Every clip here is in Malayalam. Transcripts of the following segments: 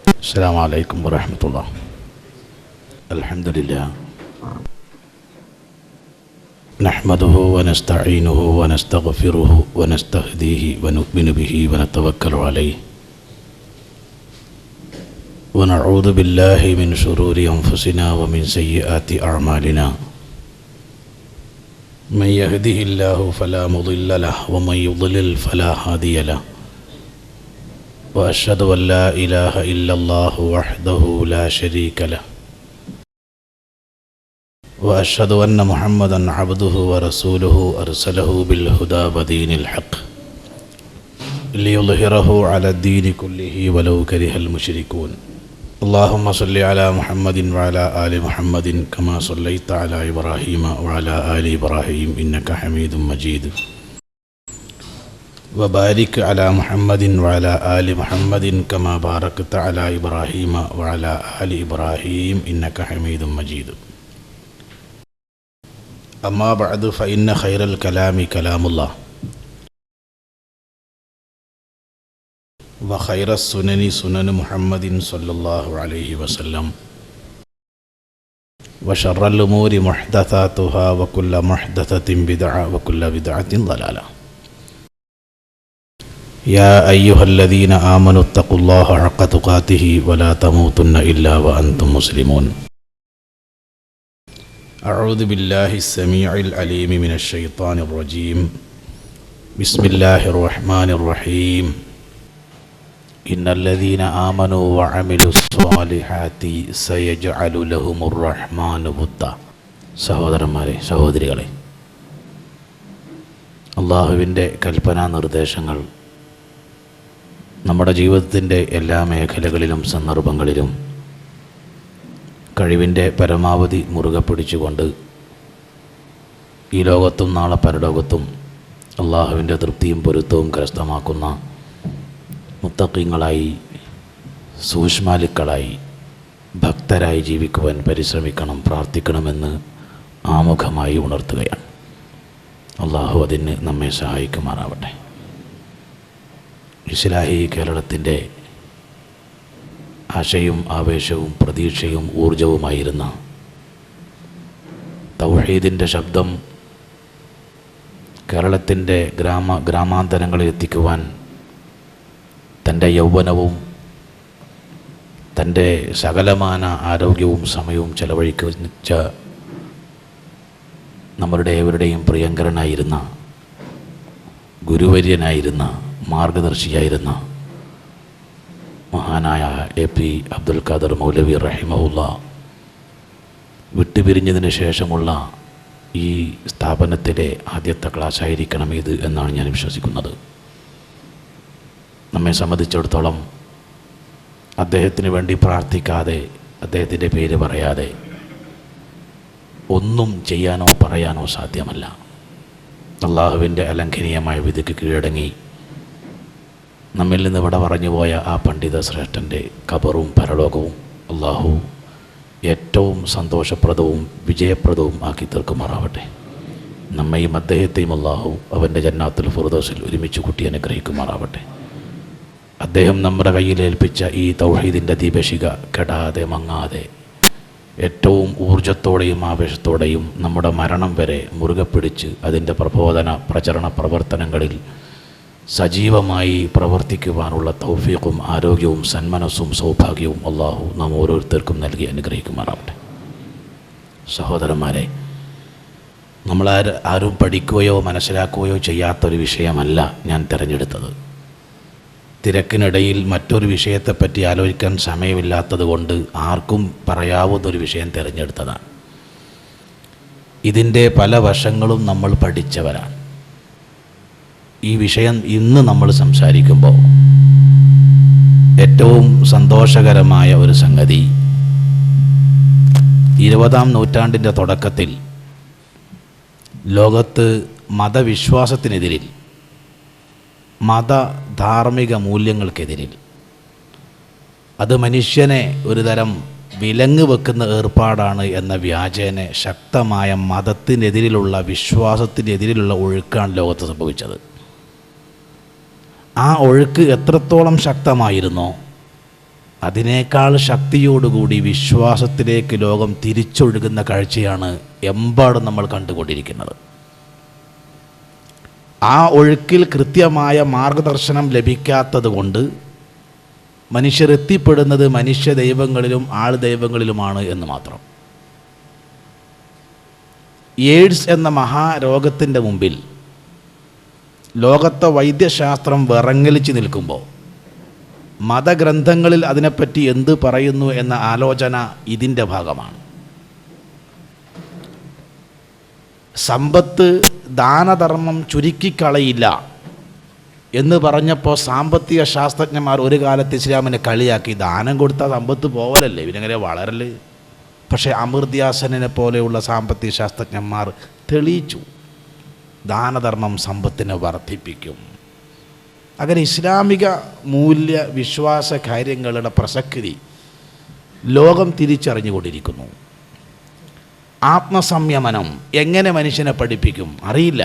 السلام عليكم ورحمة الله. الحمد لله نحمده ونستعينه ونستغفره ونستهديه ونؤمن به ونتوكل عليه ونعوذ بالله من شرور أنفسنا ومن سيئات أعمالنا. من يهده الله فلا مضل له ومن يضلل فلا هادي له. وأشهد أن لا إله إلا الله وحده لا شريك له. وأشهد أن محمدا عبده ورسوله أرسله بالهدى ودين الحق ليظهره على الدين كله ولو كره المشركون. اللهم صل على محمد وعلى آل محمد كما صليت على إبراهيم وعلى آل إبراهيم إنك حميد مجيد. وبارك على محمد وعلى آل محمد كما باركت على إبراهيم وعلى آل إبراهيم إنك حميد مجيد. أما بعد فإن خير الكلام كلام الله وخير السنن سنن محمد صلى الله عليه وسلم وشر الأمور محدثاتها وكل محدثة بدعة وكل بدعة ضلالة. يا أيها الذين آمنوا اتقوا الله حق تقاته ولا تموتن إلا وأنتم مسلمون. أعوذ بالله السميع العليم من الشيطان الرجيم. بسم الله الرحمن الرحيم. إن الذين آمنوا وعملوا الصالحات سيجعل لهم الرحمن ودا. സഹോദരന്മാരെ, സഹോദരികളെ, അള്ളാഹുവിൻ്റെ കൽപ്പനാ നിർദ്ദേശങ്ങൾ നമ്മുടെ ജീവിതത്തിൻ്റെ എല്ലാ മേഖലകളിലും സന്ദർഭങ്ങളിലും കഴിവിൻ്റെ പരമാവധി മുറുകെ പിടിച്ചുകൊണ്ട് ഈ ലോകത്തും നാളെ പരലോകത്തും അള്ളാഹുവിൻ്റെ തൃപ്തിയും പൊരുത്തവും കരസ്ഥമാക്കുന്ന മുത്തഖീങ്ങളായി, സൂക്ഷ്മാലുക്കളായി, ഭക്തരായി ജീവിക്കുവാൻ പരിശ്രമിക്കണം, പ്രാർത്ഥിക്കണമെന്ന് ആമുഖമായി ഉണർത്തുകയാണ്. അള്ളാഹു അതിന് നമ്മെ സഹായിക്കുമാറാവട്ടെ. ഇസ്ലാഹി കേരളത്തിൻ്റെ ആശയും ആവേശവും പ്രതീക്ഷയും ഊർജവുമായിരുന്ന തൗഹീദിൻ്റെ ശബ്ദം കേരളത്തിൻ്റെ ഗ്രാമാന്തരങ്ങളിൽ എത്തിക്കുവാൻ തൻ്റെ യൗവനവും തൻ്റെ സകലമാന ആരോഗ്യവും സമയവും ചെലവഴിച്ച നമ്മളുടെ ഏവരുടെയും പ്രിയങ്കരനായിരുന്ന, ഗുരുവര്യനായിരുന്ന, മാർഗദർശിയായിരുന്ന മഹാനായ എ.പി. അബ്ദുൽ ഖാദർ മൗലവി റഹിമഹുല്ലാ വിട്ടുപിരിഞ്ഞതിന് ശേഷമുള്ള ഈ സ്ഥാപനത്തിലെ ആദ്യത്തെ ക്ലാസ്സായിരിക്കണം ഇത് എന്നാണ് ഞാൻ വിശ്വസിക്കുന്നത്. നമ്മെ സംബന്ധിച്ചിടത്തോളം അദ്ദേഹത്തിന് വേണ്ടി പ്രാർത്ഥിക്കാതെ, അദ്ദേഹത്തിൻ്റെ പേര് പറയാതെ ഒന്നും ചെയ്യാനോ പറയാനോ സാധ്യമല്ല. അള്ളാഹുവിൻ്റെ അലംഘനീയമായ വിധിക്ക് കീഴടങ്ങി നമ്മിൽ നിന്ന് ഇവിടെ പറഞ്ഞുപോയ ആ പണ്ഡിത ശ്രേഷ്ഠൻ്റെ ഖബറും പരലോകവും അള്ളാഹു ഏറ്റവും സന്തോഷപ്രദവും വിജയപ്രദവും ആക്കി തീർക്കുമാറാവട്ടെ. നമ്മയും അദ്ദേഹത്തെയും അള്ളാഹു അവൻ്റെ ജന്നാത്തുൽ ഫിർദൗസിൽ ഒരുമിച്ച് കൂട്ടി അനുഗ്രഹിക്കുമാറാവട്ടെ. അദ്ദേഹം നമ്മുടെ കയ്യിലേൽപ്പിച്ച ഈ തൗഹീദിൻ്റെ ദീപശിഖ കെടാതെ മങ്ങാതെ ഏറ്റവും ഊർജത്തോടെയും ആവേശത്തോടെയും നമ്മുടെ മരണം വരെ മുറുകെ പിടിച്ച് അതിൻ്റെ പ്രചരണ പ്രവർത്തനങ്ങളിൽ സജീവമായി പ്രവർത്തിക്കുവാനുള്ള തൗഫീഖും ആരോഗ്യവും സന്മനസ്സും സൗഭാഗ്യവും അള്ളാഹു നാം ഓരോരുത്തർക്കും നൽകി അനുഗ്രഹിക്കുമാറാവട്ടെ. സഹോദരന്മാരെ, ആരും പഠിക്കുകയോ മനസ്സിലാക്കുകയോ ചെയ്യാത്തൊരു വിഷയമല്ല ഞാൻ തിരഞ്ഞെടുത്തത്. തിരക്കിനിടയിൽ മറ്റൊരു വിഷയത്തെപ്പറ്റി ആലോചിക്കാൻ സമയമില്ലാത്തത് കൊണ്ട് ആർക്കും പറയാവുന്നൊരു വിഷയം തിരഞ്ഞെടുത്തതാണ്. ഇതിൻ്റെ പല വശങ്ങളും നമ്മൾ പഠിച്ചവരാണ്. ഈ വിഷയം ഇന്ന് നമ്മൾ സംസാരിക്കുമ്പോൾ ഏറ്റവും സന്തോഷകരമായ ഒരു സംഗതി, 20-ാം നൂറ്റാണ്ടിൻ്റെ തുടക്കത്തിൽ ലോകത്ത് മതവിശ്വാസത്തിനെതിരിൽ, മതധാർമ്മിക മൂല്യങ്ങൾക്കെതിരിൽ, അത് മനുഷ്യനെ ഒരു തരം വിലങ്ങ് വെക്കുന്ന ഏർപ്പാടാണ് എന്ന വ്യാജേന ശക്തമായ മതത്തിനെതിരിലുള്ള, വിശ്വാസത്തിനെതിരിലുള്ള ഒഴുക്കാണ് ലോകത്ത് സംഭവിച്ചത്. ആ ഒഴുക്ക് എത്രത്തോളം ശക്തമായിരുന്നോ അതിനേക്കാൾ ശക്തിയോടുകൂടി വിശ്വാസത്തിലേക്ക് ലോകം തിരിച്ചൊഴുകുന്ന കാഴ്ചയാണ് എമ്പാടും നമ്മൾ കണ്ടുകൊണ്ടിരിക്കുന്നത്. ആ ഒഴുക്കിൽ കൃത്യമായ മാർഗദർശനം ലഭിക്കാത്തത് കൊണ്ട് മനുഷ്യരെത്തിപ്പെടുന്നത് മനുഷ്യ ദൈവങ്ങളിലും ആൾ ദൈവങ്ങളിലുമാണ് എന്ന് മാത്രം. എയ്ഡ്സ് എന്ന മഹാരോഗത്തിൻ്റെ മുമ്പിൽ ലോകത്തെ വൈദ്യശാസ്ത്രം വിറങ്ങലിച്ച് നിൽക്കുമ്പോൾ മതഗ്രന്ഥങ്ങളിൽ അതിനെപ്പറ്റി എന്ത് പറയുന്നു എന്ന ആലോചന ഇതിൻ്റെ ഭാഗമാണ്. സമ്പത്ത് ദാനധർമ്മം ചുരുക്കിക്കളയില്ല എന്ന് പറഞ്ഞപ്പോൾ സാമ്പത്തിക ശാസ്ത്രജ്ഞന്മാർ ഒരു കാലത്ത് ഇസ്ലാമിനെ കളിയാക്കി. ദാനം കൊടുത്താൽ സമ്പത്ത് പോവലല്ലേ, ഇവനെങ്ങനെ വളരല്? പക്ഷേ അമൃത്യാസനെ പോലെയുള്ള സാമ്പത്തിക ശാസ്ത്രജ്ഞന്മാർ തെളിയിച്ചു ദാനധർമ്മം സമ്പത്തിനെ വർദ്ധിപ്പിക്കും. അങ്ങനെ ഇസ്ലാമിക മൂല്യ വിശ്വാസ കാര്യങ്ങളുടെ പ്രസക്തി ലോകം തിരിച്ചറിഞ്ഞുകൊണ്ടിരിക്കുന്നു. ആത്മസംയമനം എങ്ങനെ മനുഷ്യനെ പഠിപ്പിക്കും അറിയില്ല.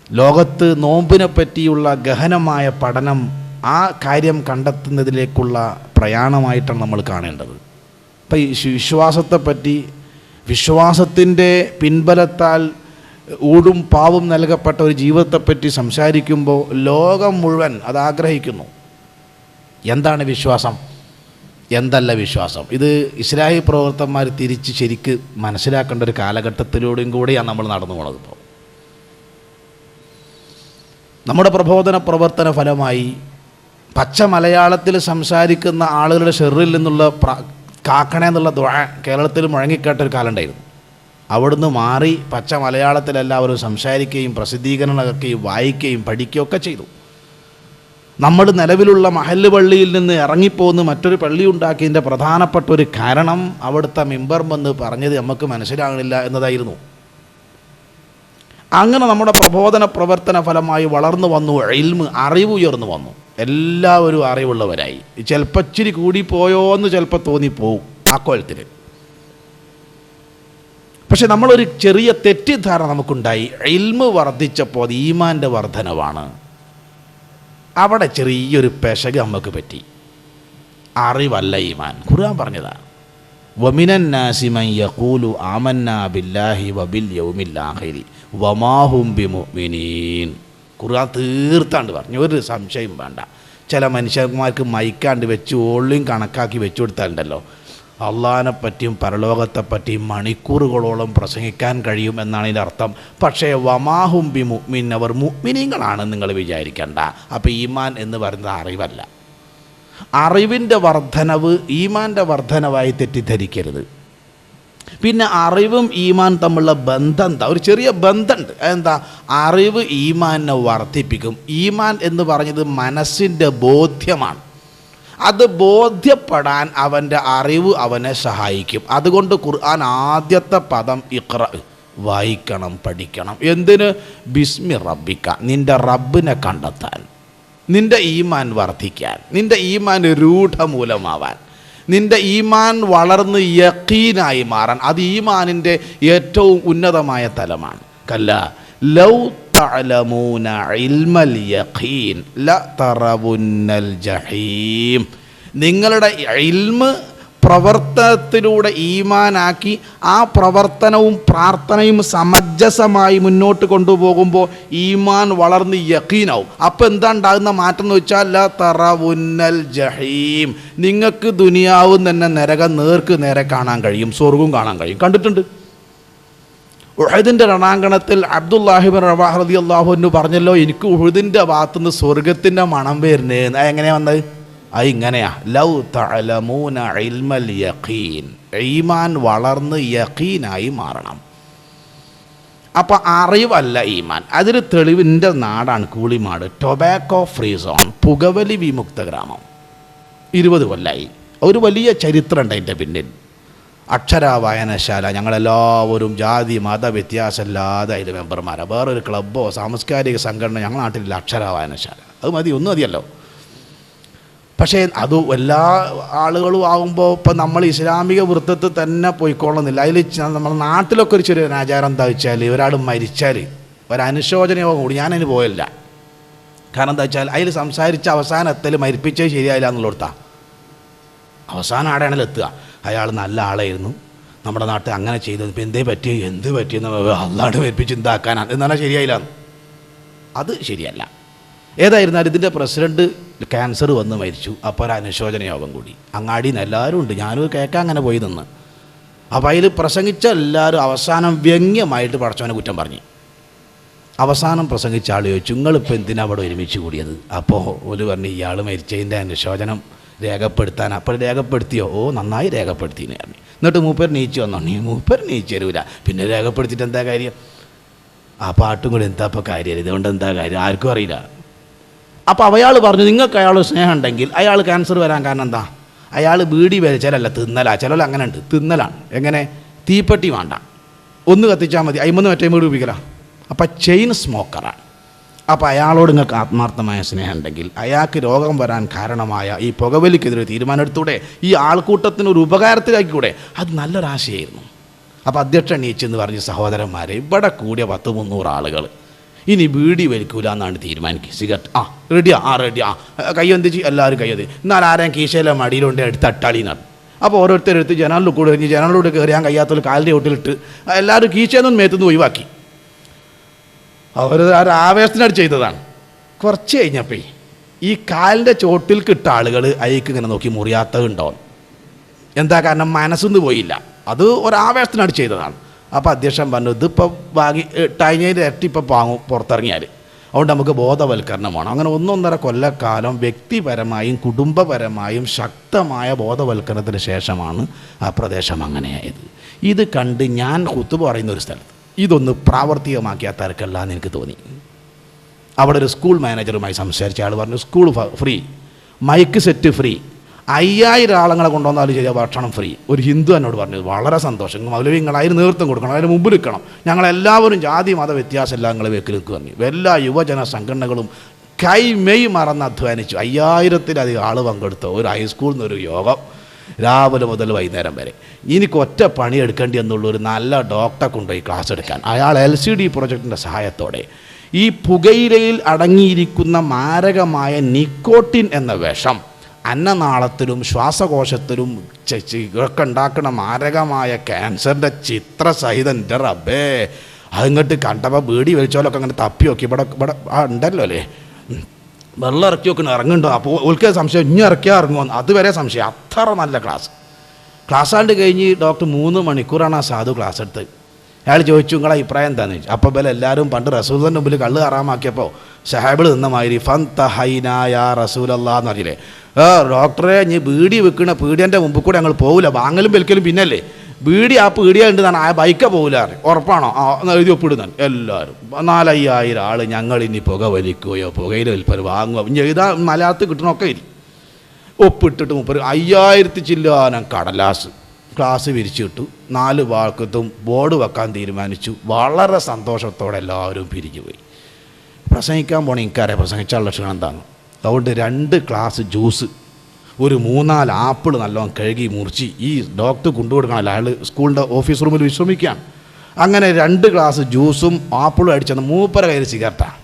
ലോകത്ത് നോമ്പിനെ പറ്റിയുള്ള ഗഹനമായ പഠനം ആ കാര്യം കണ്ടെത്തുന്നതിലേക്കുള്ള പ്രയാണമായിട്ടാണ് നമ്മൾ കാണേണ്ടത്. അപ്പം ഈ വിശ്വാസത്തെപ്പറ്റി, വിശ്വാസത്തിൻ്റെ പിൻബലത്താൽ ഊടും പാവും നൽകപ്പെട്ട ഒരു ജീവിതത്തെപ്പറ്റി സംസാരിക്കുമ്പോൾ ലോകം മുഴുവൻ അത് ആഗ്രഹിക്കുന്നു. എന്താണ് വിശ്വാസം, എന്തല്ല വിശ്വാസം? ഇത് ഇസ്ലാഹി പ്രവർത്തകന്മാർ തിരിച്ച് ശരിക്ക് മനസ്സിലാക്കേണ്ട ഒരു കാലഘട്ടത്തിലൂടെയും കൂടെയാണ് നമ്മൾ നടന്നു പോകുന്നത്. ഇപ്പോൾ നമ്മുടെ പ്രബോധന പ്രവർത്തന ഫലമായി പച്ച മലയാളത്തിൽ സംസാരിക്കുന്ന ആളുകളുടെ ഷെറിൽ നിന്നുള്ള കാക്കണേ എന്നുള്ള ദുആ കേരളത്തിൽ മുഴങ്ങിക്കേട്ടൊരു കാലം ഉണ്ടായിരുന്നു. അവിടുന്ന് മാറി പച്ച മലയാളത്തിൽ എല്ലാവരും സംസാരിക്കുകയും പ്രസിദ്ധീകരണമൊക്കെയും വായിക്കുകയും പഠിക്കുകയൊക്കെ ചെയ്തു. നമ്മൾ നിലവിലുള്ള മഹല്ല് പള്ളിയിൽ നിന്ന് ഇറങ്ങിപ്പോന്ന് മറ്റൊരു പള്ളി ഉണ്ടാക്കിയതിൻ്റെ പ്രധാനപ്പെട്ട ഒരു കാരണം അവിടുത്തെ മിമ്പർ വന്ന് പറഞ്ഞത് നമുക്ക് മനസ്സിലാകണില്ല എന്നതായിരുന്നു. അങ്ങനെ നമ്മുടെ പ്രബോധന പ്രവർത്തന ഫലമായി വളർന്നു വന്നു ഇൽമ്, അറിവ് ഉയർന്നു വന്നു. എല്ലാവരും അറിവുള്ളവരായി. ചിലപ്പോൾ ഇച്ചിരി കൂടിപ്പോയോ എന്ന് ചിലപ്പോൾ തോന്നിപ്പോവും ആ കോലത്തിൽ. പക്ഷെ നമ്മളൊരു ചെറിയ തെറ്റിദ്ധാരണ നമുക്കുണ്ടായി. ഇൽമ് വർദ്ധിച്ചപ്പോൾ അത് ഈമാൻ്റെ വർധനവാണ്. അവിടെ ചെറിയൊരു പെശക് നമുക്ക് പറ്റി. അറിവല്ല ഈമാൻ. ഖുർആൻ പറഞ്ഞതാണ്, വമിനൻ നാസി മൻ യഖൂലു ആമന്നാ ബില്ലാഹി വബിൽ യൗമിൽ ആഖിരി വമാ ഹും ബിമുഅ്മിനീൻ. ഖുർആൻ തീർത്താണ്ട് പറഞ്ഞു, ഒരു സംശയം വേണ്ട. ചില മനുഷ്യന്മാർക്ക് മൈക്കാണ്ട് വെച്ച് ഓളിയും കണക്കാക്കി വെച്ചു കൊടുത്താലുണ്ടല്ലോ, അള്ളാഹിനെ പറ്റിയും പരലോകത്തെപ്പറ്റിയും മണിക്കൂറുകളോളം പ്രസംഗിക്കാൻ കഴിയും എന്നാണ് ഇതിൻ്റെ അർത്ഥം. പക്ഷേ വമാഹും ബി മുഅ്മിൻ, അവർ മുഅ്മിനീങ്ങളാണെന്ന് നിങ്ങൾ വിചാരിക്കേണ്ട. അപ്പോൾ ഈമാൻ എന്ന് പറയുന്നത് അറിവല്ല. അറിവിൻ്റെ വർധനവ് ഈമാൻ്റെ വർധനവായി തെറ്റിദ്ധരിക്കരുത്. പിന്നെ അറിവും ഈമാൻ തമ്മിലുള്ള ബന്ധം എന്താ? ഒരു ചെറിയ ബന്ധമുണ്ട്. എന്താ? അറിവ് ഈമാനെ വർദ്ധിപ്പിക്കും. ഈമാൻ എന്ന് പറഞ്ഞത് മനസ്സിൻ്റെ ബോധ്യമാണ്. അത് ബോധ്യപ്പെടാൻ അവൻ്റെ അറിവ് അവനെ സഹായിക്കും. അതുകൊണ്ട് ഖുർആൻ ആദ്യത്തെ പദം ഇഖ്റ, വായിക്കണം, പഠിക്കണം. എന്തിന്? ബിസ്മി റബ്ബിക്ക, നിൻ്റെ റബ്ബിനെ കണ്ടെത്താൻ, നിൻ്റെ ഈമാൻ വർദ്ധിക്കാൻ, നിൻ്റെ ഈമാൻ രൂഢമൂലമാവാൻ, നിൻ്റെ ഈമാൻ വളർന്ന് യഖീനായി മാറാൻ. അത് ഈമാനിൻ്റെ ഏറ്റവും ഉന്നതമായ തലമാണ്. കല്ല ലൗ തഅലമൂന ഇൽമൽ യഖീൻ ലതറവുന്നൽ ജഹീം. നിങ്ങളുടെ ഇൽമ് പ്രവർത്തനത്തിലൂടെ ഈമാനാക്കി ആ പ്രവർത്തനവും പ്രാർത്ഥനയും സമഞ്ജസമായി മുന്നോട്ട് കൊണ്ടുപോകുമ്പോൾ ഈമാൻ വളർന്ന് യഖീനാവും. അപ്പോൾ എന്താ ഉണ്ടാകുന്ന മാറ്റം എന്ന് വെച്ചാൽ ലതറവുന്നൽ ജഹീം, നിങ്ങൾക്ക് ദുനിയാവും തന്നെ നരകം നേർക്ക് നേരെ കാണാൻ കഴിയും, സ്വർഗവും കാണാൻ കഴിയും. കണ്ടിട്ടുണ്ട്. ഉഹദിൻ്റെ രണാങ്കണത്തിൽ അബ്ദുല്ലാഹിബിൻ റവാഹ് റളിയല്ലാഹു അൻഹു പറഞ്ഞല്ലോ, എനിക്ക് ഉഹദിൻ്റെ ഭാഗത്തുനിന്ന് സ്വർഗത്തിൻ്റെ മണം വരുന്നേ. എങ്ങനെയാണ് വന്നത്? അത് ഇങ്ങനെയാ, ലൗ തഅലമൂന ഇൽമൽ യഖീൻ, ഈമാൻ വളർന്ന് യഖീനായി മാറണം. അപ്പം അറിവല്ല ഈമാൻ. അതിന് തെളിവിൻ്റെ നാടാണ് കൂളിമാട്, ടൊബാക്കോ ഫ്രീ സോൺ, പുകവലി വിമുക്ത ഗ്രാമം. 20 കൊല്ലമായി. ഒരു വലിയ ചരിത്രം ഉണ്ട് അതിൻ്റെ പിന്നിൽ. അക്ഷര വായനശാല, ഞങ്ങളെല്ലാവരും ജാതി മത വ്യത്യാസമില്ലാതെ അതിൽ മെമ്പർമാരാണ്. വേറൊരു ക്ലബ്ബോ സാംസ്കാരിക സംഘടന ഞങ്ങളുടെ നാട്ടിലില്ല. അക്ഷര വായനശാല അത് മതി, ഒന്നും മതിയല്ലോ. പക്ഷേ അത് എല്ലാ ആളുകളും ആകുമ്പോൾ ഇപ്പം നമ്മൾ ഇസ്ലാമിക വൃത്തത്തിൽ തന്നെ പോയിക്കൊള്ളുന്നില്ല. അതിൽ നമ്മുടെ നാട്ടിലൊക്കെ ഒരു ചെറിയൊരു ആചാരം എന്താ വെച്ചാൽ, ഒരാൾ മരിച്ചാൽ ഒരനുശോചനയോഗം കൂടി. ഞാനതിന് പോയില്ല. കാരണം എന്താ വെച്ചാൽ അതിൽ സംസാരിച്ച അവസാനത്തിൽ മരിപ്പിച്ചത് ശരിയായില്ല എന്നുള്ളടത്താണ്. അവസാനം ആടെയാണല്ലോ എത്തുക. അയാൾ നല്ല ആളായിരുന്നു, നമ്മുടെ നാട്ടിൽ അങ്ങനെ ചെയ്തത്, ഇപ്പം എന്ത് പറ്റിയെന്ന് അല്ലാണ്ട് ഏൽപ്പിച്ച് എന്താക്കാൻ എന്നാലും ശരിയായില്ല. അത് ശരിയല്ല. ഏതായിരുന്നാലും ഇതിൻ്റെ പ്രസിഡൻറ്റ് ക്യാൻസർ വന്ന് മരിച്ചു. അപ്പോൾ ഒരു അനുശോചന യോഗം കൂടി. അങ്ങാടിയിൽ നിന്ന് എല്ലാവരും ഉണ്ട്, ഞാനൊരു കേൾക്കാൻ അങ്ങനെ പോയി നിന്ന്. അപ്പോൾ അതിൽ പ്രസംഗിച്ച എല്ലാവരും അവസാനം വ്യംഗ്യമായിട്ട് പടച്ചവനെ കുറ്റം പറഞ്ഞു. അവസാനം പ്രസംഗിച്ച ആൾ ചോദിച്ചു, നിങ്ങളിപ്പോൾ എന്തിനാ അവിടെ ഒരുമിച്ച് കൂടിയത്? അപ്പോൾ ഒരു പറഞ്ഞു, ഇയാൾ മരിച്ചതിൻ്റെ അനുശോചനം രേഖപ്പെടുത്താൻ. അപ്പോൾ രേഖപ്പെടുത്തിയോ? ഓ നന്നായി രേഖപ്പെടുത്തിയെന്ന് പറഞ്ഞു. എന്നിട്ട് മൂപ്പർ നീച്ചു വന്നോ? മൂപ്പർ നീച്ചു തരൂല, പിന്നെ രേഖപ്പെടുത്തിയിട്ട് എന്താ കാര്യം? ആ പാട്ടും കൂടി എന്താ ഇപ്പോൾ കാര്യം? ഇതുകൊണ്ട് എന്താ കാര്യം? ആർക്കും അറിയില്ല. അപ്പോൾ അയാൾ പറഞ്ഞു, നിങ്ങൾക്ക് അയാൾ സ്നേഹം ഉണ്ടെങ്കിൽ അയാൾ ക്യാൻസർ വരാൻ കാരണം എന്താ? അയാൾ ബീഡി വലിച്ചാലല്ല, തിന്നലാ. ചിലർ അങ്ങനെ ഉണ്ട്, തിന്നലാണ്. എങ്ങനെ? തീപ്പെട്ടി വേണ്ട, ഒന്ന് കത്തിച്ചാൽ മതി, അയിമൊന്ന് മറ്റേ വീട് ഉപയോഗിക്കലാണ്. അപ്പം ചെയിൻ സ്മോക്കറാണ്. അപ്പോൾ അയാളോട് നിങ്ങൾക്ക് ആത്മാർത്ഥമായ സ്നേഹം ഉണ്ടെങ്കിൽ അയാൾക്ക് രോഗം വരാൻ കാരണമായ ഈ പുകവലിക്കെതിരെ തീരുമാനം എടുത്തൂടെ? ഈ ആൾക്കൂട്ടത്തിന് ഒരു ഉപകാരത്തിലാക്കിക്കൂടെ? അത് നല്ലൊരാശയായിരുന്നു. അപ്പോൾ അധ്യക്ഷൻ നീച്ചെന്ന് പറഞ്ഞ്, സഹോദരന്മാരെ, ഇവിടെ കൂടിയ 200-300 ആളുകൾ ഇനി ബീഡി വലിക്കൂല എന്നാണ് തീരുമാനിക്കുക. സിഗരറ്റ് റെഡിയാ കയ്യൊന്ത് ചെയ്യും, എല്ലാവരും കയ്യൊന്ത്. എന്നാൽ ആരെയും കീശയിലെ മടിയിലുണ്ട് എടുത്ത് അട്ടാളിന്നാണ്. അപ്പോൾ ഓരോരുത്തരെടുത്ത് ജനലിൽ കൂടെ കഴിഞ്ഞ് ജനലിലൂടെ കയറിയാൻ കഴിയാത്തൊരു കാലിൻ്റെ ഒട്ടിലിട്ട് എല്ലാവരും കീശയൊന്നും മേത്തുനിന്ന് ഒഴിവാക്കി. അവർ ആവേശത്തിനായിട്ട് ചെയ്തതാണ്. കുറച്ച് കഴിഞ്ഞപ്പോൾ ഈ കാലിൻ്റെ ചോട്ടിൽ കിട്ട ആളുകൾ അയക്ക് ഇങ്ങനെ നോക്കി മുറിയാത്തത് ഉണ്ടാവും. എന്താ കാരണം? മനസ്സൊന്നും പോയില്ല, അത് ഒരാവേശത്തിനായിട്ട് ചെയ്തതാണ്. അപ്പോൾ അധ്യക്ഷൻ പറഞ്ഞു, ഇതിപ്പോൾ വാങ്ങി ടൈനേൻ്റെ ഇരട്ടി ഇപ്പോൾ വാങ്ങും പുറത്തിറങ്ങിയാൽ, അതുകൊണ്ട് നമുക്ക് ബോധവൽക്കരണം വേണം. അങ്ങനെ 1.5 കൊല്ലക്കാലം വ്യക്തിപരമായും കുടുംബപരമായും ശക്തമായ ബോധവൽക്കരണത്തിന് ശേഷമാണ് ആ പ്രദേശം അങ്ങനെയായത്. ഇത് കണ്ട് ഞാൻ ഖുതുബ പറയുന്ന ഒരു സ്ഥലത്ത് ഇതൊന്ന് പ്രാവർത്തികമാക്കിയാൽ തിരക്കല്ല എന്ന് എനിക്ക് തോന്നി. അവിടെ ഒരു സ്കൂൾ മാനേജറുമായി സംസാരിച്ച ആൾ പറഞ്ഞു, school free, mic set free, 5000 ആളുകളെ കൊണ്ടുവന്നാലും ശരിയാ, ഭക്ഷണം ഫ്രീ. ഒരു ഹിന്ദു എന്നോട് പറഞ്ഞു, വളരെ സന്തോഷം, മൗലവി നിങ്ങൾ അതിന് നേതൃത്വം കൊടുക്കണം, അതിന് മുമ്പ് നിൽക്കണം, ഞങ്ങളെല്ലാവരും ജാതി മത വ്യത്യാസമെല്ലാം നിങ്ങളെ വെക്കിൽ പറഞ്ഞു. എല്ലാ യുവജന സംഘടനകളും കൈമെയ് മറന്ന് അധ്വാനിച്ചു. 5000-ലധികം ആൾ പങ്കെടുത്ത ഒരു ഹൈസ്കൂളിൽ നിന്നൊരു യോഗം, രാവിലെ മുതൽ വൈകുന്നേരം വരെ. എനിക്ക് ഒറ്റ പണി എടുക്കേണ്ടി എന്നുള്ള ഒരു നല്ല ഡോക്ടറെ കൊണ്ടുപോയി ക്ലാസ് എടുക്കാൻ. അയാൾ LCD പ്രൊജക്ടിൻ്റെ സഹായത്തോടെ ഈ പുകയിലയിൽ അടങ്ങിയിരിക്കുന്ന മാരകമായ നിക്കോട്ടിൻ എന്ന വിഷം അന്നനാളത്തിലും ശ്വാസകോശത്തിലും ഒക്കെ ഉണ്ടാക്കുന്ന മാരകമായ ക്യാൻസറിൻ്റെ ചിത്രസഹിതം, എൻ്റെ റബ്ബേ, അതിങ്ങോട്ട് കണ്ടപ്പോൾ ബീഡി വലിച്ചോലൊക്കെ അങ്ങനെ തപ്പി നോക്കി. ഇവിടെ ഉണ്ടല്ലോ അല്ലേ, വെള്ളം ഇറക്കി നോക്കണം, ഇറങ്ങുന്നുണ്ടോ? അപ്പോൾ ഓൽക്ക് സംശയം, ഇനി ഇറക്കിയാൽ ഇറങ്ങുമോ? അതുവരെ സംശയം. അത്ര നല്ല ക്ലാസ്സാണ്ട് കഴിഞ്ഞ് ഡോക്ടർ 3 മണിക്കൂറാണ് ആ സാധു ക്ലാസ് എടുത്തത്. അയാൾ ചോദിച്ചു, നിങ്ങളെ അഭിപ്രായം എന്താണെന്ന് ചോദിച്ചു. അപ്പോൾ എല്ലാവരും പണ്ട് റസൂലിൻ്റെ മുമ്പിൽ കള്ള് ഹറാമാക്കിയപ്പോൾ സഹാബിൾ നിന്ന മാതിരി ഫന്തഹൈനായ റസൂലല്ലാ എന്ന് പറഞ്ഞില്ലേ, ഡോക്ടറെ ഇനി ബീഡി വെക്കണ പീഡിയൻ്റെ മുമ്പ് കൂടെ ഞങ്ങൾ പോകില്ല, വാങ്ങലും വിൽക്കലും പിന്നല്ലേ, ബീഡി ആ പീഡിയ ഉണ്ടെന്നാണ്, ആ ബൈക്ക പോകില്ല. ഉറപ്പാണോ? എഴുതി ഒപ്പിടുന്നാണ് എല്ലാവരും. 4,000-5,000 ആൾ ഞങ്ങൾ ഇനി പുക വലിക്കുകയോ പുകയില വിൽപ്പന വാങ്ങുകയോ ഇനി എഴുതാ മലയാളത്തിൽ കിട്ടണമൊക്കെ ഇല്ല. ഒപ്പിട്ടിട്ട് 5000 ചില്ലാനം കടലാസ് ക്ലാസ് വിരിച്ചിട്ടു. 4 വാക്കത്തും ബോർഡ് വെക്കാൻ തീരുമാനിച്ചു. വളരെ സന്തോഷത്തോടെ എല്ലാവരും പിരിഞ്ഞു പോയി. പ്രസംഗിക്കാൻ പോണേ എനിക്കറിയാം പ്രസംഗിച്ചാലുള്ള ക്ഷണം എന്താണ്. അതുകൊണ്ട് 2 ഗ്ലാസ് ജ്യൂസ്, ഒരു 3-4 ആപ്പിൾ നല്ലോണം കഴുകി മുറിച്ച് ഈ ഡോക്ടർ കൊണ്ടുകൊടുക്കണമല്ലോ, അയാൾ സ്കൂളിൻ്റെ ഓഫീസ് റൂമിൽ വിശ്രമിക്കുകയാണ്. അങ്ങനെ 2 ഗ്ലാസ് ജ്യൂസും ആപ്പിളും അടിച്ചെന്ന് മൂപ്പര കയ്യിൽ സിഗരറ്റാണ്.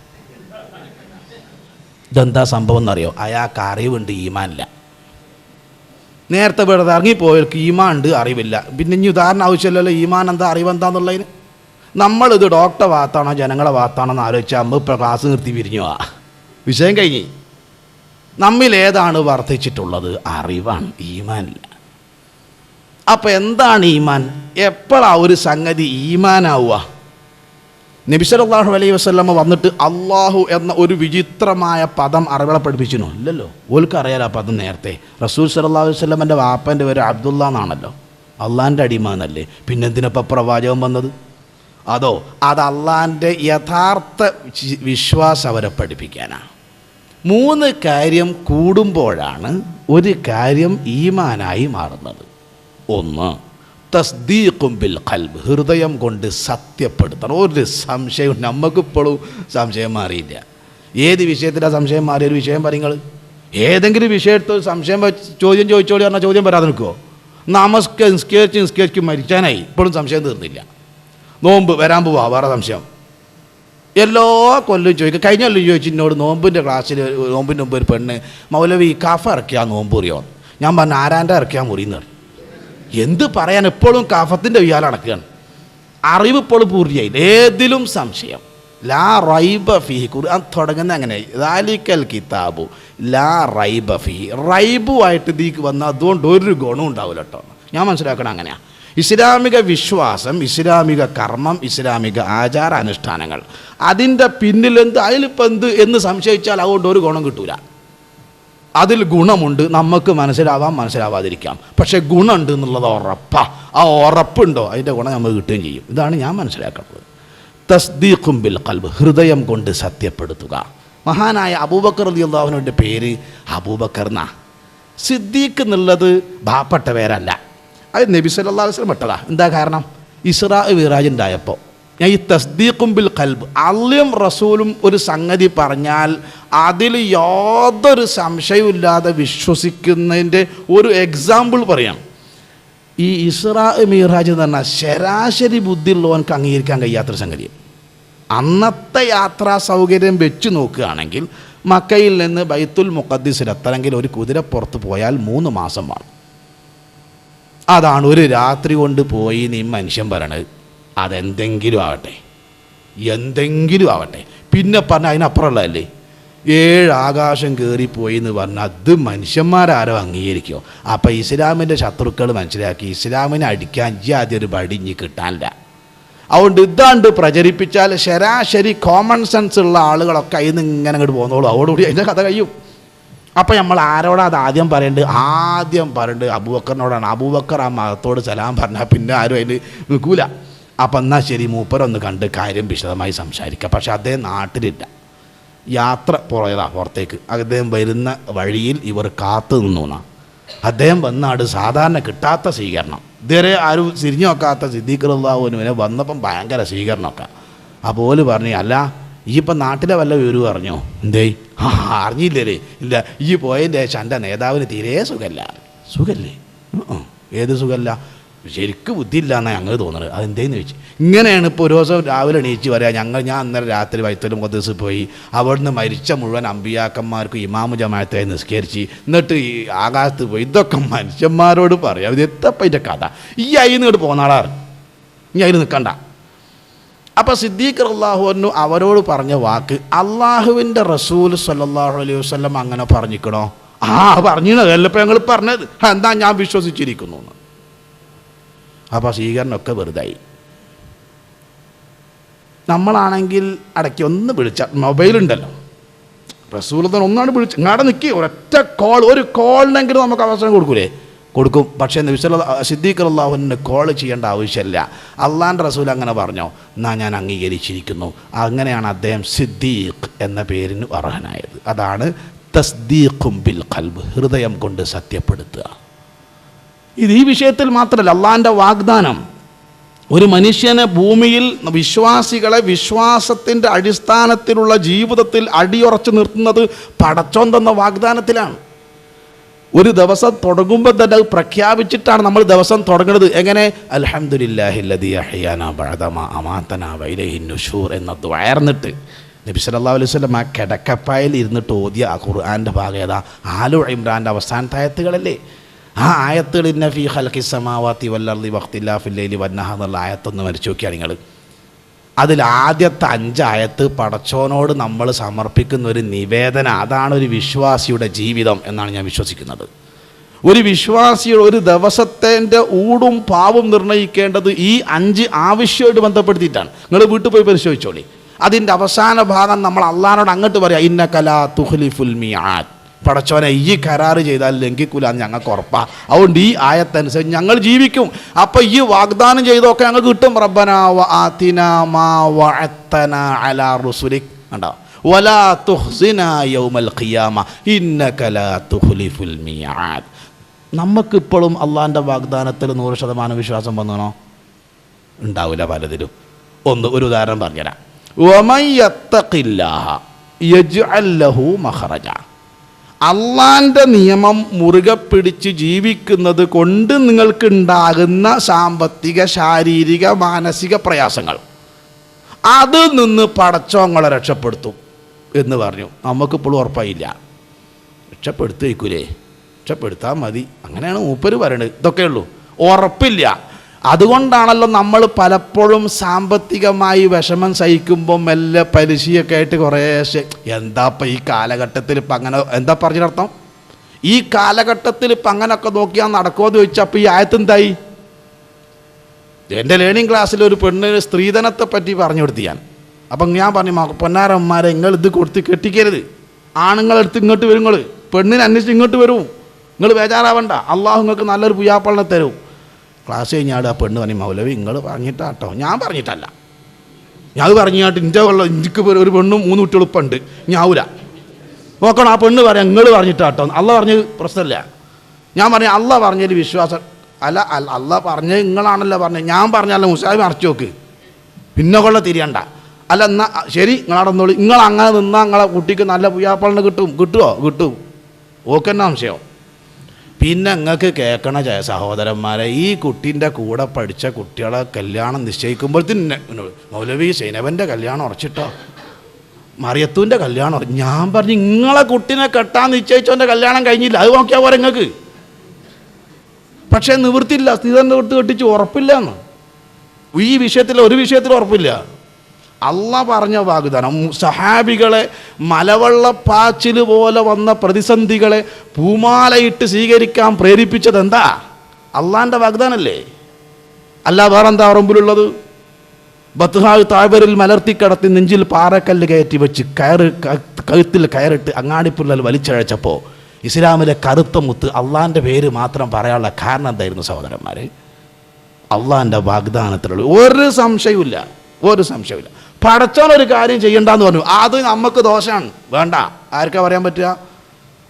ഇതെന്താ സംഭവം എന്നറിയോ? അയാൾക്ക് അറിവുണ്ട്, ഈമാനില്ല. നേരത്തെ വെറുതെ ഇറങ്ങിപ്പോയവർക്ക് ഈമാൻ ഉണ്ട്, അറിവില്ല. പിന്നെ ഇനി ഉദാഹരണം ആവശ്യമില്ലല്ലോ, ഈമാൻ എന്താ അറിവെന്താന്നുള്ളതിന്. നമ്മളിത് ഡോക്ടറെ ഭാഗത്താണോ ജനങ്ങളെ ഭാഗത്താണോ എന്ന് ആലോചിച്ചാൽ നമ്മൾ ഇപ്പോൾ ക്ലാസ് നിർത്തി പിരിഞ്ഞു ആ വിഷയം കഴിഞ്ഞ്. നമ്മിൽ ഏതാണ് വർദ്ധിച്ചിട്ടുള്ളത്? അറിവാണ്, ഈമാനില്ല. അപ്പം എന്താണ് ഈമാൻ? എപ്പോഴാണ് ഒരു സംഗതി ഈമാനാവുക? നബി സല്ലല്ലാഹു അലൈഹി വസല്ലമ വന്നിട്ട് അള്ളാഹു എന്ന ഒരു വിചിത്രമായ പദം അറിവുകളെ പഠിപ്പിച്ചിരുന്നു? ഇല്ലല്ലോ. ഓൽക്കറിയാലോ ആ പദം നേരത്തെ. റസൂൽ സല്ലല്ലാഹു അലൈഹി വസല്ലമൻ്റെ വാപ്പൻ്റെ പേര് അബ്ദുള്ള എന്നാണല്ലോ, അള്ളാൻ്റെ അടിമ എന്നല്ലേ. പിന്നെന്തിനപ്പം പ്രവാചകം വന്നത്? അതോ അത് അള്ളാൻ്റെ യഥാർത്ഥ വിശ്വാസം അവരെ പഠിപ്പിക്കാനാണ്. 3 കാര്യം കൂടുമ്പോഴാണ് ഒരു കാര്യം ഈമാനായി മാറുന്നത്. 1 തസ്ദീഖും ബിൽ ഖൽബ്, ഹൃദയം കൊണ്ട് സത്യപ്പെടുത്തണം. ഒരു സംശയം നമുക്കിപ്പോഴും സംശയം മാറിയില്ല. ഏത് വിഷയത്തിലാണ് സംശയം മാറിയൊരു വിഷയം പറയുങ്ങൾ? ഏതെങ്കിലും വിഷയത്തിൽ സംശയം ചോദ്യം ചോദിച്ചോളി പറഞ്ഞാൽ ചോദ്യം വരാതെ നിൽക്കുമോ? നിസ്കരിച്ച് മരിക്കാനായി ഇപ്പോഴും സംശയം തീർന്നില്ല. നോമ്പ് വരാൻ പോവാ, വേറെ സംശയം. എല്ലാ കൊല്ലം ചോദിക്കുക. കഴിഞ്ഞ കൊല്ലം ചോദിച്ചു എന്നോട്, നോമ്പിൻ്റെ ക്ലാസ്സിൽ നോമ്പിൻ്റെ മുമ്പ് ഒരു പെണ്ണ്, മൗലവി കഫ ഇറക്കിയാൽ നോമ്പ് അറിയാം. ഞാൻ പറഞ്ഞു ആരാൻ്റെ ഇറക്കിയാൽ മുറിയെന്ന് പറഞ്ഞു. എന്ത് പറയാൻ, എപ്പോഴും കഫത്തിൻ്റെ ഉയ്യാല അടക്കുകയാണ്. അറിവ് ഇപ്പോഴും പൂർത്തിയായില്ല. ഏതിലും സംശയം. ലാ റൈബ ഫീഹി. ഖുർആൻ തുടങ്ങുന്നത് അങ്ങനെ, ദാലിക്കൽ കിതാബു ലാ റൈബ ഫീഹി. റൈബുമായിട്ട് ഇതിക്ക് വന്നാൽ അതുകൊണ്ട് ഒരു ഗുണം ഉണ്ടാവില്ല കേട്ടോ. ഞാൻ മനസ്സിലാക്കണം അങ്ങനെയാണ്. ഇസ്ലാമിക വിശ്വാസം, ഇസ്ലാമിക കർമ്മം, ഇസ്ലാമിക ആചാര അനുഷ്ഠാനങ്ങൾ, അതിൻ്റെ പിന്നിലെന്ത് അതിലിപ്പോൾ എന്ത് എന്ന് സംശയിച്ചാൽ അതുകൊണ്ട് ഒരു ഗുണം കിട്ടൂല. അതിൽ ഗുണമുണ്ട്, നമുക്ക് മനസ്സിലാവാതിരിക്കാം, പക്ഷേ ഗുണമുണ്ട് എന്നുള്ളത് ഉറപ്പാ. ആ ഉറപ്പുണ്ടോ അതിൻ്റെ ഗുണം നമുക്ക് കിട്ടുകയും ചെയ്യും. ഇതാണ് ഞാൻ മനസ്സിലാക്കുന്നത്. തസ്ദീഖും ബിൽ ഖൽബ്, ഹൃദയം കൊണ്ട് സത്യപ്പെടുത്തുക. മഹാനായ അബൂബക്കർ റളിയല്ലാഹു അൻഹുവിൻ്റെ പേര് അബൂബക്കർ എന്നാ. സിദ്ദീഖ് എന്നുള്ളത് ഭാപ്പെട്ട പേരല്ല, അത് നബി സല്ലല്ലാഹു അലൈഹി വസല്ലം പെട്ടതാ. എന്താ കാരണം? ഇസ്രാ മിഅ്റാജ് ഉണ്ടായപ്പോൾ ഞാൻ ഈ തസ്ദീഖും ബിൽ ഖൽബ്, അള്ളയും റസൂലും ഒരു സംഗതി പറഞ്ഞാൽ അതിൽ യാതൊരു സംശയമില്ലാതെ വിശ്വസിക്കുന്നതിൻ്റെ ഒരു എക്സാമ്പിൾ പറയാം. ഈ ഇസ്രാ മിഅ്റാജ് എന്ന് പറഞ്ഞാൽ ശരാശരി ബുദ്ധിയുള്ളവർക്ക് അംഗീകരിക്കാൻ കഴിയാത്തൊരു സംഗതിയാണ്. അന്നത്തെ യാത്രാ സൗകര്യം വെച്ച് നോക്കുകയാണെങ്കിൽ മക്കയിൽ നിന്ന് ബൈത്തുൽ മുഖദ്ദിസിലെത്തണമെങ്കിൽ ഒരു കുതിരപ്പുറത്ത് പോയാൽ 3 മാസം വേണം. അതാണ് ഒരു രാത്രി കൊണ്ട് പോയി നീ മനുഷ്യൻ പറയണത്. അതെന്തെങ്കിലും ആവട്ടെ, എന്തെങ്കിലും ആവട്ടെ. പിന്നെ പറഞ്ഞാൽ അതിനപ്പുറമുള്ളതല്ലേ, 7 ആകാശം കയറിപ്പോയി എന്ന് പറഞ്ഞാൽ അത് മനുഷ്യന്മാരാരോ അംഗീകരിക്കുമോ? അപ്പം ഇസ്ലാമിൻ്റെ ശത്രുക്കൾ മനസ്സിലാക്കി ഇസ്ലാമിനെ അടിക്കാൻ ആദ്യം ഒരു പടിഞ്ഞ് കിട്ടാനില്ല. അതുകൊണ്ട് ഇതാണ്ട് പ്രചരിപ്പിച്ചാൽ ശരാശരി കോമൺ സെൻസ് ഉള്ള ആളുകളൊക്കെ അതിൽ നിന്ന് ഇങ്ങനെ അങ്ങോട്ട് പോകുന്നോളൂ. അതോടുകൂടി അതിൻ്റെ കഥ കഴിയും. അപ്പം നമ്മൾ ആരോടാ അത് ആദ്യം പറയേണ്ടത്? അബൂബക്കറിനോടാണ്. അബൂബക്കർ ആ മതത്തോട് സലാം പറഞ്ഞാൽ പിന്നെ ആരും അതിൽ നിൽക്കൂല. അപ്പം എന്നാൽ ശരി, മൂപ്പരൊന്ന് കണ്ട് കാര്യം വിശദമായി സംസാരിക്കാം. പക്ഷെ അദ്ദേഹം നാട്ടിലില്ല, യാത്ര പുറത്തേക്ക്. അദ്ദേഹം വരുന്ന വഴിയിൽ ഇവർ കാത്തു നിന്നു. അദ്ദേഹം വന്നാട് സാധാരണ കിട്ടാത്ത സ്വീകരണം, ഇതുവരെ ആരും തിരിഞ്ഞു നോക്കാത്ത സിദ്ദീഖ് റളിയല്ലാഹു അൻഹുവിനെ വന്നപ്പം ഭയങ്കര സ്വീകരണമൊക്കെ. അപ്പോൾ പറഞ്ഞു, അല്ല ഈ ഇപ്പം നാട്ടിലെ വല്ല വിവരം അറിഞ്ഞോ? എന്തേ? അറിഞ്ഞില്ലേ? ഇല്ല. ഈ പോയതിൻ്റെ ശേഷം എൻ്റെ നേതാവിന് തീരെ സുഖല്ലേ? ഏത് സുഖമല്ല? ശരിക്കും ബുദ്ധിയില്ല എന്നാണ് ഞങ്ങൾ തോന്നുന്നത്. അതെന്തേന്ന് ചോദിച്ചു. ഇങ്ങനെയാണ് ഇപ്പോൾ ഒരു ദിവസം രാവിലെ എണീച്ച് പറയാം, ഞാൻ അന്നേരം രാത്രി ബൈത്തുൽ മുഖദ്ദിസ് പോയി അവിടുന്ന് മരിച്ച മുഴുവൻ അമ്പിയാക്കന്മാർക്കും ഇമാമു ജമാഅത്തായി നിസ്കരിച്ച് എന്നിട്ട് ഈ ആകാശത്ത് പോയി. ഇതൊക്കെ മനുഷ്യന്മാരോട് പറയാം. ഇത് എത്തപ്പം ഇതിൻ്റെ കഥ. ഈ അയിന്ന് പോന്നാളാറ്, ഈ അതിൽ നിൽക്കണ്ട. അപ്പോൾ സിദ്ദീഖ് റളിയല്ലാഹു അൻഹു അവരോട് പറഞ്ഞ വാക്ക്, അള്ളാഹുവിൻ്റെ റസൂൽ സ്വല്ലല്ലാഹു അലൈഹി വസല്ലം അങ്ങനെ പറഞ്ഞിക്കണോ? പറഞ്ഞത് ഇപ്പം ഞങ്ങൾ പറഞ്ഞത്. എന്താ ഞാൻ വിശ്വസിച്ചിരിക്കുന്നു. അപ്പോൾ സ്വീകരണമൊക്കെ വെറുതായി. നമ്മളാണെങ്കിൽ ഇടയ്ക്ക് ഒന്ന് വിളിച്ച മൊബൈലുണ്ടല്ലോ, റസൂലുള്ളാഹിനെ ഒന്നാണ് വിളിച്ച് ഇങ്ങാടെ നിൽക്കി ഒരൊറ്റ ഒരു കോളിനെങ്കിലും നമുക്ക് അവസരം കൊടുക്കും. പക്ഷേ സിദ്ദീഖ് റളിയല്ലാഹു അൻഹു കോൾ ചെയ്യേണ്ട ആവശ്യമില്ല. അള്ളാൻ്റെ റസൂൽ അങ്ങനെ പറഞ്ഞോ, എന്നാൽ ഞാൻ അംഗീകരിച്ചിരിക്കുന്നു. അങ്ങനെയാണ് അദ്ദേഹം സിദ്ദീഖ് എന്ന പേരിന് അർഹനായത്. അതാണ് തസ്ദീഖും ബിൽ ഖൽബ്, ഹൃദയം കൊണ്ട് സത്യപ്പെടുത്തുക. ഇത് ഈ വിഷയത്തിൽ മാത്രമല്ല, അള്ളാൻ്റെ വാഗ്ദാനം ഒരു മനുഷ്യനെ ഭൂമിയിൽ വിശ്വാസികളെ വിശ്വാസത്തിൻ്റെ അടിസ്ഥാനത്തിലുള്ള ജീവിതത്തിൽ അടിയുറച്ച് നിർത്തുന്നത് പടച്ചോൻ തന്ന വാഗ്ദാനത്തിലാണ്. ഒരു ദിവസം തുടങ്ങുമ്പോൾ തന്നെ അത് പ്രഖ്യാപിച്ചിട്ടാണ് നമ്മൾ ദിവസം തുടങ്ങുന്നത്. എങ്ങനെ? അൽഹംദുലില്ലാഹില്ലദീ അഹ്യാനാ ബഅദമാ അമാതനാ വഇലൈഹിൻ നുശൂർ എന്ന ദുആർന്നിട്ട് നബി സല്ലല്ലാഹു അലൈഹി വസല്ലം ആ കിടക്കപ്പായിൽ ഇരുന്നിട്ട് ഓതിയ ആ ഖുർആൻ്റെ ഭാഗം ഏതാ? ആലു ഇമ്രാൻ്റെ അവസാനത്തെ ആയത്തുകളല്ലേ? ആ ആയത്തുകൾ ഇന്ന ഫീ ഖൽഖിസ് സമാവാതി വൽ അർളി വഖ്തിലാഫിൽ ലൈലി വന്നഹാർ എന്നുള്ള ആയത്തൊന്ന് മരിച്ചു നോക്കിയാൽ നിങ്ങൾ, അതിൽ ആദ്യത്തെ 5 ആയത്ത് പടച്ചോനോട് നമ്മൾ സമർപ്പിക്കുന്ന ഒരു നിവേദന. അതാണ് ഒരു വിശ്വാസിയുടെ ജീവിതം എന്നാണ് ഞാൻ വിശ്വസിക്കുന്നത്. ഒരു വിശ്വാസിയുടെ ഒരു ദിവസത്തിൻ്റെ ഊടും പാവും നിർണ്ണയിക്കേണ്ടത് ഈ 5 ആവശ്യമായിട്ട് ബന്ധപ്പെടുത്തിയിട്ടാണ്. നിങ്ങൾ വീട്ടിൽ പോയി പരിശോധിച്ചോളി. അതിൻ്റെ അവസാന ഭാഗം നമ്മൾ അള്ളാഹിനോട് അങ്ങോട്ട് പറയാം, ഇന്നക ലാ തുഖ്ലിഫുൽ മിആദ്. പടച്ചോനെ ഈ കരാറ് ചെയ്താൽ ലംഘിക്കൂല ഞങ്ങൾക്ക് ഉറപ്പാണ്. അതുകൊണ്ട് ഈ ആയത്തനുസരിച്ച് ഞങ്ങൾ ജീവിക്കും. അപ്പം ഈ വാഗ്ദാനം ചെയ്തൊക്കെ ഞങ്ങൾക്ക് കിട്ടും. റബ്ബനാ വആതിനാ മാ വഅദ്തനാ അലാ റുസുലിക് കണ്ടോ, വലാ തുഖ്സിനാ യൗമൽ ഖിയാമ ഇന്നക ലാ തുഖ്ലിഫുൽ മിആദ്. നമുക്കിപ്പോഴും അള്ളാഹിൻ്റെ വാഗ്ദാനത്തിൽ 100% വിശ്വാസം വന്നോ? ഉണ്ടാവില്ല പലതിലും. ഒരു ഉദാഹരണം പറഞ്ഞുതരാം. വമൻ യത്തഖില്ലാഹ യജ്അൽ ലഹു മഖറജ. അള്ളാൻ്റെ നിയമം മുറുകെ പിടിച്ച് ജീവിക്കുന്നത് കൊണ്ട് നിങ്ങൾക്കുണ്ടാകുന്ന സാമ്പത്തിക, ശാരീരിക, മാനസിക പ്രയാസങ്ങൾ അതിൽ നിന്ന് പടച്ചോങ്ങളെ രക്ഷപ്പെടുത്തും എന്ന് പറഞ്ഞു. നമുക്കിപ്പോഴും ഉറപ്പായില്ല. രക്ഷപ്പെടുത്തിക്കൂലേ? രക്ഷപ്പെടുത്താൻ മതി, അങ്ങനെയാണ് മൂപ്പര് പറയണത്. ഇതൊക്കെ ഉള്ളൂ, ഉറപ്പില്ല. അതുകൊണ്ടാണല്ലോ നമ്മൾ പലപ്പോഴും സാമ്പത്തികമായി വിഷമം സഹിക്കുമ്പോൾ മെല്ലെ പലിശയൊക്കെ ആയിട്ട് കുറേശ്ശെ എന്താ ഇപ്പം ഈ കാലഘട്ടത്തിൽ ഇപ്പം അങ്ങനെ എന്താ പറഞ്ഞിട്ടർത്ഥം? ഈ കാലഘട്ടത്തിൽ ഇപ്പം അങ്ങനെയൊക്കെ നോക്കിയാൽ നടക്കുമോ എന്ന് ചോദിച്ചാൽ അപ്പോൾ ഈ ആയത്തെന്തായി? എൻ്റെ ലേണിംഗ് ക്ലാസ്സിൽ ഒരു പെണ്ണിന് സ്ത്രീധനത്തെ പറ്റി പറഞ്ഞു കൊടുത്തു ഞാൻ. അപ്പം ഞാൻ പറഞ്ഞു, പൊന്നാരന്മാരെ നിങ്ങൾ ഇത് കൊടുത്ത് കെട്ടിക്കരുത്, ആണുങ്ങളെടുത്ത് ഇങ്ങോട്ട് വരും, നിങ്ങൾ പെണ്ണിനെ അന്വേഷിച്ച് ഇങ്ങോട്ട് വരും, നിങ്ങൾ ബേജാറാവണ്ട, അള്ളാഹു നിങ്ങൾക്ക് നല്ലൊരു പുയ്യാപ്പളിനെ തരും. ക്ലാസ് കഴിഞ്ഞാൽ ആ പെണ്ണ് പറഞ്ഞു, മൗലവി നിങ്ങൾ പറഞ്ഞിട്ടാട്ടോ. ഞാൻ പറഞ്ഞിട്ടല്ല, ഞാൻ അത് പറഞ്ഞാട്ട് എനിക്ക് ഒരു പെണ്ണും 3 കുട്ടികളുപ്പുണ്ട്, ഞാവൂല നോക്കണം. ആ പെണ്ണ് പറയാം നിങ്ങൾ പറഞ്ഞിട്ടാട്ടോ, അള്ള പറഞ്ഞത് പ്രശ്നമില്ല. ഞാൻ പറഞ്ഞു അള്ള പറഞ്ഞതിൽ വിശ്വാസം അല്ല, അള്ള പറഞ്ഞത് നിങ്ങളാണല്ലോ പറഞ്ഞത്, ഞാൻ പറഞ്ഞല്ലോ മുസാഹിബ് അടച്ചു നോക്ക്, പിന്നെ കൊള്ള തിരിയണ്ട. അല്ല എന്നാൽ ശരി നിങ്ങളടന്നോളി, നിങ്ങൾ അങ്ങനെ നിന്നാൽ നിങ്ങളെ കുട്ടിക്ക് നല്ല പുയ്യാപ്പളിനെ കിട്ടും. ഓക്കെന്നാ സംശയം. പിന്നെ നിങ്ങൾക്ക് കേൾക്കണ സഹോദരന്മാരെ, ഈ കുട്ടീൻ്റെ കൂടെ പഠിച്ച കുട്ടികളെ കല്യാണം നിശ്ചയിക്കുമ്പോഴത്തേന് മൗലവി സൈനബൻ്റെ കല്യാണം ഉറച്ചിട്ടോ, മറിയത്തൂൻ്റെ കല്യാണം ഞാൻ പറഞ്ഞു നിങ്ങളെ കുട്ടീനെ കെട്ടാൻ നിശ്ചയിച്ചവൻ്റെ കല്യാണം കഴിഞ്ഞില്ല, അത് നോക്കിയാൽ പോരെ നിങ്ങൾക്ക്. പക്ഷേ നിവൃത്തിയില്ല, സ്ത്രീധനം കൊടുത്ത് കെട്ടിച്ച് ഉറപ്പില്ല എന്ന്. ഈ വിഷയത്തിൽ ഒരു വിഷയത്തിൽ ഉറപ്പില്ല. അള്ളാഹ് പറഞ്ഞ വാഗ്ദാനം സഹാബികളെ മലവെള്ളപ്പാച്ചിൽ പോലെ വന്ന പ്രതിസന്ധികളെ പൂമാലയിട്ട് സ്വീകരിക്കാൻ പ്രേരിപ്പിച്ചത് എന്താ? അള്ളാൻ്റെ വാഗ്ദാനല്ലേ? അല്ല വേറെന്താ ഉറമ്പിലുള്ളത്? ബത്ഹാവ് താഴ്വരിൽ മലർത്തിക്കടത്തി നെഞ്ചിൽ പാറക്കല്ല് കയറ്റി വെച്ച് കഴുത്തിൽ കയറിട്ട് അങ്ങാടിപ്പുള്ളൽ വലിച്ചഴച്ചപ്പോൾ ഇസ്ലാമിലെ കറുത്ത മുത്ത് അള്ളാൻ്റെ പേര് മാത്രം പറയാനുള്ള കാരണം എന്തായിരുന്നു സഹോദരന്മാരെ? അള്ളാൻ്റെ വാഗ്ദാനത്തിലുള്ള ഒരു സംശയമില്ല. പടച്ചോനൊരു കാര്യം ചെയ്യണ്ടെന്ന് പറഞ്ഞു, അത് നമുക്ക് ദോഷമാണ്, വേണ്ട. ആർക്കാ പറയാൻ പറ്റുക?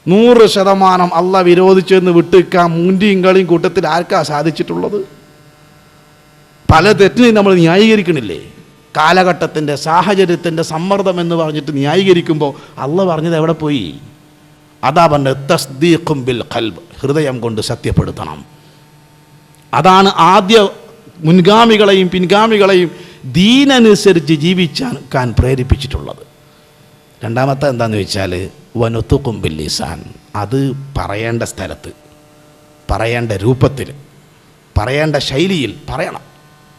100% അള്ളാഹ് വിരോധിച്ചെന്ന് വിട്ടുവെക്കാൻ മുണ്ടിയും കളിയും കൂട്ടത്തിൽ ആർക്കാ സാധിച്ചിട്ടുള്ളത്? പല തെറ്റിനെയും നമ്മൾ ന്യായീകരിക്കണില്ലേ? കാലഘട്ടത്തിൻ്റെ സാഹചര്യത്തിൻ്റെ സമ്മർദ്ദം എന്ന് പറഞ്ഞിട്ട് ന്യായീകരിക്കുമ്പോൾ അള്ളാഹ് പറഞ്ഞത് എവിടെ പോയി? അതാ പറഞ്ഞത് തസ്ദീഖും ബിൽ ഖൽബ്, ഹൃദയം കൊണ്ട് സത്യപ്പെടുത്തണം. അതാണ് ആദ്യ മുൻഗാമികളെയും പിൻഗാമികളെയും ദീനനുസരിച്ച് ജീവിക്കാൻ പ്രേരിപ്പിച്ചിട്ടുള്ളത്. രണ്ടാമത്തെ എന്താണെന്ന് വെച്ചാൽ വനുത്തുക്കും ബിൽ ലിസാൻ, അത് പറയേണ്ട സ്ഥലത്ത്, പറയേണ്ട രൂപത്തിൽ, പറയേണ്ട ശൈലിയിൽ പറയണം.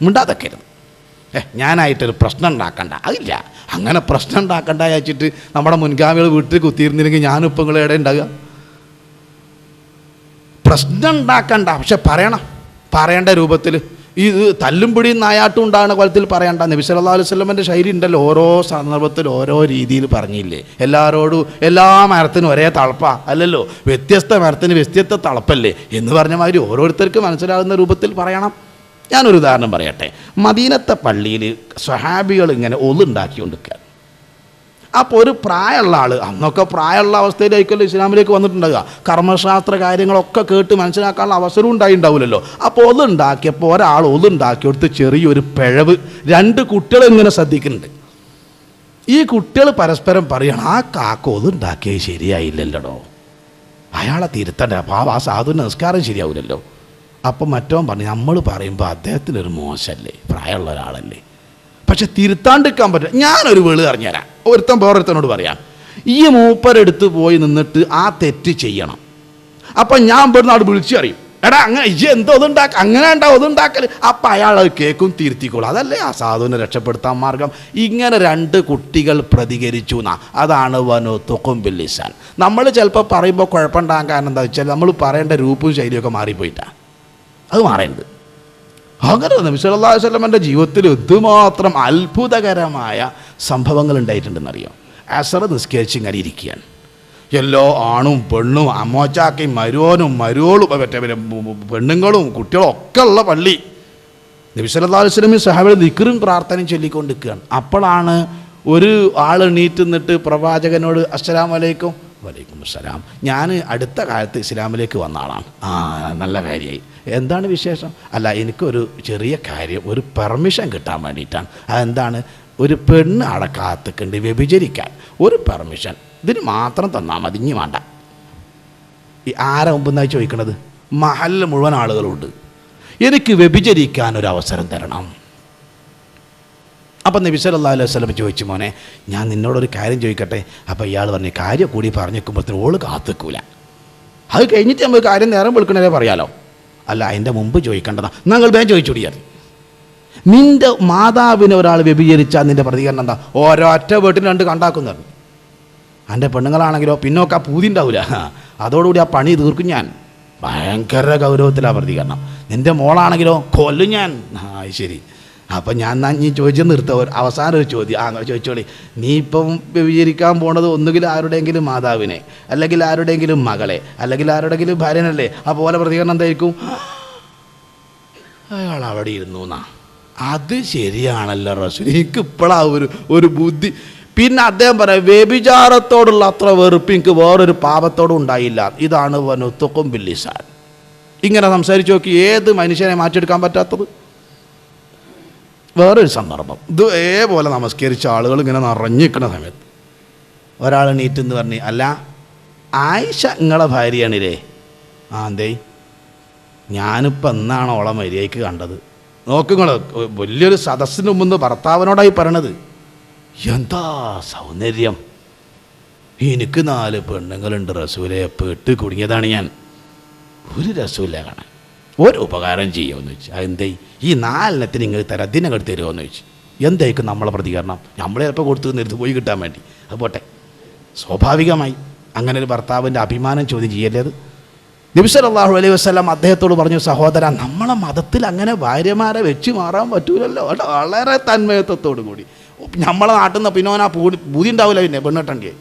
മിണ്ടാതൊക്കെരുത്. ഞാനായിട്ടൊരു പ്രശ്നം ഉണ്ടാക്കണ്ട, അതില്ല. അങ്ങനെ പ്രശ്നം ഉണ്ടാക്കണ്ട വെച്ചിട്ട് നമ്മുടെ മുൻഗാമികൾ വീട്ടിൽ കുത്തിയിരുന്നില്ലെങ്കിൽ ഞാനിപ്പോൾ നിങ്ങൾ എവിടെ ഉണ്ടാകുക? പ്രശ്നം ഉണ്ടാക്കണ്ട, പക്ഷെ പറയണം, പറയേണ്ട രൂപത്തിൽ. ഇത് തല്ലും പിടിയും നായാട്ടും ഉണ്ടാകുന്ന കൊലത്തിൽ പറയണ്ട. നബി സല്ലല്ലാഹു അലൈഹി വസല്ലമൻ്റെ ശൈലി ഉണ്ടല്ലോ, ഓരോ സന്ദർഭത്തിൽ ഓരോ രീതിയിൽ പറഞ്ഞില്ലേ? എല്ലാവരോടും എല്ലാ മരത്തിനും ഒരേ തളപ്പ അല്ലല്ലോ, വ്യത്യസ്ത മരത്തിന് വ്യത്യസ്ത തളപ്പല്ലേ എന്ന് പറഞ്ഞ മാതിരി ഓരോരുത്തർക്ക് മനസ്സിലാകുന്ന രൂപത്തിൽ പറയണം. ഞാനൊരു ഉദാഹരണം പറയട്ടെ. മദീനത്തെ പള്ളിയിൽ സ്വഹാബികൾ ഇങ്ങനെ ഒളുണ്ടാക്കിക്കൊണ്ടിരിക്കുക. അപ്പോൾ ഒരു പ്രായമുള്ള ആൾ, അന്നൊക്കെ പ്രായമുള്ള അവസ്ഥയിലേക്കല്ലോ ഇസ്ലാമിലേക്ക് വന്നിട്ടുണ്ടാകുക, കർമ്മശാസ്ത്ര കാര്യങ്ങളൊക്കെ കേട്ട് മനസ്സിലാക്കാനുള്ള അവസരം ഉണ്ടായിണ്ടാവില്ലല്ലോ. അപ്പോൾ ഒളുണ്ടാക്കിയപ്പോൾ ഒരാൾ ഒളുണ്ടാക്കിയെടുത്ത് ചെറിയൊരു പിഴവ് 2 കുട്ടികൾ ഇങ്ങനെ ശ്രദ്ധിക്കുന്നുണ്ട്. ഈ കുട്ടികൾ പരസ്പരം പറയണം, ആ കാക്ക ഒളുണ്ടാക്കിയത് ശരിയായില്ലല്ലോ, അയാളെ തിരുത്തണ്ട, അപ്പോൾ ആ സാധുവിൻ്റെ നിസ്കാരം ശരിയാവില്ലല്ലോ. അപ്പം മറ്റവൻ പറഞ്ഞു, നമ്മൾ പറയുമ്പോൾ അദ്ദേഹത്തിനൊരു മോശമല്ലേ, പ്രായമുള്ള ഒരാളല്ലേ, പക്ഷെ തിരുത്താണ്ടിരിക്കാൻ പറ്റില്ല. ഞാനൊരു വെളു അറിഞ്ഞുതരാം. ഒരുത്തൻ വേറൊരുത്തനോട് പറയാം, ഈ മൂപ്പരെടുത്ത് പോയി നിന്നിട്ട് ആ തെറ്റ് ചെയ്യണം. അപ്പം ഞാൻ ഇവിടുന്ന് അവിടെ വിളിച്ചു അറിയും, എടാ അങ്ങനെ എന്തോ അതുണ്ടാക്കുക, അങ്ങനെ ഉണ്ടാവും അതുണ്ടാക്കൽ. അപ്പം അയാൾ അത് കേൾക്കും, തിരുത്തിക്കോളും. അതല്ലേ ആ സാധുവിനെ രക്ഷപ്പെടുത്താൻ മാർഗം. ഇങ്ങനെ 2 കുട്ടികൾ പ്രതികരിച്ചു എന്നാ. അതാണ് വനുത്തുക്കും ബിൽ ലിസാൻ. നമ്മൾ ചിലപ്പോൾ പറയുമ്പോൾ കുഴപ്പമുണ്ടാകാൻ കാരണം എന്താ വെച്ചാൽ നമ്മൾ പറയേണ്ട രൂപവും ശൈലിയൊക്കെ മാറിപ്പോയിട്ടാണ്. അത് മാറേണ്ടത്. അങ്ങനെ നബി സല്ലല്ലാഹു അലൈഹി വസല്ലമയുടെ ജീവിതത്തിൽ എന്തുമാത്രം അത്ഭുതകരമായ സംഭവങ്ങൾ ഉണ്ടായിട്ടുണ്ടെന്നറിയാം. അസർ നിസ്കരിച്ച് ഇങ്ങനെ ഇരിക്കുകയാണ്, എല്ലാ ആണും പെണ്ണും അമ്മോച്ചാക്കയും മരുവനും മരുവോളും മറ്റേ പെണ്ണുങ്ങളും കുട്ടികളും ഒക്കെ ഉള്ള പള്ളി. നബി സല്ലല്ലാഹു അലൈഹി വസല്ലം സഹാബികൾ ദിക്റും പ്രാർത്ഥനയും ചൊല്ലിക്കൊണ്ടിരിക്കുകയാണ്. അപ്പോഴാണ് ഒരു ആൾ എണീറ്റ് നിന്നിട്ട് പ്രവാചകനോട് അസ്സലാമു അലൈക്കും. വലൈക്കും അസ്സലാം, ഞാൻ അടുത്ത കാലത്ത് ഇസ്ലാമിലേക്ക് വന്ന ആളാണ്. നല്ല കാര്യമായി. എന്താണ് വിശേഷം? അല്ല, എനിക്കൊരു ചെറിയ കാര്യം, ഒരു പെർമിഷൻ കിട്ടാൻ വേണ്ടിയിട്ടാണ്. അതെന്താണ്? ഒരു പെണ്ണ് അവിടെ കാത്തുക്കുണ്ട് വ്യഭിചരിക്കാൻ, ഒരു പെർമിഷൻ, ഇതിന് മാത്രം തന്നാൽ മതി, ഇനി വേണ്ട. ഈ ആരെ മുമ്പെന്നായി ചോദിക്കണത്? മഹല്ല് മുഴുവൻ ആളുകളുണ്ട്, എനിക്ക് വ്യഭിചരിക്കാൻ ഒരു അവസരം തരണം. അപ്പം നബി സല്ലല്ലാഹു അലൈഹി വസല്ലം ചോദിച്ചു, മോനെ ഞാൻ നിന്നോടൊരു കാര്യം ചോദിക്കട്ടെ? അപ്പം ഇയാൾ പറഞ്ഞു, കാര്യം കൂടി പറഞ്ഞു നിൽക്കുമ്പോഴത്തേന് ഓള് കാത്തിക്കൂല. അത് കഴിഞ്ഞിട്ട് നമുക്ക് കാര്യം നേരം വെളുക്കണേ പറയാലോ. അല്ല, അതിൻ്റെ മുമ്പ് ചോദിക്കേണ്ടതാ. നിങ്ങൾ വേഗം ചോദിച്ചുകൂടിയാൽ നിൻ്റെ മാതാവിനെ ഒരാൾ വ്യഭിചരിച്ചാൽ നിൻ്റെ പ്രതികരണം എന്താ? ഒരൊറ്റ വീട്ടിൽ 2 കണ്ടാക്കുന്നു. എൻ്റെ പെണ്ണുങ്ങളാണെങ്കിലോ പിന്നൊക്കെ ആ പൂതി ഉണ്ടാവില്ല. അതോടുകൂടി ആ പണി തീർക്കും ഞാൻ. ഭയങ്കര ഗൗരവത്തിലാണ് പ്രതികരണം. നിൻ്റെ മോളാണെങ്കിലോ കൊല്ലും ഞാൻ. ശരി, അപ്പം ഞാൻ നീ ചോദിച്ചു നിർത്ത. അവസാനം ഒരു ചോദ്യം അങ്ങനെ ചോദിച്ചോളി. നീ ഇപ്പം വ്യഭിചരിക്കാൻ പോണത് ഒന്നുകിൽ ആരുടെയെങ്കിലും മാതാവിനെ, അല്ലെങ്കിൽ ആരുടെയെങ്കിലും മകളെ, അല്ലെങ്കിൽ ആരുടെയെങ്കിലും ഭാര്യനല്ലേ. അപ്പോൾ പ്രതികരണം എന്തായിരിക്കും? അയാൾ അവിടെ ഇരുന്നു എന്നാ. അത് ശരിയാണല്ലോ റസൂൽ, എനിക്ക് ഇപ്പോഴാണ് ഒരു ബുദ്ധി. പിന്നെ അദ്ദേഹം പറയാം, വ്യഭിചാരത്തോടുള്ള അത്ര വെറുപ്പ് എനിക്ക് വേറൊരു പാപത്തോടും ഉണ്ടായില്ല. ഇതാണ് വനുത്തുക്കും ബില്ലിസാൻ. ഇങ്ങനെ സംസാരിച്ച് നോക്കി ഏത് മനുഷ്യനെ മാറ്റിയെടുക്കാൻ പറ്റാത്തത്? വേറൊരു സന്ദർഭം, ഇതേപോലെ നമസ്കരിച്ച ആളുകൾ ഇങ്ങനെ നിറഞ്ഞിരിക്കുന്ന സമയത്ത് ഒരാൾ നീറ്റെന്ന് പറഞ്ഞ്, അല്ല ആയിഷ നിങ്ങളെ ഭാര്യയാണില്ലേ? എന്തേ? ഞാനിപ്പോൾ എന്നാണ് ഓളെ മര്യാദയ്ക്ക് കണ്ടത്. നോക്കുങ്ങൾ, വലിയൊരു സദസ്സിന് മുമ്പ് ഭർത്താവിനോടായി പറയണത്. എന്താ സൗന്ദര്യം! എനിക്ക് 4 പെണ്ണുങ്ങളുണ്ട് റസൂലെ, പെട്ട് കുടുങ്ങിയതാണ് ഞാൻ. ഒരു രസമില്ല കാണാൻ. ഒരു ഉപകാരം ചെയ്യുമെന്ന് ചോദിച്ചു. അതെന്തേ? ഈ 4 നിങ്ങൾ തരാം, ഇതിനങ്ങൾ തരുമോയെന്ന് ചോദിച്ചു. എന്തായിരിക്കും നമ്മളെ പ്രതികരണം? നമ്മളെ ചിലപ്പോൾ കൊടുത്ത് നിർത്തി പോയി കിട്ടാൻ വേണ്ടി. അത് പോട്ടെ, സ്വാഭാവികമായി അങ്ങനെ ഒരു ഭർത്താവിൻ്റെ അഭിമാനം ചോദ്യം ചെയ്യല്ലേ അത്. നബി സല്ലല്ലാഹു അലൈഹി വസല്ലം അദ്ദേഹത്തോട് പറഞ്ഞു, സഹോദര, നമ്മളെ മതത്തിൽ അങ്ങനെ ഭാര്യമാരെ വെച്ച് മാറാൻ പറ്റൂലല്ലോ. കേട്ടോ, വളരെ തന്മയത്വത്തോടു കൂടി. നമ്മളെ നാട്ടിൽ നിന്ന് പിന്നെ ആ ബുദ്ധി ഉണ്ടാവില്ല, പിന്നെ പെണ്ണിട്ടണ്ടിയെ.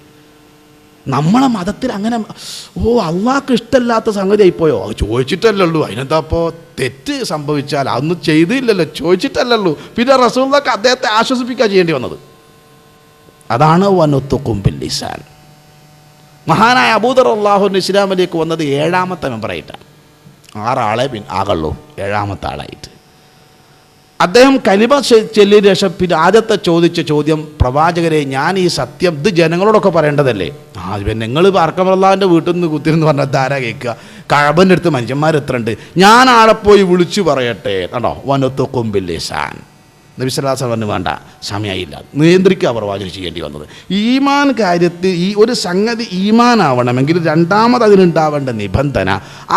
നമ്മളെ മതത്തിൽ അങ്ങനെ അള്ളാഹ്ക്ക് ഇഷ്ടമില്ലാത്ത സംഗതി ആയിപ്പോയോ? അത് ചോദിച്ചിട്ടല്ലല്ലോ. അതിനെന്താ ഇപ്പോൾ തെറ്റ് സംഭവിച്ചാൽ അതൊന്നും ചെയ്തില്ലല്ലോ, ചോദിച്ചിട്ടല്ലല്ലോ. പിന്നെ റസൂലുള്ളാഹിക്ക് അദ്ദേഹത്തെ ആശ്വസിപ്പിക്കാൻ ചെയ്യേണ്ടി വന്നത്. അതാണ് വനുത്തുക്കും ബില്ലിസാൻ. മഹാനായ അബൂദർ റളിയല്ലാഹു ഇസ്ലാമിലേക്ക് വന്നത് 7ാമത്തെ മെമ്പറായിട്ടാണ്. 6 ആളെ ആകുള്ളൂ, 7ാമത്തെ ആളായിട്ട്. അദ്ദേഹം കലിമ ചൊല്ലിയ ശേഷം പിന്നെ ആദ്യത്തെ ചോദിച്ച ചോദ്യം, പ്രവാചകരെ, ഞാൻ ഈ സത്യം ഇത് ജനങ്ങളോടൊക്കെ പറയേണ്ടതല്ലേ? പിന്നെ നിങ്ങൾ അർക്കമല്ലാവിൻ്റെ വീട്ടിൽ നിന്ന് കുത്തിരുന്ന് പറഞ്ഞാൽ ആരാ കേൾക്കുക? കഅബൻ്റെ അടുത്ത് മനുഷ്യന്മാർ എത്ര ഉണ്ട്? ഞാൻ ആളെ പോയി വിളിച്ചു പറയട്ടെ. കണ്ടോ, വനുത്തുക്കും ബില്ലിസാൻ. നബി സല്ലല്ലാഹു അലൈഹി വസല്ലം പറഞ്ഞു, വേണ്ട, സമയമില്ല, നിയന്ത്രിക്കുക പ്രവാചകൻ ചെയ്യേണ്ടി വന്നത്. ഈമാൻ കാര്യത്തിൽ ഈ ഒരു സംഗതി ഈമാനാവണമെങ്കിൽ രണ്ടാമത് അതിനുണ്ടാവേണ്ട നിബന്ധന,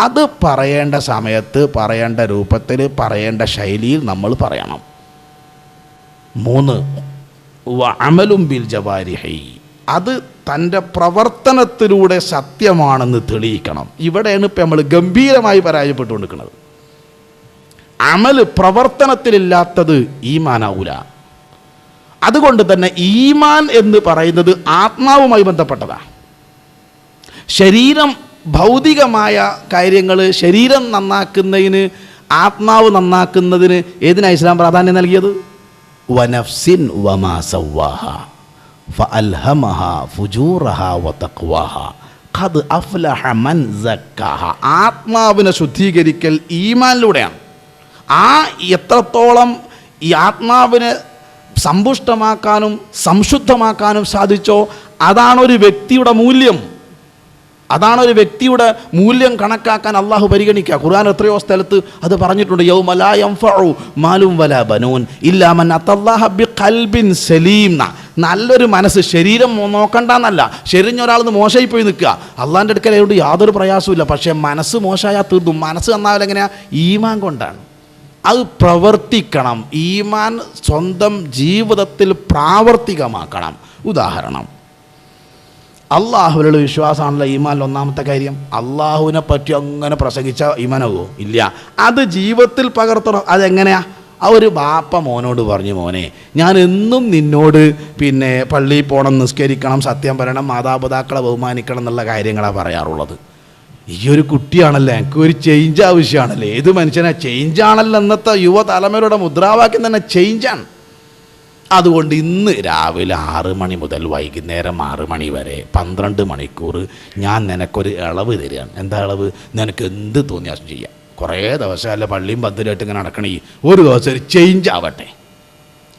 അത് പറയേണ്ട സമയത്ത് പറയേണ്ട രൂപത്തിൽ പറയേണ്ട ശൈലിയിൽ നമ്മൾ പറയണം. 3 വഅമലും ബിൽ ജവാരിഹി, അത് തൻ്റെ പ്രവർത്തനത്തിലൂടെ സത്യമാണെന്ന് തെളിയിക്കണം. ഇവിടെയാണ് ഇപ്പം നമ്മൾ ഗംഭീരമായി പരാജയപ്പെട്ടുകൊണ്ടിരിക്കുന്നത്. അമൽ പ്രവർത്തനത്തിലില്ലാത്തത് ഈമാനാവൂല. അതുകൊണ്ട് തന്നെ ഈമാൻ എന്ന് പറയുന്നത് ആത്മാവുമായി ബന്ധപ്പെട്ടതാണ്. ശരീരം, ഭൗതികമായ കാര്യങ്ങൾ, ശരീരം നന്നാക്കുന്നതിന്, ആത്മാവ് നന്നാക്കുന്നതിന് ഏതിനാ ഇസ്ലാം പ്രാധാന്യം നൽകിയത്? വനഫ്സിൻ വമാ സവ്വാഹ ഫഅൽഹമഹ ഫുജൂറഹ വതഖ്വാഹ ഖദ് അഫ്ലഹ മൻ സക്കാഹ. ആത്മാവിനെ ശുദ്ധീകരിക്കൽ ഈമാനിലൂടെയാണ്. എത്രത്തോളം ഈ ആത്മാവിനെ സമ്പുഷ്ടമാക്കാനും സംശുദ്ധമാക്കാനും സാധിച്ചോ അതാണൊരു വ്യക്തിയുടെ മൂല്യം. അതാണൊരു വ്യക്തിയുടെ മൂല്യം കണക്കാക്കാൻ അള്ളാഹു പരിഗണിക്കുക. ഖുർആൻ എത്രയോ സ്ഥലത്ത് അത് പറഞ്ഞിട്ടുണ്ട്. യൗമ ലാ യൻഫഉ മാലും വലാ ബനൂൻ ഇല്ലാ മൻ അത്തല്ലാഹ ബിഖൽബിൻ സലീം. നല്ലൊരു മനസ്സ്, ശരീരം നോക്കണ്ടെന്നല്ല. ശരീരം ഒരാൾ മോശമായി പോയി നിൽക്കുക, അള്ളാഹിൻ്റെ അടുക്കലായതുകൊണ്ട് യാതൊരു പ്രയാസമില്ല. പക്ഷേ മനസ്സ് മോശമായാൽ തീർന്നു. മനസ്സ് നന്നാവില്ല. എങ്ങനെയാ? ഈമാൻ കൊണ്ടാണ്. അത് പ്രവർത്തിക്കണം. ഈമാൻ സ്വന്തം ജീവിതത്തിൽ പ്രാവർത്തികമാക്കണം. ഉദാഹരണം, അള്ളാഹുവിലുള്ള വിശ്വാസമാണല്ലോ ഈമാനിൽ ഒന്നാമത്തെ കാര്യം. അള്ളാഹുവിനെ പറ്റി അങ്ങനെ പ്രസംഗിച്ച ഈമാനാവോ? ഇല്ല. അത് ജീവിതത്തിൽ പകർത്തണം. അതെങ്ങനെയാ? ആ ഒരു ബാപ്പ മോനോട് പറഞ്ഞു, മോനെ, ഞാൻ എന്നും നിന്നോട് പിന്നെ പള്ളിയിൽ പോകണം, നിസ്കരിക്കണം, സത്യം പറയണം, മാതാപിതാക്കളെ ബഹുമാനിക്കണം എന്നുള്ള കാര്യങ്ങളാണ് പറയാറുള്ളത്. ഈ ഒരു കുട്ടിയാണല്ലോ, എനിക്ക് ഒരു ചേഞ്ച് ആവശ്യമാണല്ലോ. ഏത് മനുഷ്യനാ ചേഞ്ചാണല്ലോ. ഇന്നത്തെ യുവതലമുറയുടെ മുദ്രാവാക്യം തന്നെ ചേഞ്ചാണ്. അതുകൊണ്ട് ഇന്ന് രാവിലെ 6 മണി മുതൽ വൈകുന്നേരം 6 മണി വരെ 12 മണിക്കൂർ ഞാൻ നിനക്കൊരു ഇളവ് തരികയാണ്. എന്താ ഇളവ്? നിനക്ക് എന്ത് തോന്നിയാൽ ചെയ്യാം. കുറേ ദിവസമല്ല പള്ളിയും പന്തലായിട്ട് ഇങ്ങനെ നടക്കണേ, ഒരു ദിവസം ഒരു ചേഞ്ച് ആവട്ടെ.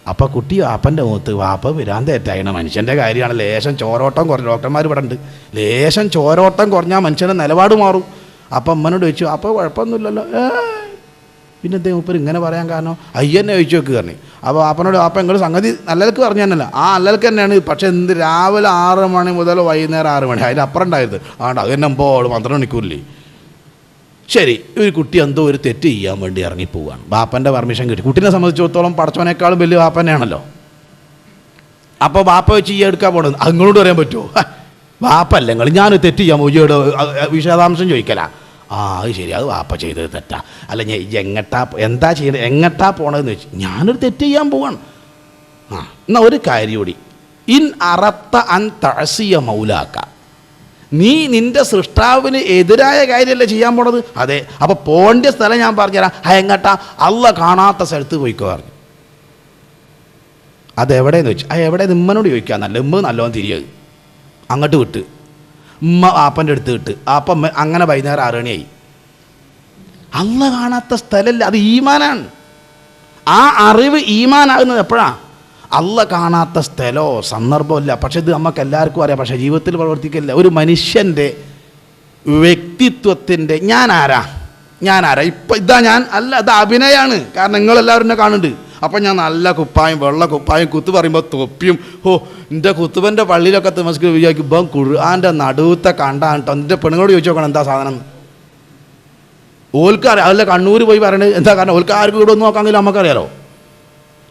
അപ്പോൾ കുട്ടി വാപ്പൻ്റെ മുഖത്ത്, വാപ്പ വിരാന്തേറ്റായണ മനുഷ്യൻ്റെ കാര്യമാണ്. ലേശം ചോരോട്ടം കുറഞ്ഞ ഡോക്ടർമാർ ഇവിടെ ഉണ്ട്. ലേശം ചോരോട്ടം കുറഞ്ഞാൽ മനുഷ്യൻ്റെ നിലപാട് മാറും. അപ്പം അമ്മനോട് ചോദിച്ചു, അപ്പോൾ കുഴപ്പമൊന്നുമില്ലല്ലോ. പിന്നെ എന്തേ മൂപ്പർ ഇങ്ങനെ പറയാൻ കാരണം? അയ്യന്നെ ചോദിച്ചു നോക്ക് പറഞ്ഞു. അപ്പോൾ വാപ്പനോട് വാപ്പ നിങ്ങൾ സംഗതി നല്ലൽക്ക് പറഞ്ഞു തന്നല്ല. ആ നല്ലൽക്ക് തന്നെയാണ്. പക്ഷേ എന്ത് രാവിലെ 6 മണി മുതൽ വൈകുന്നേരം 6 മണി അതിനപ്പുറം ഉണ്ടായത്. അത് തന്നെ 12 മണിക്കൂറില്ലേ. ശരി, ഒരു കുട്ടി എന്തോ ഒരു തെറ്റ് ചെയ്യാൻ വേണ്ടി ഇറങ്ങിപ്പോവാണ്. ബാപ്പൻ്റെ പെർമിഷൻ കിട്ടി. കുട്ടീനെ സംബന്ധിച്ചിടത്തോളം പടച്ചവനേക്കാളും വലിയ ബാപ്പന്നെയാണല്ലോ. അപ്പോൾ ബാപ്പ വെച്ച് ഈ എടുക്കാൻ പോകണത് നിങ്ങളോട് പറയാൻ പറ്റുമോ? ബാപ്പല്ല നിങ്ങൾ, ഞാനൊരു തെറ്റ് ചെയ്യാൻ പോയിയോട് വിശദാംശം ചോദിക്കല. അത് ശരി, അത് വാപ്പ ചെയ്തത് തെറ്റാ. അല്ല ഞാൻ എന്താ ചെയ്യണത്, എങ്ങട്ടാ പോണതെന്ന് വെച്ച് ഞാനൊരു തെറ്റ് ചെയ്യാൻ പോവാണ്. എന്നാൽ ഒരു കാര്യം കൂടി, ഇൻ അറത്ത അൻ തഅസിയ മൗലാക്ക, നീ നിന്റെ സൃഷ്ടാവിന് എതിരായ കാര്യമല്ലേ ചെയ്യാൻ പോണത്? അതെ. അപ്പോൾ പോകേണ്ട സ്ഥലം ഞാൻ പറഞ്ഞുതരാം. എങ്ങട്ടാ? അള്ള കാണാത്ത സ്ഥലത്ത് പോയിക്കോ പറഞ്ഞു. അതെവിടെയെന്ന് വെച്ചു. എവിടെ ഉമ്മനോട് ചോദിക്കുക. നല്ല ഉമ്മ നല്ലോണം തിരിയത് അങ്ങോട്ട് വിട്ട് ഉമ്മ ആപ്പൻ്റെ അടുത്ത് വിട്ട് അപ്പം അങ്ങനെ വൈകുന്നേരം 6 മണിയായി. അള്ള കാണാത്ത സ്ഥലമല്ല, അത് ഈമാനാണ്. ആ അറിവ് ഈമാനാകുന്നത് എപ്പോഴാണ്? അള്ള കാണാത്ത സ്ഥലമോ സന്ദർഭമില്ല. പക്ഷെ ഇത് നമുക്ക് എല്ലാവർക്കും അറിയാം, പക്ഷേ ജീവിതത്തിൽ പ്രവർത്തിക്കില്ല. ഒരു മനുഷ്യൻ്റെ വ്യക്തിത്വത്തിൻ്റെ ഞാനാരാ ഇപ്പം ഇതാ ഞാൻ അല്ല, അത് അഭിനയമാണ്. കാരണം നിങ്ങളെല്ലാവരും എന്നെ കാണുന്നുണ്ട്. അപ്പം ഞാൻ നല്ല കുപ്പായും വെള്ള കുപ്പായും കുത്തു പറയുമ്പോൾ തൊപ്പിയും എൻ്റെ കുത്തുബൻ്റെ പള്ളിയിലൊക്കെ തമസ്ക് വിചാരിക്കും ഇപ്പം ഖുർആൻ്റെ നടുവത്തെ കണ്ടാണ് കേട്ടോ. എൻ്റെ പെണ്ണുങ്ങളോട് ചോദിച്ചു നോക്കണം എന്താ സാധനം. ഓൽക്കറിയാം. അതല്ല കണ്ണൂർ പോയി പറയണത് എന്താ കാരണം? ഓൽക്ക് ആർക്കും ഇവിടെ ഒന്നും നോക്കാമെങ്കിലും നമുക്കറിയാലോ.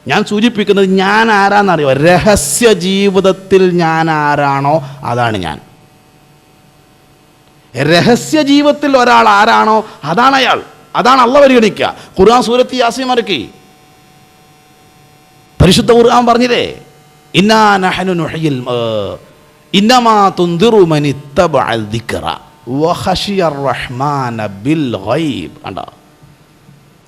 ഞാൻ സൂചിപ്പിക്കുന്നത് ഞാൻ ആരാന്നറിയോ? രഹസ്യ ജീവിതത്തിൽ ഞാൻ ആരാണോ അതാണ് ഞാൻ. രഹസ്യ ജീവിതത്തിൽ ഒരാൾ ആരാണോ അതാണ് അയാൾ. അതാണ് അള്ള പരിഗണിക്കുക. ഖുർആൻ സൂറത്ത് യാസീൻ മറക്കി പരിശുദ്ധ ഖുർആൻ പറഞ്ഞില്ലേ, ഇന്നാ നഹ്നു നുഹ്യിൽ ഇന്നമാ തുൻദിറു മൻ ഇത്തബഅൽ ദിക്റ വഖശിയർ റഹ്മാന ബിൽ ഗൈബ്. കണ്ടോ?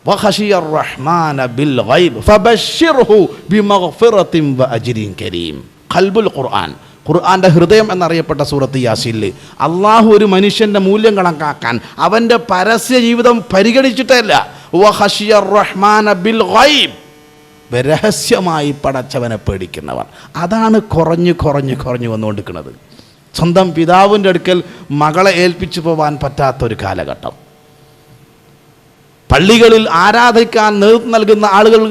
വഖശിയർ റഹ്മാന ബിൽ ഗൈബ് ഫബശ്ശിർഹു ബിമഗ്ഫിറത്തിൻ വഅജ്രിൻ കരീം. ഖൽബുൽ ഖുർആൻ, ഖുർആൻ്റെ ഹൃദയം എന്നറിയപ്പെട്ട സൂറത്ത് യാസീനിൽ അള്ളാഹു ഒരു മനുഷ്യൻ്റെ മൂല്യം കണക്കാക്കാൻ അവൻ്റെ പരസ്യ ജീവിതം പരിഗണിച്ചിട്ടല്ല. വഖശിയർ റഹ്മാന ബിൽ ഗൈബ്, രഹസ്യമായി പടച്ചവനെ പേടിക്കുന്നവർ. അതാണ് കുറഞ്ഞു വന്നുകൊണ്ടിരിക്കുന്നത്. സ്വന്തം പിതാവിൻ്റെ അടുക്കൽ മകളെ ഏൽപ്പിച്ചു പോകാൻ പറ്റാത്തൊരു കാലഘട്ടം. പള്ളികളിൽ ആരാധിക്കാൻ നേതൃത്വം നൽകുന്ന ആളുകൾ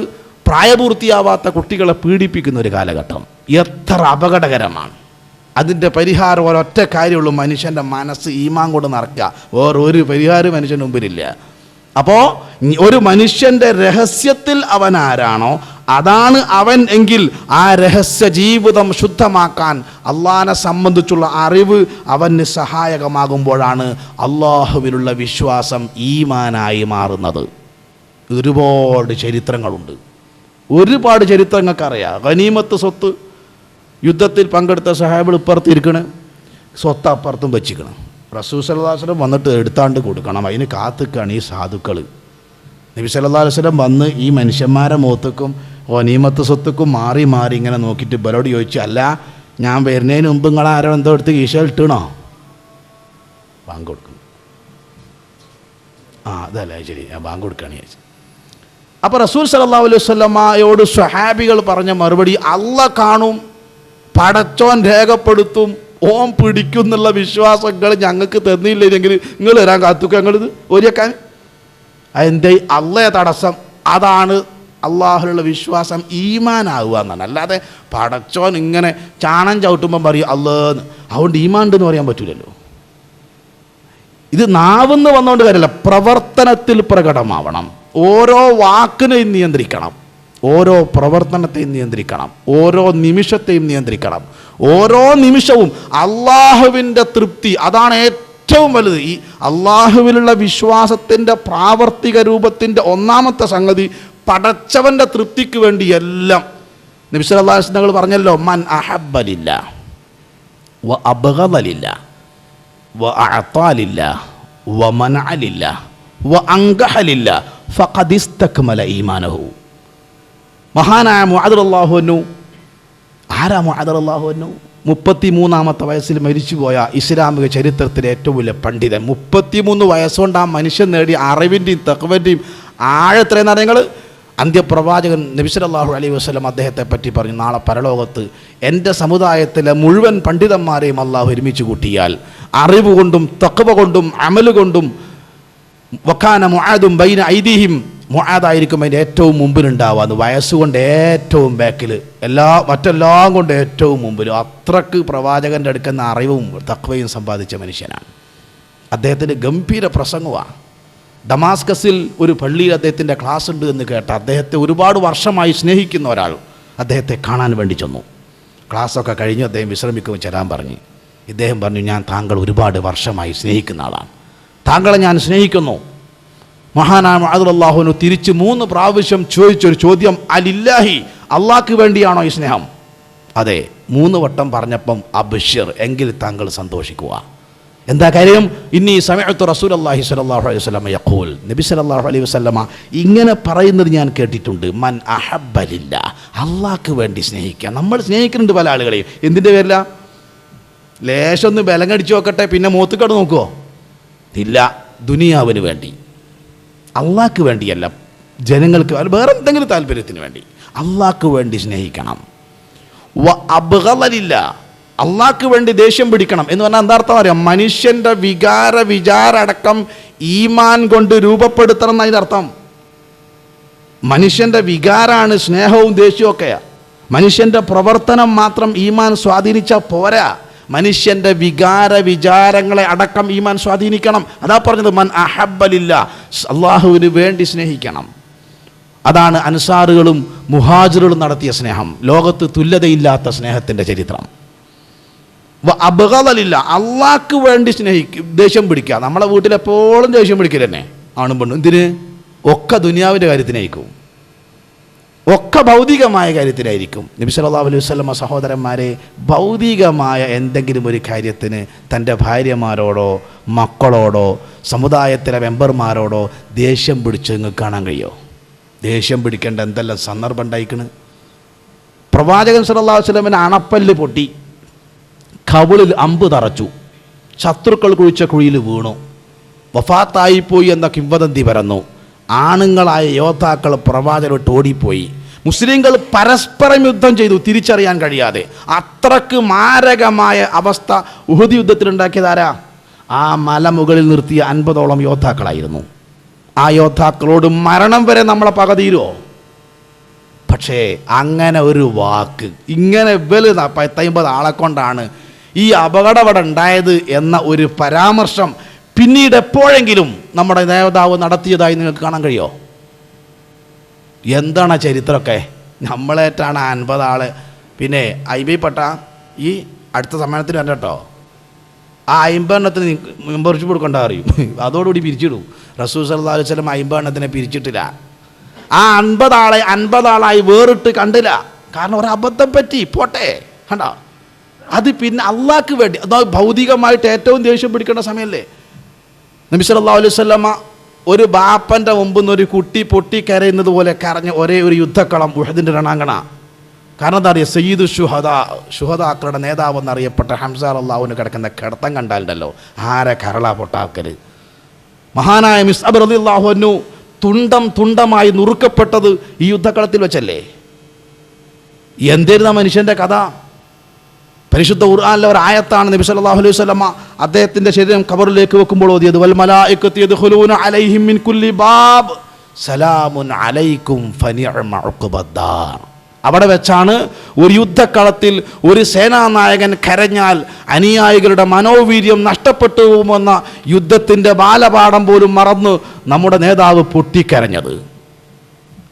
പ്രായപൂർത്തിയാവാത്ത കുട്ടികളെ പീഡിപ്പിക്കുന്ന ഒരു കാലഘട്ടം. എത്ര അപകടകരമാണ്. അതിൻ്റെ പരിഹാരം ഒരൊറ്റ കാര്യമുള്ളൂ, മനുഷ്യൻ്റെ മനസ്സ് ഈമാൻ കൊണ്ട് നിറയ്ക്കുക. വേറൊരു പരിഹാരം മനുഷ്യൻ്റെ മുമ്പിലില്ല. അപ്പോൾ ഒരു മനുഷ്യൻ്റെ രഹസ്യത്തിൽ അവൻ ആരാണോ അതാണ് അവൻ എങ്കിൽ ആ രഹസ്യ ജീവിതം ശുദ്ധമാക്കാൻ അള്ളാഹിനെ സംബന്ധിച്ചുള്ള അറിവ് അവന് സഹായകമാകുമ്പോഴാണ് അള്ളാഹുവിലുള്ള വിശ്വാസം ഈമാനായി മാറുന്നത്. ഒരുപാട് ചരിത്രങ്ങളുണ്ട്, ഒരുപാട് ചരിത്രങ്ങൾക്കറിയാം. ഗനീമത്ത് സ്വത്ത്, യുദ്ധത്തിൽ പങ്കെടുത്ത സഹാബികൾ ഇപ്പുറത്തിരിക്കണ്, സ്വത്ത് അപ്പുറത്തും വെച്ചിക്കണം. റസൂൽ സല്ലല്ലാഹു അലൈഹി വസല്ലം വന്നിട്ട് എടുത്താണ്ട് കൊടുക്കണം. അതിന് കാത്തുക്കാണ് ഈ സാധുക്കൾ. നബി സല്ലല്ലാഹു അലൈഹി വസല്ലം വന്ന് ഈ മനുഷ്യന്മാരെ മുഖത്തേക്കും ഗനീമത്ത് സ്വത്തുക്കും മാറി ഇങ്ങനെ നോക്കിയിട്ട് ഇവരോട് ചോദിച്ചു, അല്ല ഞാൻ വരുന്നതിന് മുമ്പ് നിങ്ങളാരോ എന്തോ എടുത്ത് കീശ ഇട്ടണോ? ബാങ്ക് കൊടുക്കണം. അതല്ല ശരി, ഞാൻ ബാങ്ക് കൊടുക്കുകയാണ് ചോദിച്ചു. അപ്പോൾ റസൂൽ സല്ലല്ലാഹു അലൈഹി വസല്ലമയോട് സ്വഹാബികൾ പറഞ്ഞ മറുപടി, അള്ള കാണും, പടച്ചോൻ രേഖപ്പെടുത്തും, ഓം പിടിക്കും എന്നുള്ള വിശ്വാസങ്ങൾ ഞങ്ങൾക്ക് തന്നില്ലെങ്കിൽ നിങ്ങൾ വരാൻ കാത്തുക്കുക, ഞങ്ങളിത് ഒരിക്കാൻ. അതെന്തേ? അള്ളയെ തടസ്സം. അതാണ് അള്ളാഹുലുള്ള വിശ്വാസം ഈമാനാവുക എന്നാണ്. അല്ലാതെ പടച്ചോൻ ഇങ്ങനെ ചാണം ചവിട്ടുമ്പം പറയും അള്ളാന്ന്, അതുകൊണ്ട് ഈമാൻ ഉണ്ടെന്ന് പറയാൻ പറ്റില്ലല്ലോ. ഇത് നാവെന്ന് വന്നുകൊണ്ട് കാര്യമല്ല, പ്രവർത്തനത്തിൽ പ്രകടമാവണം. ഓരോ വാക്കിനെയും നിയന്ത്രിക്കണം, ഓരോ പ്രവർത്തനത്തെയും നിയന്ത്രിക്കണം, ഓരോ നിമിഷത്തെയും നിയന്ത്രിക്കണം. ഓരോ നിമിഷവും അള്ളാഹുവിൻ്റെ തൃപ്തി, അതാണ് ഏറ്റവും വലുത്. ഈ അള്ളാഹുവിലുള്ള വിശ്വാസത്തിൻ്റെ പ്രാവർത്തിക രൂപത്തിൻ്റെ ഒന്നാമത്തെ സംഗതി പടച്ചവൻ്റെ തൃപ്തിക്ക് വേണ്ടി എല്ലാം. നബി സല്ലല്ലാഹു അലൈഹി വസല്ലം പറഞ്ഞല്ലോ, മൻ അഹബ്ബലില്ല വ അബ്ഗദലില്ല വ അഅതാലില്ല വ മനഅലില്ല വ അൻകഹലില്ല ഫഖദ് ഇസ്തക്മല ഈമാനഹു. മഹാനായ മുഅദ് റളിയല്ലാഹു അൻഹു, ആരാ മുഅദ് റളിയല്ലാഹു അൻഹു? 33-ാമത്തെ വയസ്സിൽ മരിച്ചുപോയ ഇസ്ലാമിക ചരിത്രത്തിലെ ഏറ്റവും വലിയ പണ്ഡിതൻ. 33 വയസ്സുകൊണ്ട് ആ മനുഷ്യൻ നേടിയ അറിവിൻ്റെയും തഖ്വൻ്റെയും ആഴത്രയെന്ന് അറിയങ്ങൾ. അന്ത്യപ്രവാചകൻ നബി സല്ലല്ലാഹു അലൈഹി വസല്ലം അദ്ദേഹത്തെ പറ്റി പറഞ്ഞു, നാളെ പരലോകത്ത് എൻ്റെ സമുദായത്തിലെ മുഴുവൻ പണ്ഡിതന്മാരെയും അള്ളാഹു ഒരുമിച്ച് കൂട്ടിയാൽ അറിവ് കൊണ്ടും തഖ്വ കൊണ്ടും അമല് കൊണ്ടും വക്കാന മുആദും ബൈന ഐദിഹിം, മുആദായിരിക്കും അതിൻ്റെ ഏറ്റവും മുമ്പിലുണ്ടാവുക, വയസ്സുകൊണ്ട് ഏറ്റവും ബാക്കിൽ, മറ്റെല്ലാം കൊണ്ട് ഏറ്റവും മുമ്പിൽ. അത്രക്ക് പ്രവാചകൻ്റെ അടുക്കുന്ന അറിവും തഖ്വയും സമ്പാദിച്ച മനുഷ്യനാണ്. അദ്ദേഹത്തിൻ്റെ ഗംഭീര പ്രസംഗമാണ്. ഡമാസ്കസിൽ ഒരു പള്ളിയിൽ അദ്ദേഹത്തിൻ്റെ ക്ലാസ് ഉണ്ട് എന്ന് കേട്ട അദ്ദേഹത്തെ ഒരുപാട് വർഷമായി സ്നേഹിക്കുന്ന ഒരാൾ അദ്ദേഹത്തെ കാണാൻ വേണ്ടി ചെന്നു. ക്ലാസ്സൊക്കെ കഴിഞ്ഞ് അദ്ദേഹം വിശ്രമിക്കുമ്പോൾ ചെല്ലാൻ പറഞ്ഞു. ഇദ്ദേഹം പറഞ്ഞു, ഞാൻ താങ്കൾ ഒരുപാട് വർഷമായി സ്നേഹിക്കുന്ന ആളാണ്, താങ്കളെ ഞാൻ സ്നേഹിക്കുന്നു. മഹാനായ മുആദ് റളിയല്ലാഹു തിരിച്ച് 3 പ്രാവശ്യം ചോദിച്ചൊരു ചോദ്യം, അലില്ലാഹി, അള്ളാഹ്ക്ക് വേണ്ടിയാണോ ഈ സ്നേഹം? അതെ. 3 വട്ടം പറഞ്ഞപ്പം അബ്ശിർ, എങ്കിൽ താങ്കൾ സന്തോഷിക്കുക. എന്താ കാര്യം? ഇന്നി സമഅതു റസൂലല്ലാഹി സ്വല്ലല്ലാഹു അലൈഹി വസല്ലം യഖൂൽ, നബി സ്വല്ലല്ലാഹു അലൈഹി വസല്ലമ ഇങ്ങനെ പറയുന്നത് ഞാൻ കേട്ടിട്ടുണ്ട്. മൻ അഹബ്ബ ലില്ലാഹ്, അള്ളാഹ്ക്ക് വേണ്ടി സ്നേഹിക്കുക. നമ്മൾ സ്നേഹിക്കുന്നുണ്ട് പല ആളുകളെയും. എന്തിൻ്റെ പേരില? ലേശമൊന്ന് ബലങ്ങടിച്ച് നോക്കട്ടെ, പിന്നെ മൂത്തുകട നോക്കുമോ? ഇല്ല, ദുനിയാവിന് വേണ്ടി, അള്ളാഹ്ക്ക് വേണ്ടിയല്ല, ജനങ്ങൾക്ക് വേറെ എന്തെങ്കിലും താല്പര്യത്തിന് വേണ്ടി. അള്ളാഹ്ക്ക് വേണ്ടി സ്നേഹിക്കണം. വ അബ്ഗളലില്ല, അള്ളാഹ്ക്ക് വേണ്ടി ദേഷ്യം പിടിക്കണം എന്ന് പറഞ്ഞാൽ എന്താ അർത്ഥം അറിയാം? മനുഷ്യൻ്റെ വിചാരടക്കം ഈമാൻ കൊണ്ട് രൂപപ്പെടുത്തണം എന്നതിൻ്റെ അർത്ഥം. മനുഷ്യൻ്റെ വികാരമാണ് സ്നേഹവും ദേഷ്യവും ഒക്കെയാ. മനുഷ്യൻ്റെ പ്രവർത്തനം മാത്രം ഈമാൻ സ്വാധീനിച്ചാൽ പോരാ, മനുഷ്യൻ്റെ വിചാരങ്ങളെ അടക്കം ഈമാൻ സ്വാധീനിക്കണം. അതാ പറഞ്ഞത് മൻ അഹബ്ബലില്ല, അള്ളാഹുവിന് വേണ്ടി സ്നേഹിക്കണം. അതാണ് അൻസാറുകളും മുഹാജിറുകളും നടത്തിയ സ്നേഹം, ലോകത്ത് തുല്യതയില്ലാത്ത സ്നേഹത്തിൻ്റെ ചരിത്രം. അബ്ഗളലില്ല, അള്ളാഹ്ക്ക് വേണ്ടി ദേഷ്യം പിടിക്കുക. നമ്മളെ വീട്ടിലെപ്പോഴും ദേഷ്യം പിടിക്കൽ തന്നെ ആണും പെണ്ണും. എന്തിന്? ഒക്കെ ദുനിയാവിൻ്റെ കാര്യത്തിനായിരിക്കും, ഒക്കെ ഭൗതികമായ കാര്യത്തിലായിരിക്കും. നബി സല്ലല്ലാഹു അലൈഹി വസല്ലം സഹോദരന്മാരെ, ഭൗതികമായ എന്തെങ്കിലും ഒരു കാര്യത്തിന് തൻ്റെ ഭാര്യമാരോടോ മക്കളോടോ സമുദായത്തിലെ മെമ്പർമാരോടോ ദേഷ്യം പിടിച്ച് നിങ്ങൾക്ക് കാണാൻ കഴിയുമോ? ദേഷ്യം പിടിക്കേണ്ട എന്തെല്ലാം സന്ദർഭം ഉണ്ടായിക്കണ്. പ്രവാചകൻ സല്ലല്ലാഹു അലൈഹി വസല്ലമിന് അണപ്പല്ല് പൊട്ടി, കവിളിൽ അമ്പ് തറച്ചു, ശത്രുക്കൾ കുഴിച്ച കുഴിയിൽ വീണു, വഫാത്തായിപ്പോയി എന്ന കിംവദന്തി പരന്നു. ആണുങ്ങളായ യോദ്ധാക്കൾ പ്രവാചകനോട്ട് ഓടിപ്പോയി. മുസ്ലിങ്ങൾ പരസ്പരം യുദ്ധം ചെയ്തു, തിരിച്ചറിയാൻ കഴിയാതെ. അത്രക്ക് മാരകമായ അവസ്ഥ ഉഹദ് യുദ്ധത്തിലുണ്ടാക്കിയതാരാ? ആ മലമുകളിൽ നിർത്തിയ 50ഓളം യോദ്ധാക്കളായിരുന്നു. ആ യോദ്ധാക്കളോട് മരണം വരെ നമ്മളെ പക തീരുമോ? പക്ഷേ അങ്ങനെ ഒരു വാക്ക്, ഇങ്ങനെ 50 ആളെ കൊണ്ടാണ് ഈ അപകടം ഉണ്ടായത് എന്ന ഒരു പരാമർശം പിന്നീട് എപ്പോഴെങ്കിലും നമ്മുടെ നേതാവ് നടത്തിയതായി നിങ്ങൾക്ക് കാണാൻ കഴിയുമോ? എന്താണ് ചരിത്രമൊക്കെ? നമ്മളേറ്റാണ് 50 ആള്. പിന്നെ ഐബിപ്പെട്ട ഈ അടുത്ത സമ്മേളനത്തിൽ വരണ്ട കേട്ടോ, ആ 50 എണ്ണത്തിന് മെമ്പർഷിപ്പ് കൊടുക്കേണ്ട അറിയും, അതോടുകൂടി പിരിച്ചിടും. റസൂൽ സല്ലല്ലാഹു അലൈഹി വസല്ലം 50 എണ്ണത്തിനെ പിരിച്ചിട്ടില്ല. ആ 50 ആളായി വേറിട്ട് കണ്ടില്ല. കാരണം ഒരു അബദ്ധം പറ്റി, പോട്ടെ, കണ്ടോ? അത് പിന്നെ അള്ളാഹ്ക്ക് വേണ്ടി, അതാ ഭൗതികമായിട്ട് ഏറ്റവും ദേഷ്യം പിടിക്കേണ്ട സമയമല്ലേ? നബി സല്ലല്ലാഹു അലൈഹി വസല്ലമ ഒരു ബാപ്പൻ്റെ മുമ്പിൽ നിന്ന് ഒരു കുട്ടി പൊട്ടിക്കരയുന്നത് പോലെ കരഞ്ഞ ഒരേ ഒരു യുദ്ധക്കളം ഉഹദിൻ്റെ രണാങ്കണ. കാരണം എന്താ പറയുക? സയ്യിദു ഷുഹദാക്കളുടെ നേതാവ് എന്നറിയപ്പെട്ട ഹംസ റളിയല്ലാഹുവിന് കിടക്കുന്ന കിടത്തം കണ്ടാലുണ്ടല്ലോ, ആരെ കരള പൊട്ടാക്കൽ. മഹാനായ മിസ്അബ് റളിയല്ലാഹു അൻഹു തുണ്ടമായി നുറുക്കപ്പെട്ടത് ഈ യുദ്ധക്കളത്തിൽ വെച്ചല്ലേ? എന്തായിരുന്നു മനുഷ്യൻ്റെ കഥ? പരിശുദ്ധ ഖുർആനിലെ ഒരു ആയത്താണ് നബി സല്ലല്ലാഹു അലൈഹി വസല്ലമ അദ്ദേഹത്തിൻ്റെ ശരീരം ഖബറിലേക്ക് വെക്കുമ്പോൾ ഓതിയത്, വൽ മലായികത്തു യദ്ഖുലൂന അലൈഹിം മിൻ കുല്ലി ബാബ് സലാമുൻ അലൈക്കും ഫനിഅമ ഉഖ്ബദ്ദാർ. അവിടെ വെച്ചാണ് ഒരു യുദ്ധക്കളത്തിൽ ഒരു സേനാനായകൻ കരഞ്ഞാൽ അനുയായികളുടെ മനോവീര്യം നഷ്ടപ്പെട്ടു പോകുമെന്ന യുദ്ധത്തിൻ്റെ ബാലപാഠം പോലും മറന്ന് നമ്മുടെ നേതാവ് പൊട്ടിക്കരഞ്ഞത്.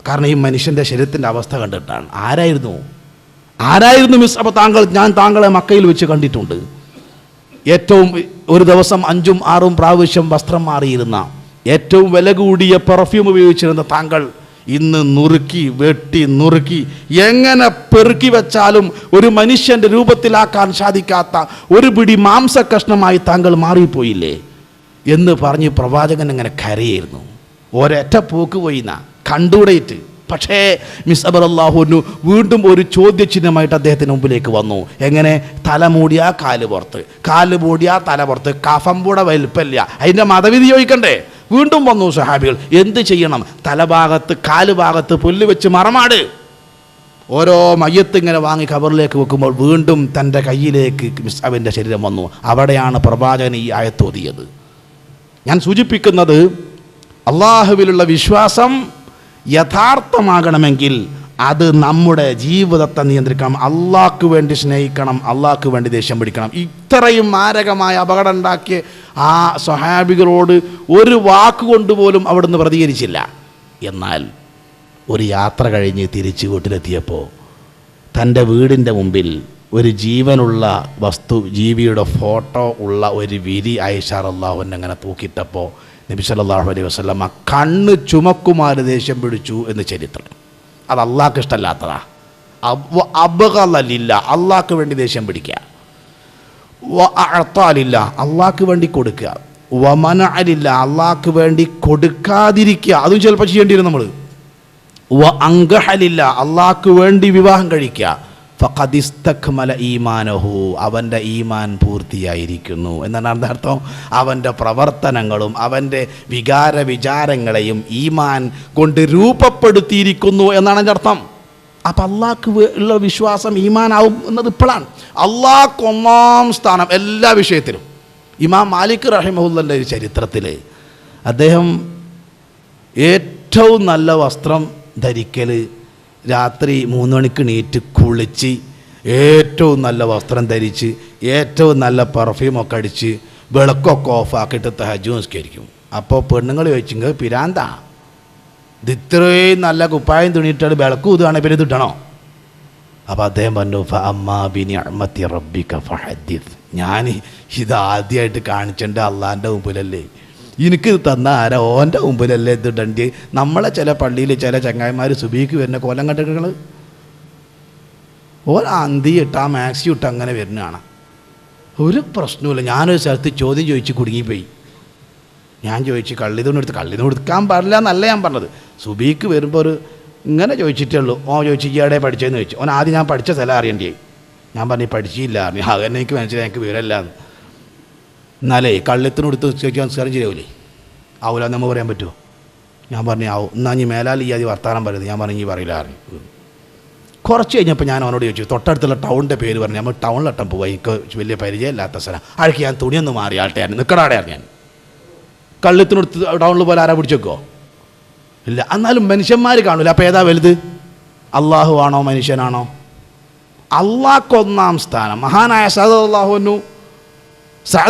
കാരണം ഈ മനുഷ്യൻ്റെ ശരീരത്തിൻ്റെ അവസ്ഥ കണ്ടിട്ടാണ്. ആരായിരുന്നു മിസ്? അപ്പോൾ ഞാൻ താങ്കളെ മക്കയിൽ വെച്ച് കണ്ടിട്ടുണ്ട്. ഏറ്റവും ഒരു ദിവസം 5ഉം 6ഉം പ്രാവശ്യം വസ്ത്രം മാറിയിരുന്ന, ഏറ്റവും വില കൂടിയ പെർഫ്യൂം ഉപയോഗിച്ചിരുന്ന താങ്കൾ ഇന്ന് നുറുക്കി എങ്ങനെ പെറുക്കി വെച്ചാലും ഒരു മനുഷ്യൻ്റെ രൂപത്തിലാക്കാൻ സാധിക്കാത്ത ഒരു പിടി മാംസകഷ്ണമായി താങ്കൾ മാറിപ്പോയില്ലേ എന്ന് പറഞ്ഞ് പ്രവാചകൻ അങ്ങനെ കരയായിരുന്നു. ഒരൊറ്റ പോക്ക് പോയിന്ന കണ്ടൂടേറ്റ്. പക്ഷേ മിസ്അബ് റളിയല്ലാഹു അൻഹു വീണ്ടും ഒരു ചോദ്യചിഹ്നമായിട്ട് അദ്ദേഹത്തിന് മുമ്പിലേക്ക് വന്നു. എങ്ങനെ? തല മൂടിയാ കാല് പുറത്ത്, കാല് മൂടിയാ തല പുറത്ത്, കഫം കൂടെ വലിപ്പമില്ല, അതിൻ്റെ മതവിധി ചോദിക്കണ്ടേ? വീണ്ടും വന്നു സഹാബികൾ. എന്ത് ചെയ്യണം? തലഭാഗത്ത് കാലുഭാഗത്ത് പുല്ല് വെച്ച് മറമാട്. ഓരോ മയ്യത്ത് ഇങ്ങനെ വാങ്ങി ഖബറിലേക്ക് വെക്കുമ്പോൾ വീണ്ടും തൻ്റെ കയ്യിലേക്ക് മിസ്അബിൻ്റെ ശരീരം വന്നു. അവിടെയാണ് പ്രവാചകൻ ഈ ആയത്ത് ഓതിയത്. ഞാൻ സൂചിപ്പിക്കുന്നത്, അള്ളാഹുവിലുള്ള വിശ്വാസം യഥാർത്ഥമാകണമെങ്കിൽ അത് നമ്മുടെ ജീവിതത്തെ നിയന്ത്രിക്കണം, അള്ളാഹ്ക്ക് വേണ്ടി സ്നേഹിക്കണം, അള്ളാഹ്ക്ക് വേണ്ടി ദേഷ്യം പിടിക്കണം. ഇത്രയും മാരകമായ അപകടം ഉണ്ടാക്കിയ ആ സ്വഹാബികളോട് ഒരു വാക്കുകൊണ്ട് പോലും അവിടുന്ന് പ്രതികരിച്ചില്ല. എന്നാൽ ഒരു യാത്ര കഴിഞ്ഞ് തിരിച്ച് വീട്ടിലെത്തിയപ്പോൾ തൻ്റെ വീടിൻ്റെ മുമ്പിൽ ഒരു ജീവനുള്ള ജീവിയുടെ ഫോട്ടോ ഉള്ള ഒരു വിരി ആയിഷ റളിയല്ലാഹു അൻഹ അങ്ങനെ തൂക്കിയിട്ടപ്പോൾ നബി സല്ലല്ലാഹു അലൈഹി വസല്ലമ കണ്ണ് ചുമക്കുമാര് ദേഷ്യം പിടിച്ചു എന്ന് ചരിത്രം. അത് അള്ളാഹ്ക്ക് ഇഷ്ടമല്ലാത്തതാ. അബ്ഗളലില്ല, അള്ളാഹ്ക്ക് വേണ്ടി ദേഷ്യം പിടിക്കുക. അഅ്താലില്ല, അള്ളാഹ്ക്ക് വേണ്ടി കൊടുക്കുക. വമനഅലില്ല, അള്ളാഹ്ക്ക് വേണ്ടി കൊടുക്കാതിരിക്കുക. അതും ചിലപ്പോൾ ചെയ്യേണ്ടി വരും നമ്മൾ. അങ്കഹലില്ല, അള്ളാഹ്ക്ക് വേണ്ടി വിവാഹം കഴിക്കുക. ഫഖദിസ്തക്മല ഈമാനഹു, അവൻ്റെ ഈമാൻ പൂർത്തിയായിരിക്കുന്നു എന്നാണ് അതിൻ്റെ അർത്ഥം. അവൻ്റെ പ്രവർത്തനങ്ങളും അവൻ്റെ വിചാരങ്ങളെയും ഈമാൻ കൊണ്ട് രൂപപ്പെടുത്തിയിരിക്കുന്നു എന്നാണ് അതിൻ്റെ അർത്ഥം. അപ്പം അള്ളാഹ്ക്ക് ഉള്ള വിശ്വാസം ഈമാനാവും എന്നത് ഇപ്പോഴാണ്. അള്ളാഹ്ക്ക് ഒന്നാം സ്ഥാനം എല്ലാ വിഷയത്തിലും. ഇമാം മാലിക് റഹിമഹുല്ലയുടെ ഒരു ചരിത്രത്തിൽ അദ്ദേഹം ഏറ്റവും നല്ല വസ്ത്രം ധരിക്കൽ രാത്രി 3 മണിക്ക് നീറ്റ് കുളിച്ച് ഏറ്റവും നല്ല വസ്ത്രം ധരിച്ച് ഏറ്റവും നല്ല പെർഫ്യൂമൊക്കെ അടിച്ച് വിളക്കൊക്കെ ഓഫാക്കിയിട്ട് തഹജ്ജുദ് നിസ്കരിക്കും. അപ്പോൾ പെണ്ണുങ്ങൾ ചോദിച്ചെങ്കിൽ പിരാന്താ, ഇത് ഇത്രയും നല്ല കുപ്പായം തുണിയിട്ടാണ് വിളക്ക് ഊതുകയാണെങ്കിൽ പിന്നെ ഇതിട്ടണോ? അപ്പോൾ അദ്ദേഹം പറഞ്ഞു ഫഅമ്മാ ബിനിഅമതി റബ്ബിക ഫഹദ്ദിസ്, ഞാൻ ഇതാദ്യമായിട്ട് കാണിച്ചേണ്ട അള്ളാൻ്റെ മുമ്പിലല്ലേ, എനിക്ക് തന്ന ആരാ ഓൻ്റെ മുമ്പിലല്ലേ ഇത് ഇടണ്ടി. നമ്മളെ ചില പള്ളിയിൽ ചില ചങ്ങായിമാർ സുബീക്ക് വരുന്ന കോലം കണ്ടിട്ടുകൾ ഓൻ അന്തി ഇട്ട് ആ മാക്സി ഇട്ട് അങ്ങനെ വരുന്നതാണ്. ഒരു പ്രശ്നമില്ല. ഞാനൊരു സ്ഥലത്ത് ചോദ്യം ചോദിച്ച് കുടുങ്ങിപ്പോയി. ഞാൻ ചോദിച്ച് കള്ളിതൊന്നും എടുക്കാൻ പാടില്ല എന്നല്ല ഞാൻ പറഞ്ഞത്. സുബീക്ക് വരുമ്പോൾ ഒരു ഇങ്ങനെ ചോദിച്ചിട്ടേ ഉള്ളൂ. ചോദിച്ചു ഈയിടെ പഠിച്ചതെന്ന് ചോദിച്ചു. ഓൻ ആദ്യം ഞാൻ പഠിച്ച സ്ഥലം അറിയേണ്ടിയായി. ഞാൻ പറഞ്ഞു പഠിച്ചില്ല അറിഞ്ഞു. അങ്ങനെ എനിക്ക് മനസ്സിലായി എനിക്ക് വിവരമില്ലാന്ന്. എന്നാലേ കള്ളത്തിനോടുത്ത് ചോദിക്കാൻ സംസ്കാരം ശരിയാവില്ലേ? ആവില്ല നമ്മൾ പറയാൻ പറ്റുമോ? ഞാൻ പറഞ്ഞു ആവും. എന്നാൽ നീ മേലാൽ ഈ ആദ്യം വർത്താനം പറയുന്നത്. ഞാൻ പറഞ്ഞു ഈ പറയില്ല അറിഞ്ഞു. കുറച്ച് കഴിഞ്ഞപ്പോൾ ഞാൻ അവനോട് ചോദിച്ചു തൊട്ടടുത്തുള്ള ടൗണിൻ്റെ പേര് പറഞ്ഞു. നമ്മൾ ടൗണിലട്ടം പോവാ, എനിക്ക് വലിയ പരിചയമില്ലാത്ത സ്ഥലം. അഴക്ക് ഞാൻ തുണിയൊന്ന് മാറിയാട്ടെ ആയിരുന്നു നിൽക്കടാടെ അറിഞ്ഞാൻ. കള്ളത്തിനടുത്ത് ടൗണിൽ പോലെ ആരാ പിടിച്ചു വെക്കുമോ? ഇല്ല. എന്നാലും മനുഷ്യന്മാർ കാണില്ല. അപ്പോൾ ഏതാ വലുത്, അള്ളാഹു ആണോ മനുഷ്യനാണോ? അള്ളാഹ്ക്ക് ഒന്നാം സ്ഥാനം. മഹാനായ സഅദ്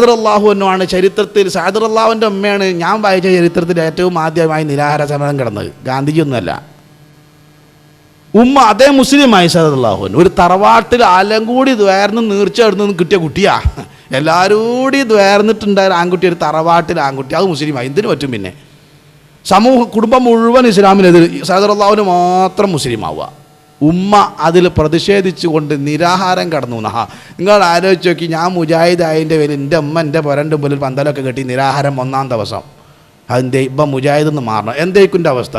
റളിയല്ലാഹു അൻഹു ആണ് ചരിത്രത്തിൽ. സഅദ് റളിയല്ലാഹുവിൻ്റെ അമ്മയാണ് ഞാൻ വായിച്ച ചരിത്രത്തിൽ ഏറ്റവും ആദ്യമായി നിരാഹാര സമരം കിടന്നത്. ഗാന്ധിജിയൊന്നുമല്ല, ഉമ്മ. അതേ മുസ്ലിമായി സഅദ് റളിയല്ലാഹു അൻഹു. ഒരു തറവാട്ടിൽ ആലങ്കൂടി ദ്വേർന്ന് നീർച്ച എടുന്ന് കിട്ടിയ കുട്ടിയാ. എല്ലാവരും കൂടി ദ്വേർന്നിട്ടുണ്ടായ ആൺകുട്ടി, ഒരു തറവാട്ടിൽ ആൺകുട്ടി, അത് മുസ്ലിമായി. എന്തിനു പറ്റും പിന്നെ? കുടുംബം മുഴുവൻ ഇസ്ലാമിനെതിരെ, സഅദ് റളിയല്ലാഹുവിന് മാത്രം മുസ്ലിമാവുക. ഉമ്മ അതിൽ പ്രതിഷേധിച്ചുകൊണ്ട് നിരാഹാരം കടന്നു. നിങ്ങൾ ആലോചിച്ച് നോക്കി, ഞാൻ മുജാഹിദായതിൻ്റെ പേരിൽ എൻ്റെ അമ്മ എൻ്റെ പുരൻ്റെ മുമ്പിൽ പന്തലൊക്കെ കെട്ടി നിരാഹാരം 1-ാം ദിവസം. അതിൻ്റെ ഇപ്പം മുജാഹിദെന്ന് മാറണം. എന്തേക്കുൻ്റെ അവസ്ഥ?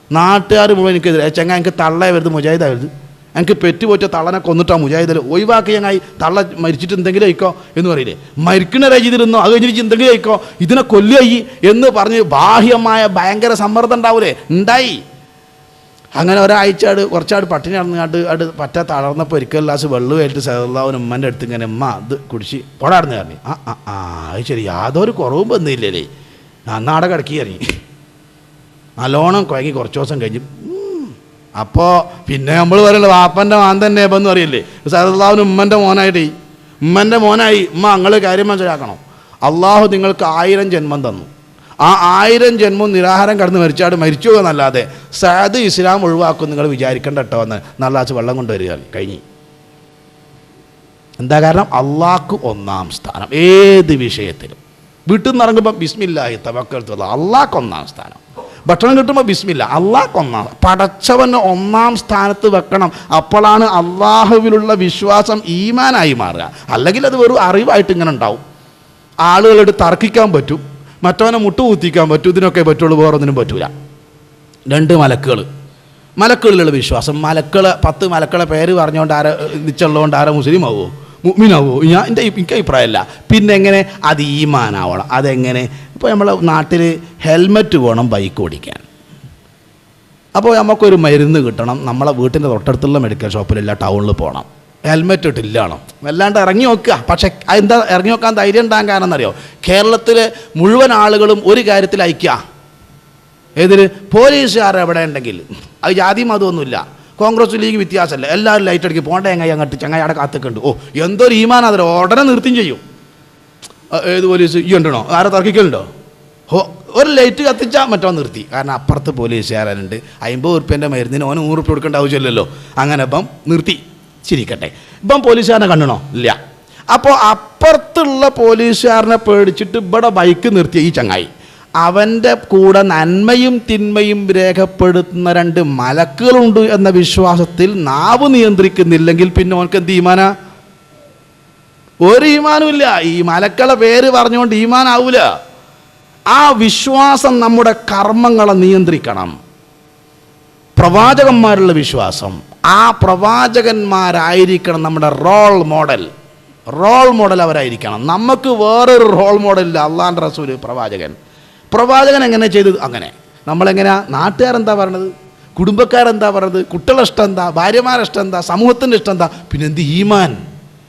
നാട്ടുകാർ മുഴുവൻ എനിക്കെതിരെ. ചെങ്ങാ എനിക്ക് തള്ളയെ വരുത് മുജാഹിദായത്, എനിക്ക് പെറ്റുപോറ്റ തള്ളനെ കൊന്നിട്ടാ മുജാഹിദിൽ ഒഴിവാക്കി. ഞങ്ങൾ തള്ള മരിച്ചിട്ട് എന്തെങ്കിലും ആയിക്കോ എന്ന് പറയില്ലേ? മരിക്കുന്ന രചിതിരുന്നോ അത് കഴിഞ്ഞിട്ട് എന്തെങ്കിലും ആയിക്കോ, ഇതിനെ കൊല്ലുകയി എന്ന് പറഞ്ഞ് ബാഹ്യമായ ഭയങ്കര സമ്മർദ്ദം ഉണ്ടാവൂലേ? ഉണ്ടായി. അങ്ങനെ ഒരാഴ്ച കുറച്ചാട് പട്ടിണി നടന്നുകാണ്ട് പറ്റ തളർന്നപ്പോൾ ഒരിക്കൽ ഗ്ലാസ് വെള്ളമായിട്ട് സഹോദരൻ ഉമ്മൻ്റെ അടുത്ത് ഇങ്ങനെ ഉമ്മ അത് കുടിച്ച് പൊടാടുന്ന് പറഞ്ഞു. അത് ശരി, യാതൊരു കുറവും വന്നില്ലേ, അന്നാടെ കിടക്കി ഇറങ്ങി നല്ലോണം കുഴങ്ങി. കുറച്ച് ദിവസം കഴിഞ്ഞ് അപ്പോൾ പിന്നെ നമ്മൾ പറയല്ലോ വാപ്പൻ്റെ മാൻ തന്നെ എന്ന് പറയില്ലേ? സഹോദരൻ ഉമ്മൻ്റെ മോനായിട്ട് ഉമ്മൻ്റെ മോനായി. ഉമ്മ നിങ്ങൾ കാര്യം മനസ്സിലാക്കണം, അള്ളാഹു നിങ്ങൾക്ക് 1000 ജന്മം തന്നു. ആ 1000 ജന്മം നിരാഹാരം കടന്ന് മരിച്ചു എന്നല്ലാതെ സഅദ് ഇസ്ലാം ഒഴിവാക്കും നിങ്ങൾ വിചാരിക്കേണ്ട കേട്ടോ എന്ന് നല്ലാച്ച് വെള്ളം കൊണ്ടുവരിക കഴിഞ്ഞ്. എന്താ കാരണം? അള്ളാഹ്ക്ക് ഒന്നാം സ്ഥാനം ഏത് വിഷയത്തിലും. വീട്ടിൽ നിന്ന് ഇറങ്ങുമ്പോൾ ബിസ്മില്ലാഹി തവക്കൽതു അലല്ലാഹ്, അള്ളാഹ്ക്ക് ഒന്നാം സ്ഥാനം. ഭക്ഷണം കിട്ടുമ്പോൾ ബിസ്മില്ല, അള്ളാഹ്ക്ക് ഒന്നാം. പടച്ചവന് ഒന്നാം സ്ഥാനത്ത് വെക്കണം. അപ്പോഴാണ് അള്ളാഹുവിലുള്ള വിശ്വാസം ഈമാനായി മാറുക. അല്ലെങ്കിൽ അത് വെറും അറിവായിട്ട് ഇങ്ങനെ ഉണ്ടാവും. ആളുകളോട് തർക്കിക്കാൻ പറ്റും, മറ്റവനെ മുട്ടുകുത്തിക്കാൻ പറ്റും, ഇതിനൊക്കെ പറ്റുള്ളൂ, വേറൊന്നിനും പറ്റൂല. 2 മലക്കുകളിലുള്ള വിശ്വാസം. 10 മലക്കളെ പേര് പറഞ്ഞുകൊണ്ട് നിച്ചുള്ളതുകൊണ്ട് ആരെ മുസ്ലിം ആവുമോ മുഅ്മിനാവുമോ? എനിക്ക് അഭിപ്രായമല്ല. പിന്നെ എങ്ങനെ അത് ഈമാനാവണം? അതെങ്ങനെ? ഇപ്പോൾ നമ്മളെ നാട്ടിൽ ഹെൽമെറ്റ് വേണം ബൈക്ക് ഓടിക്കാൻ. അപ്പോൾ നമുക്കൊരു മരുന്ന് കിട്ടണം, നമ്മളെ വീട്ടിൻ്റെ തൊട്ടടുത്തുള്ള മെഡിക്കൽ ഷോപ്പിലില്ല, ടൗണിൽ പോകണം, ഹെൽമെറ്റ് ഇട്ടില്ലാണോ? വല്ലാണ്ട് ഇറങ്ങി നോക്കുക. പക്ഷേ എന്താ ഇറങ്ങി നോക്കാൻ ധൈര്യം ഉണ്ടാകാൻ കാരണം എന്നറിയോ? കേരളത്തിലെ മുഴുവൻ ആളുകളും ഒരു കാര്യത്തിൽ ഐക്യ, ഏതിന് പോലീസുകാർ എവിടെ ഉണ്ടെങ്കിൽ അത് ജാതി മതമൊന്നുമില്ല, കോൺഗ്രസ് ലീഗ് വ്യത്യാസമല്ല, എല്ലാവരും ലൈറ്റ് അടിക്കും പോകേണ്ട അങ്ങോട്ട് ചങ്ങായി അവിടെ കാത്തുക്കുണ്ട്. ഓ എന്തൊരു ഈമാൻ അതിൽ ഉടനെ നിർത്തിയും ചെയ്യും. ഏത് പോലീസ് ഈ ഉണ്ടോ ആരെ തർക്കിക്കലുണ്ടോ? ഒരു ലൈറ്റ് കത്തിച്ചാൽ മറ്റോ നിർത്തി. കാരണം അപ്പുറത്ത് പോലീസുകാരുണ്ട്, 50 ഉറുപ്പ്യൻ്റെ മരുന്നിന് ഓന് 100 ഉറുപ്പ്യ കൊടുക്കേണ്ട ആവശ്യമില്ലല്ലോ. അങ്ങനെ ഇപ്പം നിർത്തി ചിരിക്കട്ടെ. ഇപ്പം പോലീസുകാരനെ കണ്ടണോ? ഇല്ല. അപ്പോൾ അപ്പുറത്തുള്ള പോലീസുകാരനെ പേടിച്ചിട്ട് ഇവിടെ ബൈക്ക് നിർത്തിയ ഈ ചങ്ങായി, അവൻ്റെ കൂടെ നന്മയും തിന്മയും രേഖപ്പെടുത്തുന്ന 2 മലക്കുകളുണ്ട് എന്ന വിശ്വാസത്തിൽ നാവ് നിയന്ത്രിക്കുന്നില്ലെങ്കിൽ പിന്നെ ഓനക്ക് എന്ത് ഈമാനാ? ഒരു ഈമാനും ഇല്ല. ഈ മലക്കളെ പേര് പറഞ്ഞുകൊണ്ട് ഈമാനാവൂല. ആ വിശ്വാസം നമ്മുടെ കർമ്മങ്ങളെ നിയന്ത്രിക്കണം. പ്രവാചകന്മാരുള്ള വിശ്വാസം, ആ പ്രവാചകന്മാരായിരിക്കണം നമ്മുടെ റോൾ മോഡൽ അവരായിരിക്കണം. നമുക്ക് വേറൊരു റോൾ മോഡലില്ല. അള്ളാഹുവിൻ്റെ റസൂൽ പ്രവാചകൻ എങ്ങനെ ചെയ്തത് അങ്ങനെ നമ്മളെങ്ങനെയാ? നാട്ടുകാരെന്താ പറയണത്, കുടുംബക്കാരെന്താ പറയണത്, കുട്ടികളുടെ ഇഷ്ടം എന്താ, ഭാര്യമാരുടെ ഇഷ്ടം എന്താ, സമൂഹത്തിൻ്റെ ഇഷ്ടം എന്താ, പിന്നെന്ത് ഈമാൻ?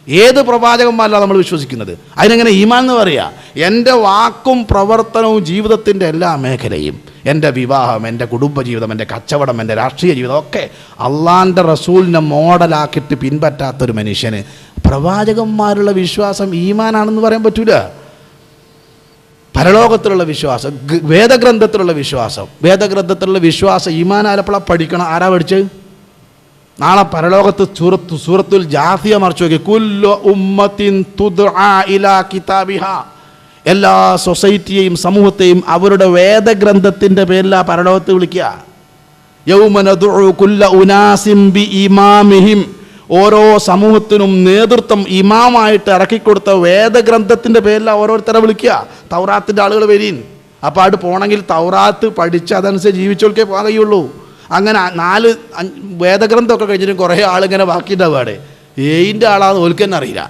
ഏത് പ്രവാചകന്മാരല്ല നമ്മൾ വിശ്വസിക്കുന്നത്? അതിനെങ്ങനെ ഈമാൻ എന്ന് പറയുക? എൻ്റെ വാക്കും പ്രവർത്തനവും ജീവിതത്തിൻ്റെ എല്ലാ മേഖലയും, എൻ്റെ വിവാഹം, എൻ്റെ കുടുംബജീവിതം, എൻ്റെ കച്ചവടം, എൻ്റെ രാഷ്ട്രീയ ജീവിതം ഒക്കെ അള്ളാൻ്റെ റസൂലിനെ മോഡലാക്കിയിട്ട് പിൻപറ്റാത്തൊരു മനുഷ്യന് പ്രവാചകന്മാരുള്ള വിശ്വാസം ഈമാനാണെന്ന് പറയാൻ പറ്റൂല. പരലോകത്തിലുള്ള വിശ്വാസം, വേദഗ്രന്ഥത്തിലുള്ള വിശ്വാസം ഈമാനാലപ്പോഴാണ് പഠിക്കണം. ആരാ പഠിച്ചത്? നാളെ പരലോകത്ത് സൂറത്തുൽ ജാസിയ മറിച്ച് നോക്കി, കുല്ലു ഉമ്മത്തിൻ തുദ്ആ ഇലാ കിതാബിഹാ, എല്ലാ സൊസൈറ്റിയെയും സമൂഹത്തെയും അവരുടെ വേദഗ്രന്ഥത്തിൻ്റെ പേരിലാ പരലോകത്ത് വിളിക്കുക. യൗമ നദ്ഉ കുല്ല ഉനാസിൻ ബി ഇമാമിഹിം, ഓരോ സമൂഹത്തിനും നേതൃത്വം ഇമാമായിട്ട് ഇറക്കിക്കൊടുത്ത വേദഗ്രന്ഥത്തിൻ്റെ പേരിലാണ് ഓരോരുത്തരെ വിളിക്കുക. തൗറാത്തിൻ്റെ ആളുകൾ വരീൻ. അപ്പോൾ അവിടെ പോകണമെങ്കിൽ തൗറാത്ത് പഠിച്ച് അതനുസരിച്ച് ജീവിച്ചോൾക്കേ പോകാൻ കഴിയുള്ളൂ. അങ്ങനെ 4 വേദഗ്രന്ഥമൊക്കെ കഴിഞ്ഞിട്ടും കുറേ ആളിങ്ങനെ ബാക്കിയുണ്ടാവുകയാണ്. ഏതിൻ്റെ ആളാന്ന് ഓൽക്ക് തന്നെ അറിയില്ല.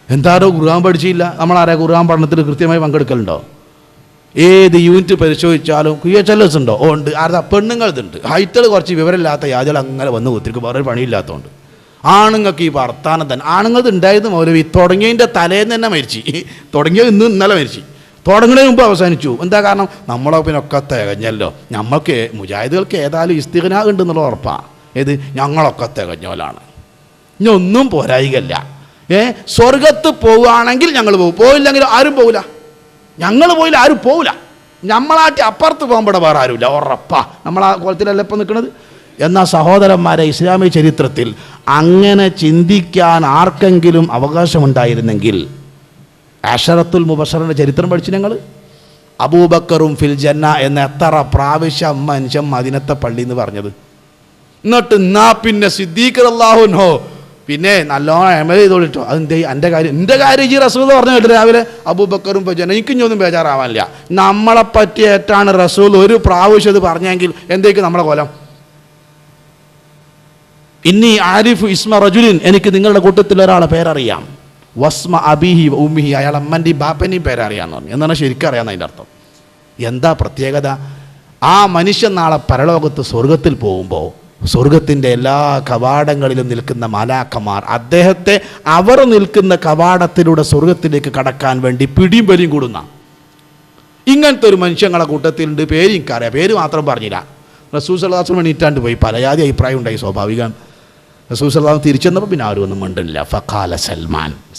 എന്താരോ ഖുർആൻ പഠിച്ചില്ല. നമ്മളാരാ ഖുർആൻ പഠനത്തിൽ കൃത്യമായി പങ്കെടുക്കലുണ്ടോ? ഏത് യൂണിറ്റ് പരിശോധിച്ചാലും QHLS ഉണ്ടോ? ഓ ഉണ്ട്. ആരുടെ പെണ്ണുങ്ങളതുണ്ട്. ഹൈറ്റുകൾ കുറച്ച് വിവരമില്ലാത്ത യാതൊരു അങ്ങനെ വന്ന് കുത്തിരിക്കും, വേറൊരു പണിയില്ലാത്തതുകൊണ്ട്. ആണുങ്ങൾക്ക് ഈ വർത്താനം തന്നെ. ആണുങ്ങൾക്ക് ഉണ്ടായത് മൗലവി തുടങ്ങിയതിൻ്റെ തലേന്ന് തന്നെ മരിച്ചു. തുടങ്ങിയത് ഇന്നലെ മരിച്ചു. തുടങ്ങുന്നതിന് മുമ്പ് അവസാനിച്ചു. എന്താ കാരണം? നമ്മളെ പിന്നെ ഒക്കെ തികഞ്ഞല്ലോ. നമ്മൾക്ക് മുജാഹിദുകൾക്ക് ഏതായാലും ഇസ്തിഗ്നാ ഉണ്ടെന്നുള്ള ഉറപ്പാണ്. ഏത്? ഞങ്ങളൊക്കെ തികഞ്ഞോലാണ്, ഇനി ഒന്നും പോരായികല്ല. സ്വർഗത്ത് പോവുകയാണെങ്കിൽ ഞങ്ങൾ പോകും, പോയില്ലെങ്കിൽ ആരും പോവില്ല. ഞങ്ങൾ പോയില്ല, ആരും പോവില്ല. നമ്മളാട്ടി അപ്പുറത്ത് പോകുമ്പോൾ വേറെ ആരുമില്ല, ഉറപ്പാ. നമ്മളാ കുളത്തിലല്ല ഇപ്പം നിൽക്കുന്നത്. എന്നാൽ സഹോദരന്മാരെ, ഇസ്ലാമിക ചരിത്രത്തിൽ അങ്ങനെ ചിന്തിക്കാൻ ആർക്കെങ്കിലും അവകാശമുണ്ടായിരുന്നെങ്കിൽ അശറത്തുൽ മുബശ്ശറിൻ്റെ ചരിത്രം പഠിച്ചു ഞങ്ങൾ. അബൂബക്കറും ഫിൽ ജന്ന എന്ന എത്ര പ്രാവശ്യം മനുഷ്യൻ മദീനത്തെ പള്ളി എന്ന് പറഞ്ഞത്. എന്നിട്ട് എന്നാ പിന്നെ സിദ്ദീഖ് റളിയല്ലാഹു അൻഹു പിന്നെ നല്ലോണം അമൽ ചെയ്തോളിട്ടോ. അതെന്തേ? എൻ്റെ കാര്യം ഈ റസൂൽ പറഞ്ഞു കേട്ടോ രാവിലെ. അബൂബക്കറും ഫിൽ ജന്ന. എനിക്കിഞ്ഞൊന്നും ബേജാറാവാനില്ല. നമ്മളെ പറ്റിയേറ്റാണ് റസൂൽ ഒരു പ്രാവശ്യം ഇത് പറഞ്ഞെങ്കിൽ എന്തേക്കും നമ്മളെ കോലം? ഇന്നി ആരിഫ് ഇസ്മ റജുലിൻ, എനിക്ക് നിങ്ങളുടെ കൂട്ടത്തിൽ ഒരാളെ പേരറിയാം. വസ്മ അബിഹി ഉമ്മിഹി, അയാൾ അമ്മൻ്റെയും ബാപ്പൻ്റെയും പേരറിയാമെന്ന് പറഞ്ഞു. എന്നാണ് ശരിക്കും അറിയാമെന്ന് അതിൻ്റെ അർത്ഥം. എന്താ പ്രത്യേകത? ആ മനുഷ്യൻ നാളെ പരലോകത്ത് സ്വർഗത്തിൽ പോകുമ്പോൾ സ്വർഗത്തിൻ്റെ എല്ലാ കവാടങ്ങളിലും നിൽക്കുന്ന മാലാഖമാർ അദ്ദേഹത്തെ അവർ നിൽക്കുന്ന കവാടത്തിലൂടെ സ്വർഗത്തിലേക്ക് കടക്കാൻ വേണ്ടി പിടിയും വലിയും കൂടുന്ന ഇങ്ങനത്തെ ഒരു മനുഷ്യങ്ങളെ കൂട്ടത്തിലുണ്ട്. പേര് എനിക്കറിയാം, പേര് മാത്രം പറഞ്ഞില്ല. റസൂൽ സല്ലല്ലാഹു അലൈഹി വസല്ലം എണീറ്റാണ്ട് പോയി. പലജാതി അഭിപ്രായം ഉണ്ടായി, സ്വാഭാവികം. റസൂൽ സല്ലല്ലാഹു അലൈഹി വസല്ലം തിരിച്ചെന്നപ്പോൾ പിന്നെ ആരും ഒന്നും മിണ്ടില്ല. ഫഖാല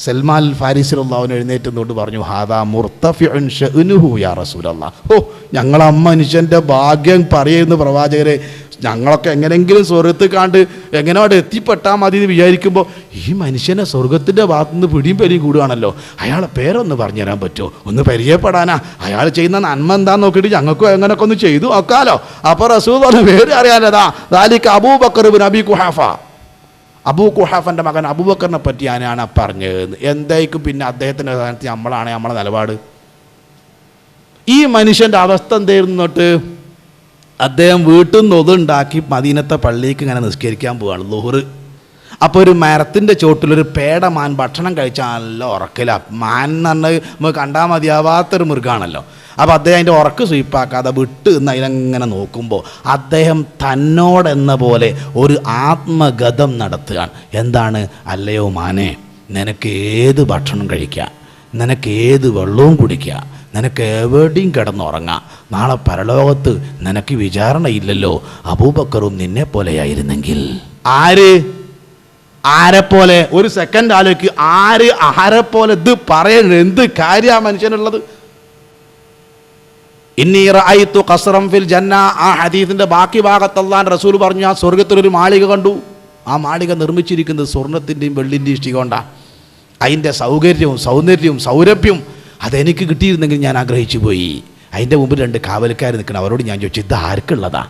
സൽമാൻ ഫാരിസി റളിയല്ലാഹു അൻഹു എഴുന്നേറ്റുന്നോണ്ട് പറഞ്ഞു, ഹാദാ മുർതഫിഉൻ ശഅ്നുഹു യാ റസൂലല്ലാഹ്. ഓ, ഞങ്ങളെ മനുഷ്യൻ്റെ ഭാഗ്യം പറയുന്ന പ്രവാചകരെ, ഞങ്ങളൊക്കെ എങ്ങനെയെങ്കിലും സ്വർഗത്ത് കാണ്ട് എങ്ങനെ അവിടെ എത്തിപ്പെട്ടാൽ മതി എന്ന് വിചാരിക്കുമ്പോൾ ഈ മനുഷ്യനെ സ്വർഗത്തിൻ്റെ ഭാഗത്തുനിന്ന് പിടിയും പെരിയും കൂടുകയാണല്ലോ. അയാളെ പേരൊന്ന് പറഞ്ഞു തരാൻ പറ്റുമോ? ഒന്ന് പരിചയപ്പെടാനാ. അയാൾ ചെയ്യുന്ന നന്മ എന്താന്ന് നോക്കിയിട്ട് ഞങ്ങൾക്കും എങ്ങനെയൊക്കെ ഒന്ന് ചെയ്തു നോക്കാലോ. അപ്പോൾ റസൂൽ പറഞ്ഞ പേര് അറിയാലതാ, ദാലിക അബൂബക്കർ ഇബ്നു അബീ ഖുഹാഫ. അബൂ ഖുഹാഫൻ്റെ മകൻ അബൂബക്കറിനെ പറ്റി ഞാനാണ് പറഞ്ഞത്. എന്തായിരിക്കും പിന്നെ അദ്ദേഹത്തിൻ്റെ സ്ഥാനത്ത് നമ്മളാണ് നമ്മളെ നിലപാട്? ഈ മനുഷ്യൻ്റെ അവസ്ഥ എന്തായിരുന്നിട്ട് അദ്ദേഹം വീട്ടിൽ നിന്ന് ഒതുണ്ടാക്കി മദീനത്തെ പള്ളിക്ക് ഇങ്ങനെ നിസ്കരിക്കാൻ പോവുകയാണ് ളുഹർ. അപ്പോൾ ഒരു മരത്തിൻ്റെ ചോട്ടിലൊരു പേടമാൻ ഭക്ഷണം കഴിച്ചാൽ നല്ല ഉറക്കില്ല. മാൻ എന്ന് പറഞ്ഞാൽ നമുക്ക് കണ്ടാൽ മതിയാവാത്തൊരു മൃഗമാണല്ലോ. അപ്പോൾ അദ്ദേഹം അതിൻ്റെ ഉറക്ക് സ്വീപ്പാക്കാതെ വിട്ട് നിന്ന് അതിനങ്ങനെ നോക്കുമ്പോൾ അദ്ദേഹം തന്നോടെന്ന പോലെ ഒരു ആത്മഗതം നടത്തുകയാണ്. എന്താണ്? അല്ലയോ മാനെ, നിനക്ക് ഏത് ഭക്ഷണം കഴിക്കുക, നിനക്ക് ഏത് വെള്ളവും കുടിക്കുക, നിനക്ക് എവിടെയും കിടന്നുറങ്ങാം, നാളെ പരലോകത്ത് നിനക്ക് വിചാരണയില്ലല്ലോ. അബൂബക്കറും നിന്നെ പോലെയായിരുന്നെങ്കിൽ. ആരെപ്പോലെ? ഒരു സെക്കൻഡ് ആലോചിക്ക്, ആരെപ്പോലെ? ഇത് പറയുന്നത് എന്ത് കാര്യമാണ് മനുഷ്യനുള്ളത്? ഇന്നി റഅയ്തു ഖസ്റൻ ഫിൽ ജന്ന, ആ ഹദീസിന്റെ ബാക്കി ഭാഗത്ത് അല്ലാഹുവിന്റെ റസൂൽ പറഞ്ഞു, ഞാൻ സ്വർഗത്തിലൊരു മാളിക കണ്ടു. ആ മാളിക നിർമ്മിച്ചിരിക്കുന്നത് സ്വർണത്തിൻ്റെയും വെള്ളിൻ്റെയും ഇഷ്ടി കൊണ്ടാണ്. അതിൻ്റെ സൗകര്യവും സൗന്ദര്യവും സൗരഭ്യവും അതെനിക്ക് കിട്ടിയിരുന്നെങ്കിൽ ഞാൻ ആഗ്രഹിച്ചു പോയി. അതിൻ്റെ മുമ്പിൽ 2 കാവൽക്കാർ നിൽക്കണം. അവരോട് ഞാൻ ചോദിച്ചു, ഇത് ആർക്കുള്ളതാ?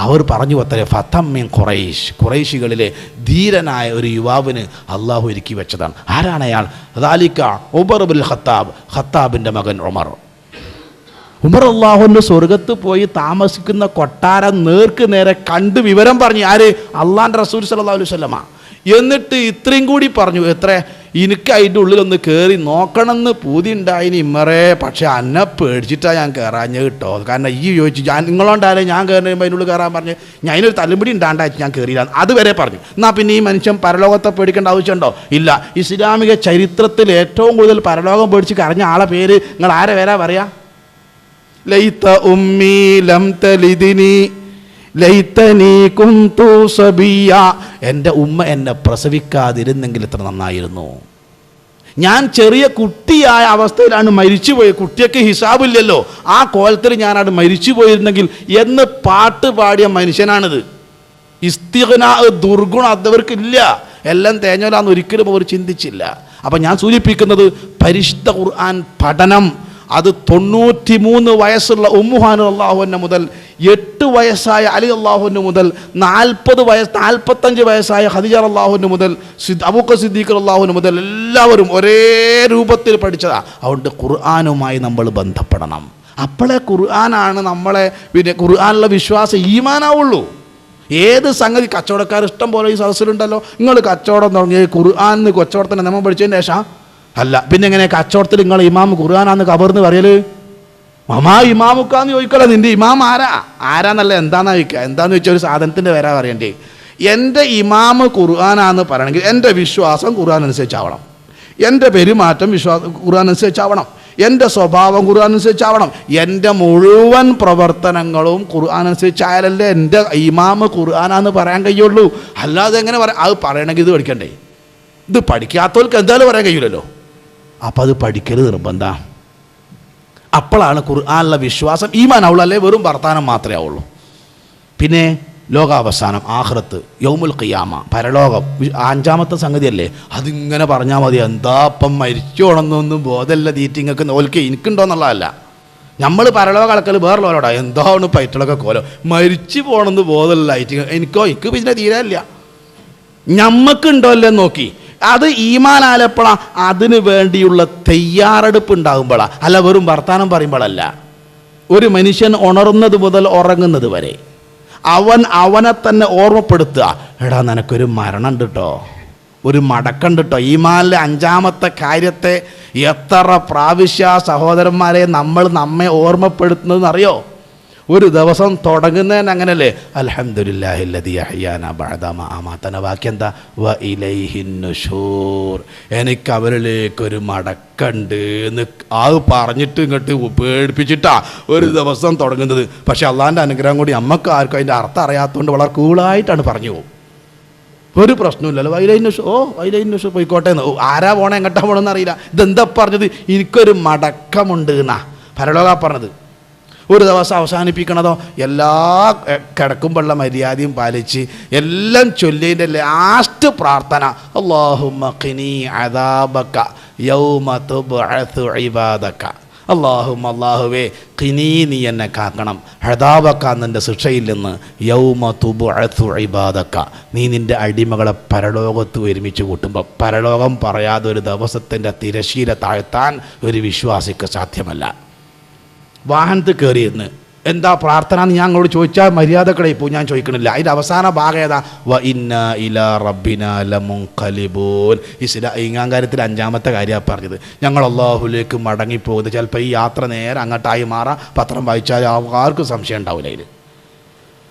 അവർ പറഞ്ഞു അത്രേ, ഫതം മിൻ ഖുറൈശ്, ഖുറൈശികളിലെ ധീരനായ ഒരു യുവാവിന് അള്ളാഹു ഒരുക്കി വെച്ചതാണ്. ആരാണ് അയാൾ? ദാലിക ഉമർ ഇബ്നുൽ ഖത്താബ്, ഖത്താബിൻ്റെ മകൻ ഉമർ. ഉമർ അള്ളാഹുവിൻ്റെ സ്വർഗത്ത് പോയി താമസിക്കുന്ന കൊട്ടാരം നേർക്ക് നേരെ കണ്ട് വിവരം പറഞ്ഞു. ആര്? അള്ളാഹിൻ്റെ റസൂൽ സല്ലല്ലാഹു അലൈഹി വസല്ലമ. എന്നിട്ട് ഇത്രയും കൂടി പറഞ്ഞു, എത്ര? എനിക്ക് അതിൻ്റെ ഉള്ളിലൊന്ന് കയറി നോക്കണമെന്ന് പൂതി ഉണ്ടായിന് ഇമ്മറേ, പക്ഷെ അന്നെ പേടിച്ചിട്ടാണ് ഞാൻ കയറാഞ്ഞ് കേട്ടോ. കാരണം ഈ ചോദിച്ചു, ഞാൻ നിങ്ങളോണ്ടായാലും ഞാൻ കയറുമ്പോൾ അതിനുള്ളിൽ കയറാൻ പറഞ്ഞ് ഞാൻ അതിനൊരു തലമുടി ഉണ്ടാണ്ടായിട്ട് ഞാൻ കയറിയില്ല, അതുവരെ പറഞ്ഞു. എന്നാൽ പിന്നെ ഈ മനുഷ്യൻ പരലോകത്തെ പേടിക്കേണ്ട ആവശ്യമുണ്ടോ? ഇല്ല. ഇസ്ലാമിക ചരിത്രത്തിൽ ഏറ്റവും കൂടുതൽ പരലോകം പേടിച്ച് കരഞ്ഞ ആളെ പേര് നിങ്ങൾ ആരെ പേരാ പറയാ? ലൈത ഉമ്മി ലം തലിദിനി ലൈതനി കുന്തു സബിയ, എൻ്റെ ഉമ്മ എന്നെ പ്രസവിക്കാതിരുന്നെങ്കിൽ എത്ര നന്നായിരുന്നു. ഞാൻ ചെറിയ കുട്ടിയായ അവസ്ഥയിലാണ് മരിച്ചുപോയി. കുട്ടിയൊക്കെ ഹിസാബില്ലല്ലോ. ആ കോലത്തിൽ ഞാനത് മരിച്ചു പോയിരുന്നെങ്കിൽ എന്ന് പാട്ട് പാടിയ മനുഷ്യനാണിത്. ഇസ്തിഗ്നാ, ദുർഗുണം അതവർക്കില്ല. എല്ലാം തേഞ്ഞോലാന്ന് ഒരിക്കലും അവർ ചിന്തിച്ചില്ല. അപ്പം ഞാൻ സൂചിപ്പിക്കുന്നത്, പരിശുദ്ധ ഖുർആൻ പഠനം അത് 93 വയസ്സുള്ള ഉമ്മുഹാൻ അള്ളാഹുവിന് മുതൽ 8 വയസ്സായ അലി അള്ളാഹുവിന് മുതൽ 45 വയസ്സായ ഖദീജ അള്ളാഹുവിന് മുതൽ അബൂബക്കർ സിദ്ദീഖ് അള്ളാഹുവിന് മുതൽ എല്ലാവരും ഒരേ രൂപത്തിൽ പഠിച്ചതാണ്. അതുകൊണ്ട് ഖുർആനുമായി നമ്മൾ ബന്ധപ്പെടണം. അപ്പോഴേ ഖുർആനാണ് നമ്മളെ പിന്നെ ഖുർആനിലുള്ള വിശ്വാസം ഈമാനാവുള്ളൂ. ഏത് സംഗതി, കച്ചവടക്കാർ ഇഷ്ടം പോലെ ഈ സദസ്സിലുണ്ടല്ലോ. നിങ്ങൾ കച്ചവടം തുടങ്ങി ഖുർആനിന് കച്ചവടത്തിൻ്റെ നിയമം പഠിച്ചതിന് ശേഷം അല്ല, പിന്നെ എങ്ങനെ കച്ചവടത്തിൽ നിങ്ങൾ ഇമാം ഖുർആനാന്ന് കബർന്ന് പറയല്? മമാ ഇമാമുക്കാന്ന് ചോദിക്കല്ലോ. നിൻ്റെ ഇമാം ആരാന്നല്ല എന്താണെന്ന് ചോദിക്കുക. എന്താണെന്ന് ചോദിച്ചാൽ ഒരു സാധനത്തിൻ്റെ പേരാ പറയണ്ടേ. എൻ്റെ ഇമാമ് ഖുർആനാന്ന് പറയണമെങ്കിൽ എൻ്റെ വിശ്വാസം ഖുർആൻ അനുസരിച്ചാവണം, എൻ്റെ പെരുമാറ്റം ഖുർആൻ അനുസരിച്ചാവണം, എൻ്റെ സ്വഭാവം ഖുർആൻ അനുസരിച്ചാവണം, എൻ്റെ മുഴുവൻ പ്രവർത്തനങ്ങളും ഖുർആൻ അനുസരിച്ചായാലല്ലേ എൻ്റെ ഇമാമ് ഖുർആനാന്ന് പറയാൻ കഴിയുള്ളൂ. അല്ലാതെ എങ്ങനെ പറയാം? അത് പറയണമെങ്കിൽ ഇത് പഠിക്കണ്ടേ? ഇത് പഠിക്കാത്തവർക്ക് എന്തായാലും പറയാൻ കഴിയില്ലല്ലോ. അപ്പം അത് പഠിക്കൽ നിർബന്ധം. അപ്പോഴാണ് ഖുർആനിലുള്ള വിശ്വാസം ഈമാനാവുള്ളൂ. അല്ലേ വെറും വർത്താനം മാത്രമേ ആവുള്ളൂ. പിന്നെ ലോകാവസാനം, ആഖിറത്ത്, യൗമുൽ ഖിയാമ, പരലോകം 5ാമത്തെ സംഗതിയല്ലേ. അതിങ്ങനെ പറഞ്ഞാൽ മതി. എന്താ ഇപ്പം മരിച്ചോണമെന്നൊന്നും ബോധമല്ല തീറ്റിങ്ങൾക്ക് നോൽക്ക് എനിക്കുണ്ടോയെന്നുള്ളതല്ല. നമ്മൾ പരലോക അളക്കൽ വേറെ ലോലോടാ എന്താണ് പൈറ്റളൊക്കെ കോലോ. മരിച്ചു പോകണമെന്ന് ബോധമല്ല എനിക്ക് പിന്നെ തീരല്ല. ഞമ്മക്കുണ്ടോ അല്ലേ നോക്കി. അത് ഈമാനാലപ്പോഴാണ് അതിന് വേണ്ടിയുള്ള തയ്യാറെടുപ്പ് ഉണ്ടാകുമ്പോഴാണ്, അല്ല വെറും വർത്താനം പറയുമ്പോഴല്ല. ഒരു മനുഷ്യൻ ഉണർന്നത് മുതൽ ഉറങ്ങുന്നത് വരെ അവനെ തന്നെ ഓർമ്മപ്പെടുത്തുക, എടാ നിനക്കൊരു മരണം ഉണ്ട് കേട്ടോ, ഒരു മടക്കുണ്ട് കേട്ടോ. ഈമാനിലെ 5ാമത്തെ കാര്യത്തെ എത്ര പ്രാവശ്യ സഹോദരന്മാരെ നമ്മെ ഓർമ്മപ്പെടുത്തുന്നതെന്നറിയോ? ഒരു ദിവസം തുടങ്ങുന്നതിന് അങ്ങനല്ലേ, അൽഹംദുലില്ലാഹില്ലദീ അഹ്യാനാ ബഅദ മാ അമാതനാ. ബാക്കി എന്താ? വ ഇലൈഹിൻ നുശൂർ, എനിക്ക് അവരിലേക്കൊരു മടക്കുണ്ട് എന്ന് അത് പറഞ്ഞിട്ട് ഇങ്ങോട്ട് പേടിപ്പിച്ചിട്ടാ ഒരു ദിവസം തുടങ്ങുന്നത്. പക്ഷെ അള്ളാഹിൻ്റെ അനുഗ്രഹം കൂടി നമുക്ക് ആർക്കും അതിൻ്റെ അർത്ഥം അറിയാത്തതുകൊണ്ട് വളരെ കൂളായിട്ടാണ് പറഞ്ഞു പോകും. ഒരു പ്രശ്നമില്ലല്ലോ. വൈലൈൻ നുശൂർ പോയിക്കോട്ടെ എന്ന്. ആരാ പോണേ എങ്ങോട്ടാ പോകണമെന്ന് അറിയില്ല. ഇതെന്താ പറഞ്ഞത്? എനിക്കൊരു മടക്കമുണ്ട് എന്നാ പരലോക പറഞ്ഞത്. ഒരു ദിവസം അവസാനിപ്പിക്കണതോ എല്ലാ കിടക്കുമ്പോഴുള്ള മര്യാദയും പാലിച്ച് എല്ലാം ചൊല്ലിൻ്റെ ലാസ്റ്റ് പ്രാർത്ഥന, അല്ലാഹുമ്മ ഖിനി അദാബക യൗമ തുബ്അസു ഇബാദക. അല്ലാഹുമ്മ, അല്ലാഹുവേ, ഖിനി, നീ എന്നെ കാക്കണം, അദാബക, നിൻ്റെ ശിക്ഷയിൽ നിന്ന്, യൗമ തുബ്അസു ഇബാദക, നീ നിൻ്റെ അടിമകളെ പരലോകത്ത് ഒരുമിച്ച് കൂട്ടുമ്പോൾ. പരലോകം പറയാതെ ഒരു ദിവസത്തിൻ്റെ തിരശീല താഴ്ത്താൻ ഒരു വിശ്വാസിക്ക് സാധ്യമല്ല. വാഹനത്തിൽ കയറിയിരുന്ന് എന്താ പ്രാർത്ഥന എന്ന് ഞാൻ അങ്ങോട്ട് ചോദിച്ചാൽ മര്യാദക്കളായി ഇപ്പോൾ ഞാൻ ചോദിക്കണില്ല. അതിൻ്റെ അവസാന ഭാഗം ഏതാ? വ ഇന്നാ ഇലാ റബ്ബിനാ ലമുൻഖലിബൂൻ. ഈങ്ങാൻ കാര്യത്തിൽ 5ാമത്തെ കാര്യമാണ് പറഞ്ഞത്. ഞങ്ങൾ അള്ളാഹുലേക്ക് മടങ്ങിപ്പോകുന്നത്. ചിലപ്പോൾ ഈ യാത്ര നേരെ അങ്ങോട്ടായി മാറാം. പത്രം വായിച്ചാൽ ആർക്കും സംശയം ഉണ്ടാവില്ല. അതിൽ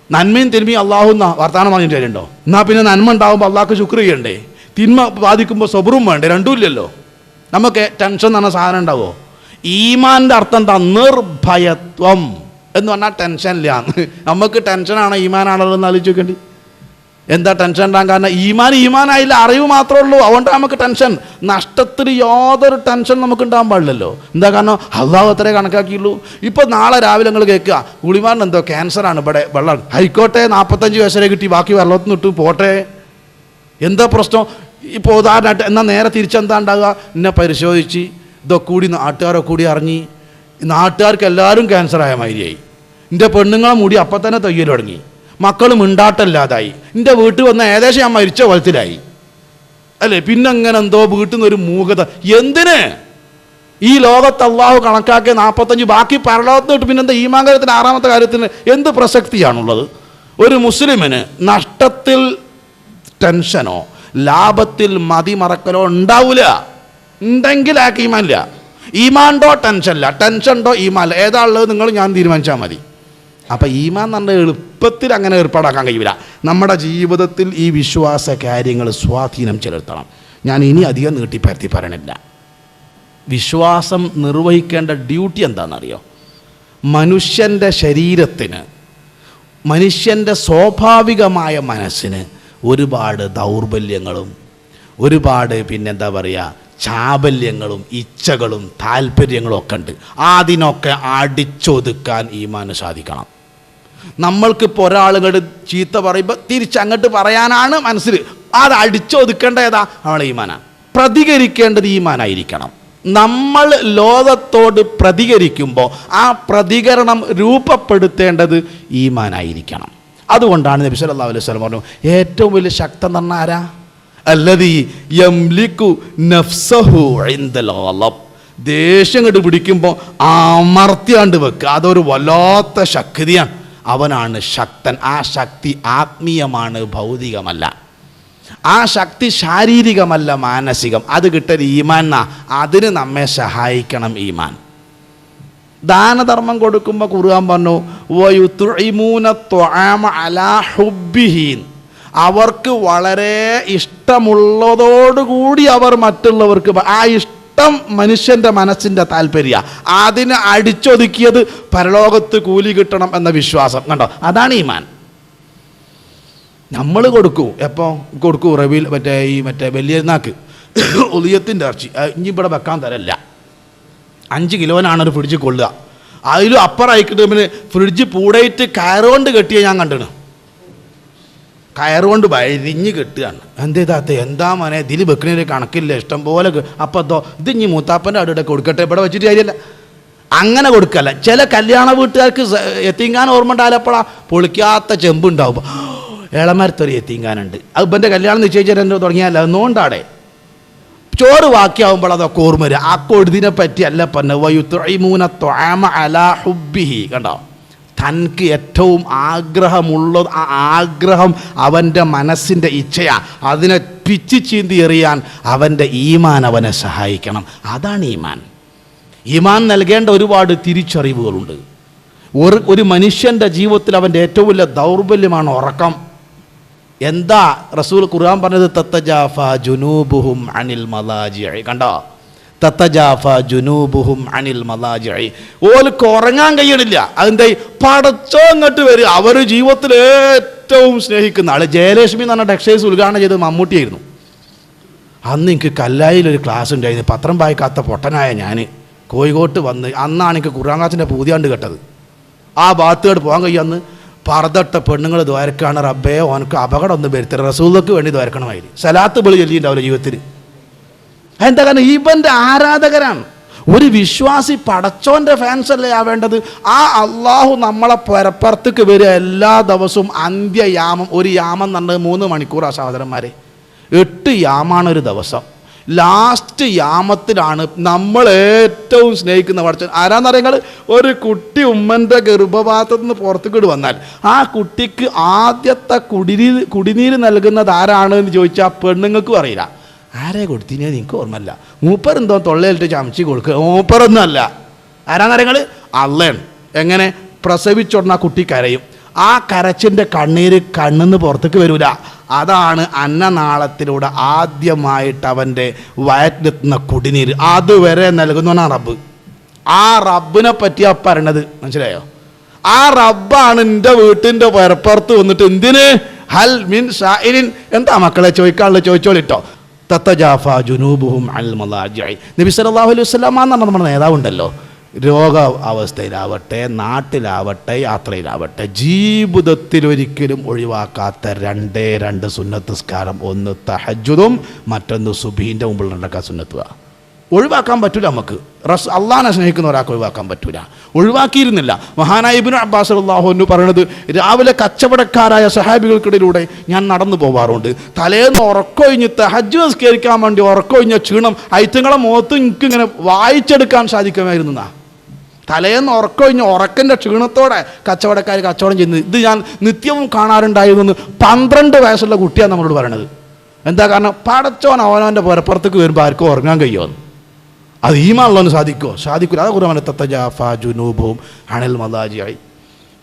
നന്മയും തിന്മയും അള്ളാഹുന്ന വർത്താനം പറഞ്ഞിട്ട് വരുന്നുണ്ടോ? എന്നാൽ പിന്നെ നന്മ ഉണ്ടാകുമ്പോൾ അള്ളാഹ്ക്ക് ശുക്ർ ചെയ്യണ്ടേ? തിന്മ ബാധിക്കുമ്പോൾ സബറും വേണ്ടേ? രണ്ടും ഇല്ലല്ലോ. നമുക്ക് ടെൻഷൻ എന്ന് പറഞ്ഞ സാധനം ഉണ്ടാവുമോ? ഈമാൻ്റെ അർത്ഥം എന്താ? നിർഭയത്വം എന്ന് പറഞ്ഞാൽ ടെൻഷനില്ല. നമുക്ക് ടെൻഷനാണോ ഈമാനാണല്ലോ എന്ന് ആലോചിക്കേണ്ടി. എന്താ ടെൻഷൻ ഉണ്ടാകാൻ കാരണം? ഈമാനായില്ല, അറിവ് മാത്രമേ ഉള്ളൂ. അതുകൊണ്ട് നമുക്ക് ടെൻഷൻ. നഷ്ടത്തിന് യാതൊരു ടെൻഷൻ നമുക്ക് ഉണ്ടാകാൻ പാടില്ലല്ലോ. എന്താ കാരണം? അള്ളാഹു അത്രേ കണക്കാക്കിയുള്ളൂ. ഇപ്പോൾ നാളെ രാവിലെ നിങ്ങൾ കേൾക്കുക, ഗുളിമാറിന് എന്തോ ക്യാൻസറാണ്, ഇവിടെ വെള്ളം ആയിക്കോട്ടെ, 45 വയസ്സരെ കിട്ടി, ബാക്കി വെള്ളത്തിന് ഇട്ട് പോട്ടെ, എന്താ പ്രശ്നം? ഇപ്പോൾ ഉദാഹരണമായിട്ട് എന്നാൽ നേരെ തിരിച്ചെന്താ ഉണ്ടാകുക? എന്നെ പരിശോധിച്ച് ഇതൊക്കെ കൂടി നാട്ടുകാരൊക്കെ കൂടി അറിഞ്ഞ് നാട്ടുകാർക്ക് എല്ലാവരും ക്യാൻസറായ മാതിരിയായി. എൻ്റെ പെണ്ണുങ്ങളെ മുടി അപ്പം തന്നെ തയ്യൽ തുടങ്ങി, മക്കൾ മിണ്ടാട്ടല്ലാതായി, എൻ്റെ വീട്ടിൽ വന്ന ഏകദേശം ഞാൻ മരിച്ച കൊലത്തിലായി അല്ലേ. പിന്നെ അങ്ങനെ എന്തോ വീട്ടിൽ നിന്നൊരു മൂകത. എന്തിന്? ഈ ലോകത്ത് അള്ളാഹു കണക്കാക്കിയ 45, ബാക്കി പരലോകത്ത് കിട്ടും. പിന്നെന്താ ഈമാൻ കാര്യത്തിന്, 6ാമത്തെ കാര്യത്തിന് എന്ത് പ്രസക്തിയാണുള്ളത്? ഒരു മുസ്ലിമിന് നഷ്ടത്തിൽ ടെൻഷനോ ലാഭത്തിൽ മതിമറക്കലോ ഉണ്ടാവില്ല. ഉണ്ടെങ്കിൽ ആക്ക് ഈമാനില്ല. ഈമാൻഡോ ടെൻഷനില്ല, ടെൻഷനുണ്ടോ ഈമാനില്ല. ഏതാ ഉള്ളത് നിങ്ങൾ ഞാൻ തീരുമാനിച്ചാൽ മതി. അപ്പം ഈമാൻ നല്ല എളുപ്പത്തിൽ അങ്ങനെ ഏർപ്പാടാക്കാൻ കഴിയില്ല. നമ്മുടെ ജീവിതത്തിൽ ഈ വിശ്വാസ കാര്യങ്ങൾ സ്വാധീനം ചെലുത്തണം. ഞാൻ ഇനി അധികം നീട്ടിപ്പരത്തി പറയണില്ല. വിശ്വാസം നിർവഹിക്കേണ്ട ഡ്യൂട്ടി എന്താണെന്നറിയോ? മനുഷ്യൻ്റെ ശരീരത്തിന്, മനുഷ്യൻ്റെ സ്വാഭാവികമായ മനസ്സിന് ഒരുപാട് ദൗർബല്യങ്ങളും ഒരുപാട് പിന്നെന്താ പറയുക ചാബല്യങ്ങളും ഇച്ഛകളും താല്പര്യങ്ങളും ഒക്കെ ഉണ്ട്. അതിനൊക്കെ അടിച്ചൊതുക്കാൻ ഈമാന് സാധിക്കണം. നമ്മൾക്കിപ്പോൾ ഒരാളുകൾ ചീത്ത പറയുമ്പോൾ തിരിച്ചങ്ങോട്ട് പറയാനാണ് മനസ്സിൽ, അത് അടിച്ചൊതുക്കേണ്ട ഏതാ? അവളെ ഈമാനാണ്. പ്രതികരിക്കേണ്ടത് ഈമാനായിരിക്കണം. നമ്മൾ ലോകത്തോട് പ്രതികരിക്കുമ്പോൾ ആ പ്രതികരണം രൂപപ്പെടുത്തേണ്ടത് ഈമാനായിരിക്കണം. അതുകൊണ്ടാണ് നബി സല്ലല്ലാഹു അലൈഹി വസല്ലം പറഞ്ഞു, ഏറ്റവും വലിയ ശക്തൻ എന്ന് പറഞ്ഞാൽ ആരാ? അല്ലദീ യംലികു നഫ്സഹു ഇൻദൽ ഗളബ്. ദേഷ്യം കണ്ട് പിടിക്കുമ്പോൾ അമർത്തിയാണ്ട് വെക്കുക, അതൊരു വല്ലാത്ത ശക്തിയാണ്. അവനാണ് ശക്തൻ. ആ ശക്തി ആത്മീയമാണ്, ഭൗതികമല്ല. ആ ശക്തി ശാരീരികമല്ല, മാനസികം. അത് കിട്ടൽ ഈമാൻ. അതിന് നമ്മെ സഹായിക്കണം ഈമാൻ. ദാനധർമ്മം കൊടുക്കുമ്പോൾ ഖുർആൻ പറഞ്ഞു വയുത്ഇമൂന ത്വആമ അലാ ഹുബ്ബിഹി. അവർക്ക് വളരെ ഇഷ്ടമുള്ളതോടുകൂടി അവർ മറ്റുള്ളവർക്ക്, ആ ഇഷ്ടം മനുഷ്യൻ്റെ മനസ്സിൻ്റെ താല്പര്യ, അതിനെ അടിച്ചൊതുക്കിയത് പരലോകത്ത് കൂലി കിട്ടണം എന്ന വിശ്വാസം. കണ്ടോ, അതാണ് ഈമാൻ. നമ്മൾ കൊടുക്കൂ. എപ്പോൾ കൊടുക്കൂ? റബീൽ മറ്റേ വലിയനാക്ക് ഉളിയത്തിൻ്റെ ഇറച്ചി ഇനി ഇവിടെ വെക്കാൻ തരല്ല. 5 കിലോനാണ് ഒരു ഫ്രിഡ്ജ് കൊള്ളുക. അതിലും അപ്പുറമായിക്കിട്ട് പിന്നെ ഫ്രിഡ്ജ് പൂടയിട്ട് കയറുകൊണ്ട് കെട്ടിയ ഞാൻ കണ്ടിണ്. കയറുകൊണ്ട് വഴിഞ്ഞ് കെട്ടുകയാണ്. എന്തേതാത്ത എന്താ മോനെ ഇതിൽ വെക്കണേന് കണക്കില്ല, ഇഷ്ടം പോലെ. അപ്പോൾ ഇത് ഇനി മൂത്താപ്പൻ്റെ അവിടെ കൊടുക്കട്ടെ, ഇവിടെ വെച്ചിട്ട് കാര്യമല്ല. അങ്ങനെ കൊടുക്കല്ല. ചില കല്യാണ വീട്ടുകാർക്ക് എത്തിങ്കാൻ ഓർമ്മ ഉണ്ടായാലപ്പോഴാ പൊളിക്കാത്ത ചെമ്പുണ്ടാവും. ഇളമരത്തൊരു എത്തിങ്കാനുണ്ട്, അത് ഇവൻ്റെ കല്യാണം നിശ്ചയിച്ചിട്ട് തുടങ്ങിയാൽ അതുകൊണ്ടാടെ ചോറ് ബാക്കിയാവുമ്പോൾ അതൊക്കെ ഓർമ്മ വരിക. ആ കൊഴുതിനെ പറ്റി അല്ല പറഞ്ഞ വയുത്ഇമൂന ത്വആമ അലാ ഹുബ്ബിഹി. കണ്ടോ, തനിക്ക് ഏറ്റവും ആഗ്രഹമുള്ളത്, ആ ആഗ്രഹം അവൻ്റെ മനസ്സിൻ്റെ ഇച്ഛയാ, അതിനെ പിച്ചി ചീന്തി എറിയാൻ അവൻ്റെ ഈമാൻ അവനെ സഹായിക്കണം. അതാണ് ഈമാൻ. ഈമാൻ നൽകേണ്ട ഒരുപാട് തിരിച്ചറിവുകളുണ്ട്. ഒരു മനുഷ്യൻ്റെ ജീവിതത്തിൽ അവൻ്റെ ഏറ്റവും വലിയ ദൗർബല്യമാണ് ഉറക്കം. എന്താ റസൂൽ ഖുർആൻ പറഞ്ഞത്? തത്തജാഫാ ജുനൂബുഹും അനിൽ മലാജിഇ. കണ്ടോ, തത്തജാഫാ ജുനൂബുഹും അനിൽ മലാജിഇ. ഓൽക്ക് ഉറങ്ങാൻ കഴിയണില്ല. അതെന്താ? പടച്ചോ ഇങ്ങോട്ട് വരും. അവർ ജീവിതത്തിൽ ഏറ്റവും സ്നേഹിക്കുന്ന ആൾ ജയലക്ഷ്മി എന്ന് പറഞ്ഞ ടെക്സ്റ്റൈൽസ് ഉദ്ഘാടനം ചെയ്തത് മമ്മൂട്ടിയായിരുന്നു. അന്ന് എനിക്ക് കല്ലായിലൊരു ക്ലാസ് ഉണ്ടായിരുന്നു. പത്രം വായിക്കാത്ത പൊട്ടനായ ഞാൻ കോഴിക്കോട്ട് വന്ന്, അന്നാണ് എനിക്ക് ഖുർആൻ ക്ലാസിൻ്റെ പൂതിയാണ്ട് കേട്ടത്. ആ ഭാഗത്തോട് പോകാൻ കഴിയുമെന്ന് പർദ്ദട്ട പെണ്ണുങ്ങൾ ദ്വാരക്കാണ്, റബ്ബേ ഓനക്ക് അപകടം ഒന്നും വരുത്തരുത്, റസൂലുള്ളാഹിക്ക് വേണ്ടി ദ്വാരക്കണമായിരുന്നു. സലാത്ത് ബളി ചൊല്ലിയിട്ടുണ്ടാവില്ല ജീവിതത്തിൽ. എന്താ കാരണം? ഇവൻ്റെ ആരാധകരാണ്. ഒരു വിശ്വാസി പടച്ചോൻ്റെ ഫാൻസ് അല്ലേ ആവേണ്ടത്? ആ അള്ളാഹു നമ്മളെ പുറത്തേക്ക് വരിക എല്ലാ ദിവസവും അന്ത്യയാമം. ഒരു യാമം എന്ന് പറഞ്ഞത് 3 മണിക്കൂറാണ് സഹോദരന്മാരെ. 8 യാമാണ് ഒരു ദിവസം. ലാസ്റ്റ് യാമത്തിലാണ് നമ്മൾ ഏറ്റവും സ്നേഹിക്കുന്ന പടച്ചോൻ. ആരാന്നറിയാൽ? ഒരു കുട്ടി ഉമ്മൻ്റെ ഗർഭപാത്രത്തിൽ നിന്ന് പുറത്തേക്ക് വന്നാൽ ആ കുട്ടിക്ക് ആദ്യത്തെ കുടിനീര് നൽകുന്നത് ആരാണ് എന്ന് ചോദിച്ചാൽ പെണ്ണുങ്ങൾക്കും അറിയില്ല. ആരെ കൊടുത്തിനെ നിങ്ങൾക്ക് ഓർമ്മയില്ല. മൂപ്പരെന്തോ തൊള്ളയിലിട്ട് ചമച്ച് കൊടുക്കുക. മൂപ്പറൊന്നും അല്ല. ആരാന്നറിയാൽ? അള്ളയാണ്. എങ്ങനെ? പ്രസവിച്ചുടന കുട്ടി കരയും. ആ കരച്ചിൻ്റെ കണ്ണീര് കണ്ണിന്ന് പുറത്തേക്ക് വരില്ല. അതാണ് അന്നനാളത്തിലൂടെ ആദ്യമായിട്ട് അവൻ്റെ വയറ്റിലെത്തുന്ന കുടിനീര്. അതുവരെ നൽകുന്നവനാണ് റബ്ബ്. ആ റബ്ബിനെ പറ്റിയാ പറയണത്, മനസ്സിലായോ? ആ റബ്ബാണ് എൻ്റെ വീട്ടിൻ്റെ പുറത്ത് വന്നിട്ട് എന്തിന് ഹൽ മിൻ സായിലിൻ, എന്താ മക്കളെ ചോദിക്കാനുള്ളത് ചോദിച്ചോളിട്ടോ. തത്തജാഫ ജുനൂബുഹും അൽ മലാജിഇ. നബി സല്ലല്ലാഹു അലൈഹി വസല്ലം എന്ന് പറഞ്ഞ നമ്മുടെ നേതാവുണ്ടല്ലോ, രോഗ അവസ്ഥയിലാവട്ടെ, നാട്ടിലാവട്ടെ, യാത്രയിലാവട്ടെ, ജീവിതത്തിൽ ഒരിക്കലും ഒഴിവാക്കാത്ത രണ്ട് സുന്നത്ത് നിസ്കാരം, ഒന്ന് തഹജ്ജുദും മറ്റൊന്ന് സുബ്ഹിൻ്റെ മുമ്പിൽ നടക്കാൻ സുന്നത്തുക. ഒഴിവാക്കാൻ പറ്റില്ല നമുക്ക്. അള്ളാഹിനെ സ്നേഹിക്കുന്ന ഒരാൾക്ക് ഒഴിവാക്കാൻ പറ്റില്ല. ഒഴിവാക്കിയിരുന്നില്ല. മഹാനായ ഇബ്നു അബ്ബാസ് റളിയല്ലാഹു അൻഹു പറയുന്നത്, രാവിലെ കച്ചവടക്കാരായ സഹാബികൾക്കിടയിലൂടെ ഞാൻ നടന്നു പോവാറുണ്ട്. തലേന്ന് ഉറക്കൊഴിഞ്ഞ് തഹജ്ജുദ് നിസ്കരിക്കാൻ വേണ്ടി ഉറക്കൊഴിഞ്ഞ ക്ഷീണം ഐറ്റങ്ങളെ മുഖത്ത് എനിക്കിങ്ങനെ വായിച്ചെടുക്കാൻ സാധിക്കുമായിരുന്നു. തലേന്ന് ഉറക്കൊഴിഞ്ഞ് ഉറക്കൻ്റെ ക്ഷീണത്തോടെ കച്ചവടക്കാർ കച്ചവടം ചെയ്യുന്നത് ഇത് ഞാൻ നിത്യവും കാണാറുണ്ടായിരുന്നു. 12 വയസ്സുള്ള കുട്ടിയാണ് നമ്മളോട് പറയണത്. എന്താ കാരണം? പടച്ചോൻ അവനവൻ്റെ പുറത്തേക്ക് വരുമ്പോൾ ആർക്കും ഉറങ്ങാൻ കഴിയുമോ? അത് ഈമാനുള്ളവന് സാധിക്കില്ല. അത് ഖുർആൻ തത്തജാഫാ ജുനൂബുഹും അനിൽ മലാജിഇ.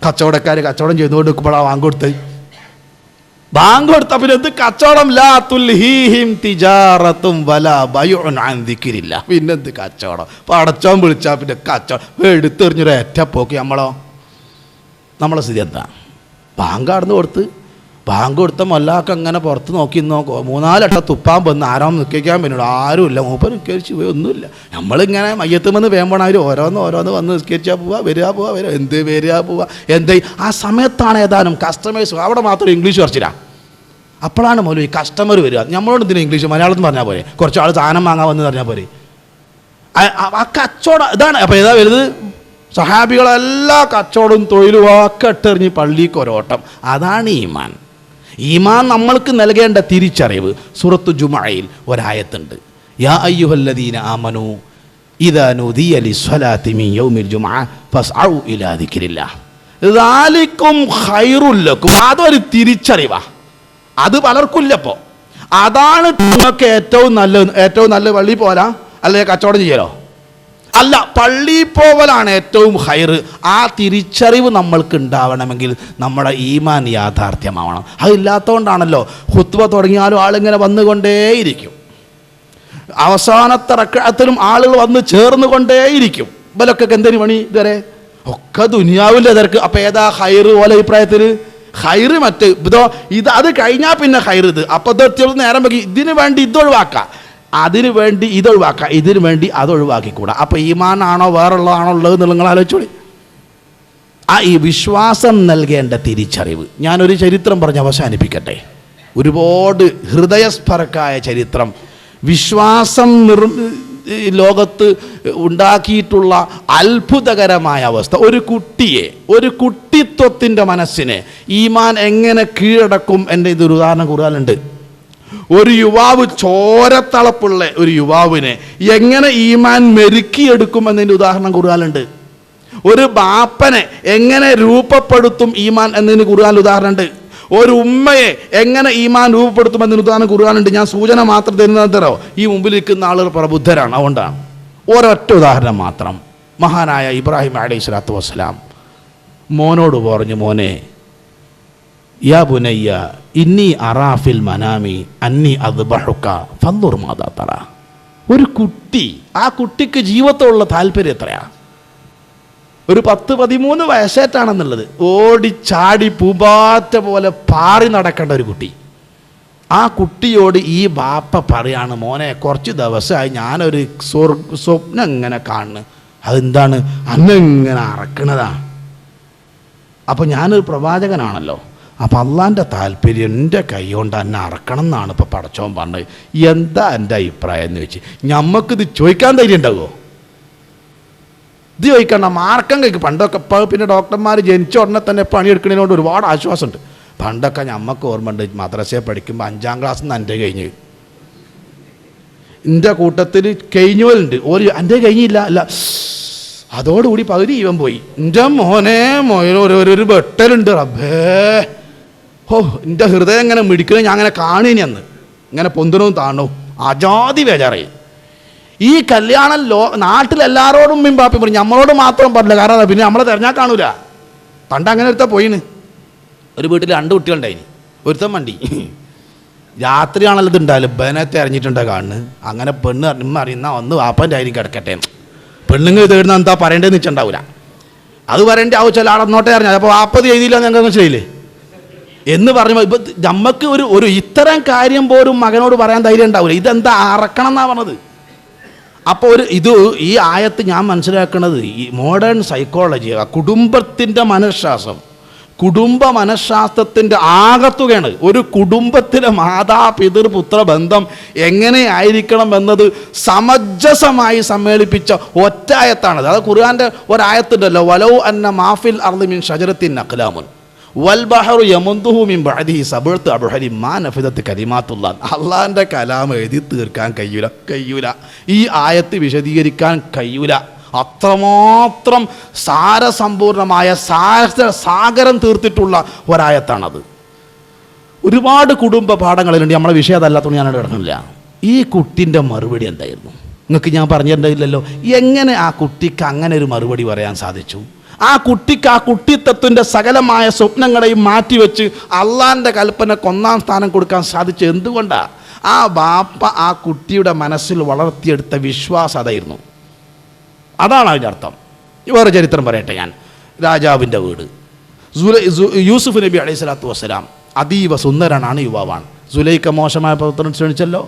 കച്ചവടക്കാർ കച്ചവടം ചെയ്തുകൊണ്ട് നിൽക്കുമ്പോഴാണ് ബാങ്ക് കൊടുത്ത പിന്നെ എന്ത് കച്ചവടം? ലാ തുൽഹീഹിം തിജാറത്തും വലാ ബൈഉൻ അൻ ദിക്രില്ല. പിന്നെന്ത് കച്ചവടം? പടച്ചോൻ വിളിച്ചാൽ പിന്നെ കച്ചവടം എടുത്തെറിഞ്ഞൊരു ഏറ്റപ്പോക്കി. നമ്മളെ സ്ഥിതി എന്താ? ബാങ്ക് കടന്നു കൊടുത്ത മൊല്ലാക്ക് അങ്ങനെ പുറത്ത് നോക്കി 3-4 വട്ടം തുപ്പാൻ വന്ന് ആരാം നിൽക്കാൻ പറ്റുള്ളൂ. ആരുമില്ല. മൂപ്പർ നിസ്കരിച്ച് പോയി, ഒന്നുമില്ല. നമ്മളിങ്ങനെ മയ്യത്തുമെന്ന് വേമ്പോണവർ ഓരോന്ന് വന്ന് നിസ്കരിച്ചാൽ പോവുക എന്ത് വരിക പോവുക എന്ത്. ആ സമയത്താണ് ഏതാനും കസ്റ്റമേഴ്സ്, അവിടെ മാത്രം ഇംഗ്ലീഷ് കുറച്ചില്ല. അപ്പോഴാണ് മൗലവി കസ്റ്റമർ വരിക. നമ്മളോട് എന്തിനാ ഇംഗ്ലീഷ്, മലയാളത്തിൽ പറഞ്ഞാൽ പോരെ? കുറച്ച് ആൾ സാധനം വാങ്ങാൻ വന്ന് പറഞ്ഞാൽ പോരെ? ആ കച്ചവടം ഇതാണ്. അപ്പോൾ ഏതാ വലുത്? സഹാബികളെല്ലാ കച്ചവടവും തൊഴിലും ഒക്കെ ഇട്ടെറിഞ്ഞ് പള്ളിക്ക് ഒരോട്ടം. അതാണ് ഈമാൻ. ഈമാൻ നമ്മൾക്ക് നൽകേണ്ട തിരിച്ചറിവ്. സൂറത്തു ജുമുഅയിൽ ഒരായത്തുണ്ട്, യാ അയ്യുഹല്ലദീന ആമനൂ ഇദാ നുദിയ ലിസ്സലാത്തി മിൻ യൗമിൽ ജുമുഅ ഫസ്ഔ ഇലാ ദിക്രില്ലാഹ് ദാലികും ഖൈറുൽ ലക്കും. അതൊരു തിരിച്ചറിവാ. അത് പലർക്കില്ലപ്പോൾ. അതാണ് നിങ്ങൾക്ക് ഏറ്റവും നല്ല പള്ളി പോരാ, അല്ലെ കച്ചവടം ചെയ്യലോ? അല്ല, പള്ളി പോവലാണ് ഏറ്റവും ഹൈറ്. ആ തിരിച്ചറിവ് നമ്മൾക്ക് ഉണ്ടാവണമെങ്കിൽ നമ്മുടെ ഈമാൻ യാഥാർത്ഥ്യമാവണം. അതില്ലാത്തതുകൊണ്ടാണല്ലോ ഖുത്ബ തുടങ്ങിയാലും ആളിങ്ങനെ വന്നുകൊണ്ടേയിരിക്കും. അവസാനത്തെ റക്അത്തിലും ആളുകൾ വന്ന് ചേർന്നുകൊണ്ടേയിരിക്കും. ഇവലൊക്കെ എന്തിനു പണി ഇതുവരെ? ഒക്കെ ദുനിയാവിൻ്റെ തിരക്ക്. അപ്പം ഏതാ ഹൈറ്? ഓല അഭിപ്രായത്തിൽ ഹൈറ് മറ്റ് അത് കഴിഞ്ഞാൽ പിന്നെ ഹൈറ് ഇത്. അപ്പം നേരം വെക്കി ഇതിനു വേണ്ടി ഇതൊഴിവാക്കാം, അതിനു വേണ്ടി ഇതൊഴിവാക്കുക, ഇതിനു വേണ്ടി അതൊഴിവാക്കിക്കൂടാ. അപ്പോൾ ഈമാനാണോ വേറുള്ളതാണോ ഉള്ളത് എന്ന് നിങ്ങൾ ആലോചിച്ചോളി. ഈ വിശ്വാസം നൽകേണ്ട തിരിച്ചറിവ്. ഞാനൊരു ചരിത്രം പറഞ്ഞ് അവസാനിപ്പിക്കട്ടെ. ഒരുപാട് ഹൃദയസ്പർക്കായ ചരിത്രം. വിശ്വാസം ലോകത്ത് ഉണ്ടാക്കിയിട്ടുള്ള അത്ഭുതകരമായ അവസ്ഥ. ഒരു കുട്ടിത്വത്തിൻ്റെ മനസ്സിനെ ഈമാൻ എങ്ങനെ കീഴടക്കും എൻ്റെ ഇതൊരു ഉദാഹരണം ഖുർആനിലുണ്ട്. ഒരു യുവാവ്, ചോരത്തളപ്പുള്ള ഒരു യുവാവിനെ എങ്ങനെ ഈമാൻ മെരുക്കിയെടുക്കും എന്നതിൻ്റെ ഉദാഹരണം ഖുർആനിലുണ്ട്. ഒരു ബാപ്പനെ എങ്ങനെ രൂപപ്പെടുത്തും ഈമാൻ എന്നതിന് ഖുർആനിൽ ഉദാഹരണമുണ്ട്. ഒരു ഉമ്മയെ എങ്ങനെ ഈമാൻ രൂപപ്പെടുത്തും എന്നതിന് ഉദാഹരണം ഖുർആനിലുണ്ട്. ഞാൻ സൂചന മാത്രം തരുന്നതോ, ഈ മുമ്പിൽ നിൽക്കുന്ന ആളുകൾ പ്രബുദ്ധരാണ്, അതുകൊണ്ടാണ്. ഒരൊറ്റ ഉദാഹരണം മാത്രം. മഹാനായ ഇബ്രാഹിം അലൈഹിസ്സലാത്തു വസ്സലാം മോനോട് പറഞ്ഞു, മോനെ, യാ ബുനയ്യ ഇന്നി അറാഫിൽ മനാമി അന്നി അദ്ബഹുക ഫൻദുർ മാദാ തറ. ഒരു കുട്ടി, ആ കുട്ടിക്ക് ജീവിതത്തോടുള്ള താല്പര്യം എത്രയാ? ഒരു 10-13 വയസ്സേറ്റാണെന്നുള്ളത്. ഓടിച്ചാടി പൂമ്പാറ്റ പോലെ പാറി നടക്കേണ്ട ഒരു കുട്ടി. ആ കുട്ടിയോട് ഈ ബാപ്പ പറയാണ്, മോനെ, കുറച്ച് ദിവസമായി ഞാനൊരു സ്വപ്നം ഇങ്ങനെ കാണുന്നു. അതെന്താണ്? അന്നിങ്ങനെ അറക്കണതാ. അപ്പോൾ ഞാനൊരു പ്രവാചകനാണല്ലോ, അപ്പം അള്ളാൻ്റെ താല്പര്യം എൻ്റെ കൈ കൊണ്ട് എന്നെ അറക്കണം എന്നാണ് ഇപ്പോൾ പടച്ചോൻ പറഞ്ഞത്. എന്താ എൻ്റെ അഭിപ്രായം എന്ന് വെച്ച് ഞമ്മക്കിത് ചോദിക്കാൻ ധൈര്യം ഉണ്ടാവുമോ? ഇത് ചോദിക്കണ്ട, മാർക്കം കഴിക്കും. പണ്ടൊക്കെ ഇപ്പോൾ പിന്നെ ഡോക്ടർമാർ ജനിച്ച ഉടനെ തന്നെ പണിയെടുക്കുന്നതിനോട് ഒരുപാട് ആശ്വാസമുണ്ട്. പണ്ടൊക്കെ ഞമ്മക്ക് ഓർമ്മയുണ്ട്, മദ്രസയിൽ പഠിക്കുമ്പോൾ 5ാം ക്ലാസ്സിൽ നിന്ന് എൻ്റെ കഴിഞ്ഞ്, എൻ്റെ കൂട്ടത്തിൽ കഴിഞ്ഞവരുണ്ട്. എൻ്റെ കഴിഞ്ഞില്ല, അല്ല അതോടുകൂടി പകുതി ഇവൻ പോയി. എൻ്റെ മോനൊരു വെട്ടലുണ്ട്. റബ്ബേ, എൻ്റെ ഹൃദയം ഇങ്ങനെ മിടിക്കുന്നത് ഞാൻ അങ്ങനെ കാണുകയും അന്ന് ഇങ്ങനെ പൊന്തണവും താണവും അജാതി ബേജാറായി. ഈ കല്യാണം നാട്ടിലെല്ലാവരോടും മിമ്പാപ്പി പറയും, നമ്മളോട് മാത്രം പറഞ്ഞില്ല. കാരണം പിന്നെ നമ്മളെ തിരഞ്ഞാൽ കാണൂല. പണ്ട് അങ്ങനെ ഒരുത്ത പോയിന്. ഒരു വീട്ടിൽ 2 കുട്ടികളുണ്ടായിന്. ഒരുത്തൻ വണ്ടി രാത്രിയാണല്ലോ ഇതുണ്ടായാലും ബനത്തെ അറിഞ്ഞിട്ടുണ്ടോ കാണുന്നു. അങ്ങനെ പെണ്ണ് അറിയുന്ന ഒന്ന് വാപ്പൻ്റെ ആയിരിക്കും കിടക്കട്ടെ. പെണ്ണുങ്ങൾ തേടുന്ന എന്താ പറയേണ്ടതെന്ന് വെച്ചിട്ടുണ്ടാവില്ല. അത് പറയേണ്ട ആവശ്യമില്ല, അവിടെ നോട്ടേ അറിഞ്ഞാൽ അപ്പോൾ 40 എഴുതിയില്ല ഞങ്ങൾക്ക് മനസ്സിലായില്ലേ എന്ന് പറയുമ്പോൾ ഇപ്പം നമുക്ക് ഒരു ഇത്തരം കാര്യം പോലും മകനോട് പറയാൻ ധൈര്യം ഉണ്ടാവില്ല. ഇതെന്താ അറക്കണം എന്നാണ് പറഞ്ഞത്. അപ്പോൾ ഈ ആയത്ത് ഞാൻ മനസ്സിലാക്കുന്നത് ഈ മോഡേൺ സൈക്കോളജി, കുടുംബത്തിൻ്റെ മനഃശാസ്ത്രം, കുടുംബ മനഃശാസ്ത്രത്തിൻ്റെ ആകത്തുകയാണ്. ഒരു കുടുംബത്തിലെ മാതാപിതൃ പുത്ര ബന്ധം എങ്ങനെയായിരിക്കണം എന്നത് സമഞ്ജസമായി സമ്മേളിപ്പിച്ച ഒറ്റായത്താണത്. അത് ഖുർആൻ്റെ ഒരായത്തുണ്ടല്ലോ, വലൗ അന്ന മാഫിൽ അർളി മിൻ ഷജറത്തിൻ അഖ്ലാമുൻ വൽബഹറു യമുദ്ദുഹു മിൻ ബഅദിഹി സബഅതു അബ്ഹരിൻ മാ നഫിദത് കലിമാത്തുല്ലാഹ്. അള്ളാഹിൻ്റെ കലാം എഴുതി തീർക്കാൻ കഴിയൂല. ഈ ആയത്ത് വിശദീകരിക്കാൻ കഴിയൂല. അത്രമാത്രം സാരസമ്പൂർണമായ സാഗരം തീർത്തിട്ടുള്ള ഒരായത്താണത്. ഒരുപാട് കുടുംബ പാഠങ്ങളിലുണ്ട്. നമ്മളെ വിഷയം അതല്ലാത്തതുകൊണ്ട് ഞാനവിടെ കിടക്കുന്നില്ല. ഈ കുട്ടിൻ്റെ മറുപടി എന്തായിരുന്നു നിങ്ങൾക്ക് ഞാൻ പറഞ്ഞിട്ടുണ്ടായില്ലല്ലോ. എങ്ങനെ ആ കുട്ടിക്ക് അങ്ങനെ ഒരു മറുപടി പറയാൻ സാധിച്ചു? ആ കുട്ടിക്ക് ആ കുട്ടിത്തത്വൻ്റെ സകലമായ സ്വപ്നങ്ങളെയും മാറ്റിവെച്ച് അള്ളാഹിൻ്റെ കൽപ്പനക്ക് 1-ാം സ്ഥാനം കൊടുക്കാൻ സാധിച്ചു. എന്തുകൊണ്ടാണ്? ആ ബാപ്പ ആ കുട്ടിയുടെ മനസ്സിൽ വളർത്തിയെടുത്ത വിശ്വാസം അതായിരുന്നു. അതാണ് അതിൻ്റെ അർത്ഥം. വേറെ ചരിത്രം പറയട്ടെ ഞാൻ. രാജാവിൻ്റെ വീട്, യൂസുഫ് നബി അലൈഹി സ്വലാത്തു വസ്സലാം അതീവ സുന്ദരനാണ്, യുവാവാണ്. സുലൈഖ മോശമായ പ്രവർത്തനം ക്ഷണിച്ചല്ലോ.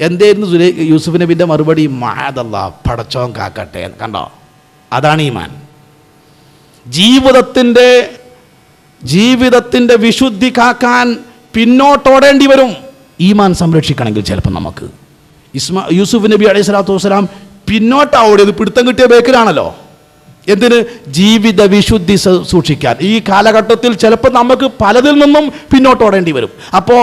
എന്തായിരുന്നു യൂസുഫ് നബിൻ്റെ മറുപടി? മഅദല്ലാഹ്, പടച്ചോൻ കാക്കട്ടെ. കണ്ടോ, അതാണ് ഈമാൻ. ജീവിതത്തിൻ്റെ വിശുദ്ധി കാക്കാൻ പിന്നോട്ടോടേണ്ടി വരും ഈമാൻ സംരക്ഷിക്കണമെങ്കിൽ. ചിലപ്പോൾ നമുക്ക് യൂസുഫ് നബി അലൈഹി സ്വലാത്തു വസ്സലാം പിന്നോട്ടാവോടിയത് പിടുത്തം കിട്ടിയ ബേക്കിലാണല്ലോ. എന്തിന്? ജീവിത വിശുദ്ധി സൂക്ഷിക്കാൻ. ഈ കാലഘട്ടത്തിൽ ചിലപ്പോൾ നമുക്ക് പലതിൽ നിന്നും പിന്നോട്ടോടേണ്ടി വരും. അപ്പോൾ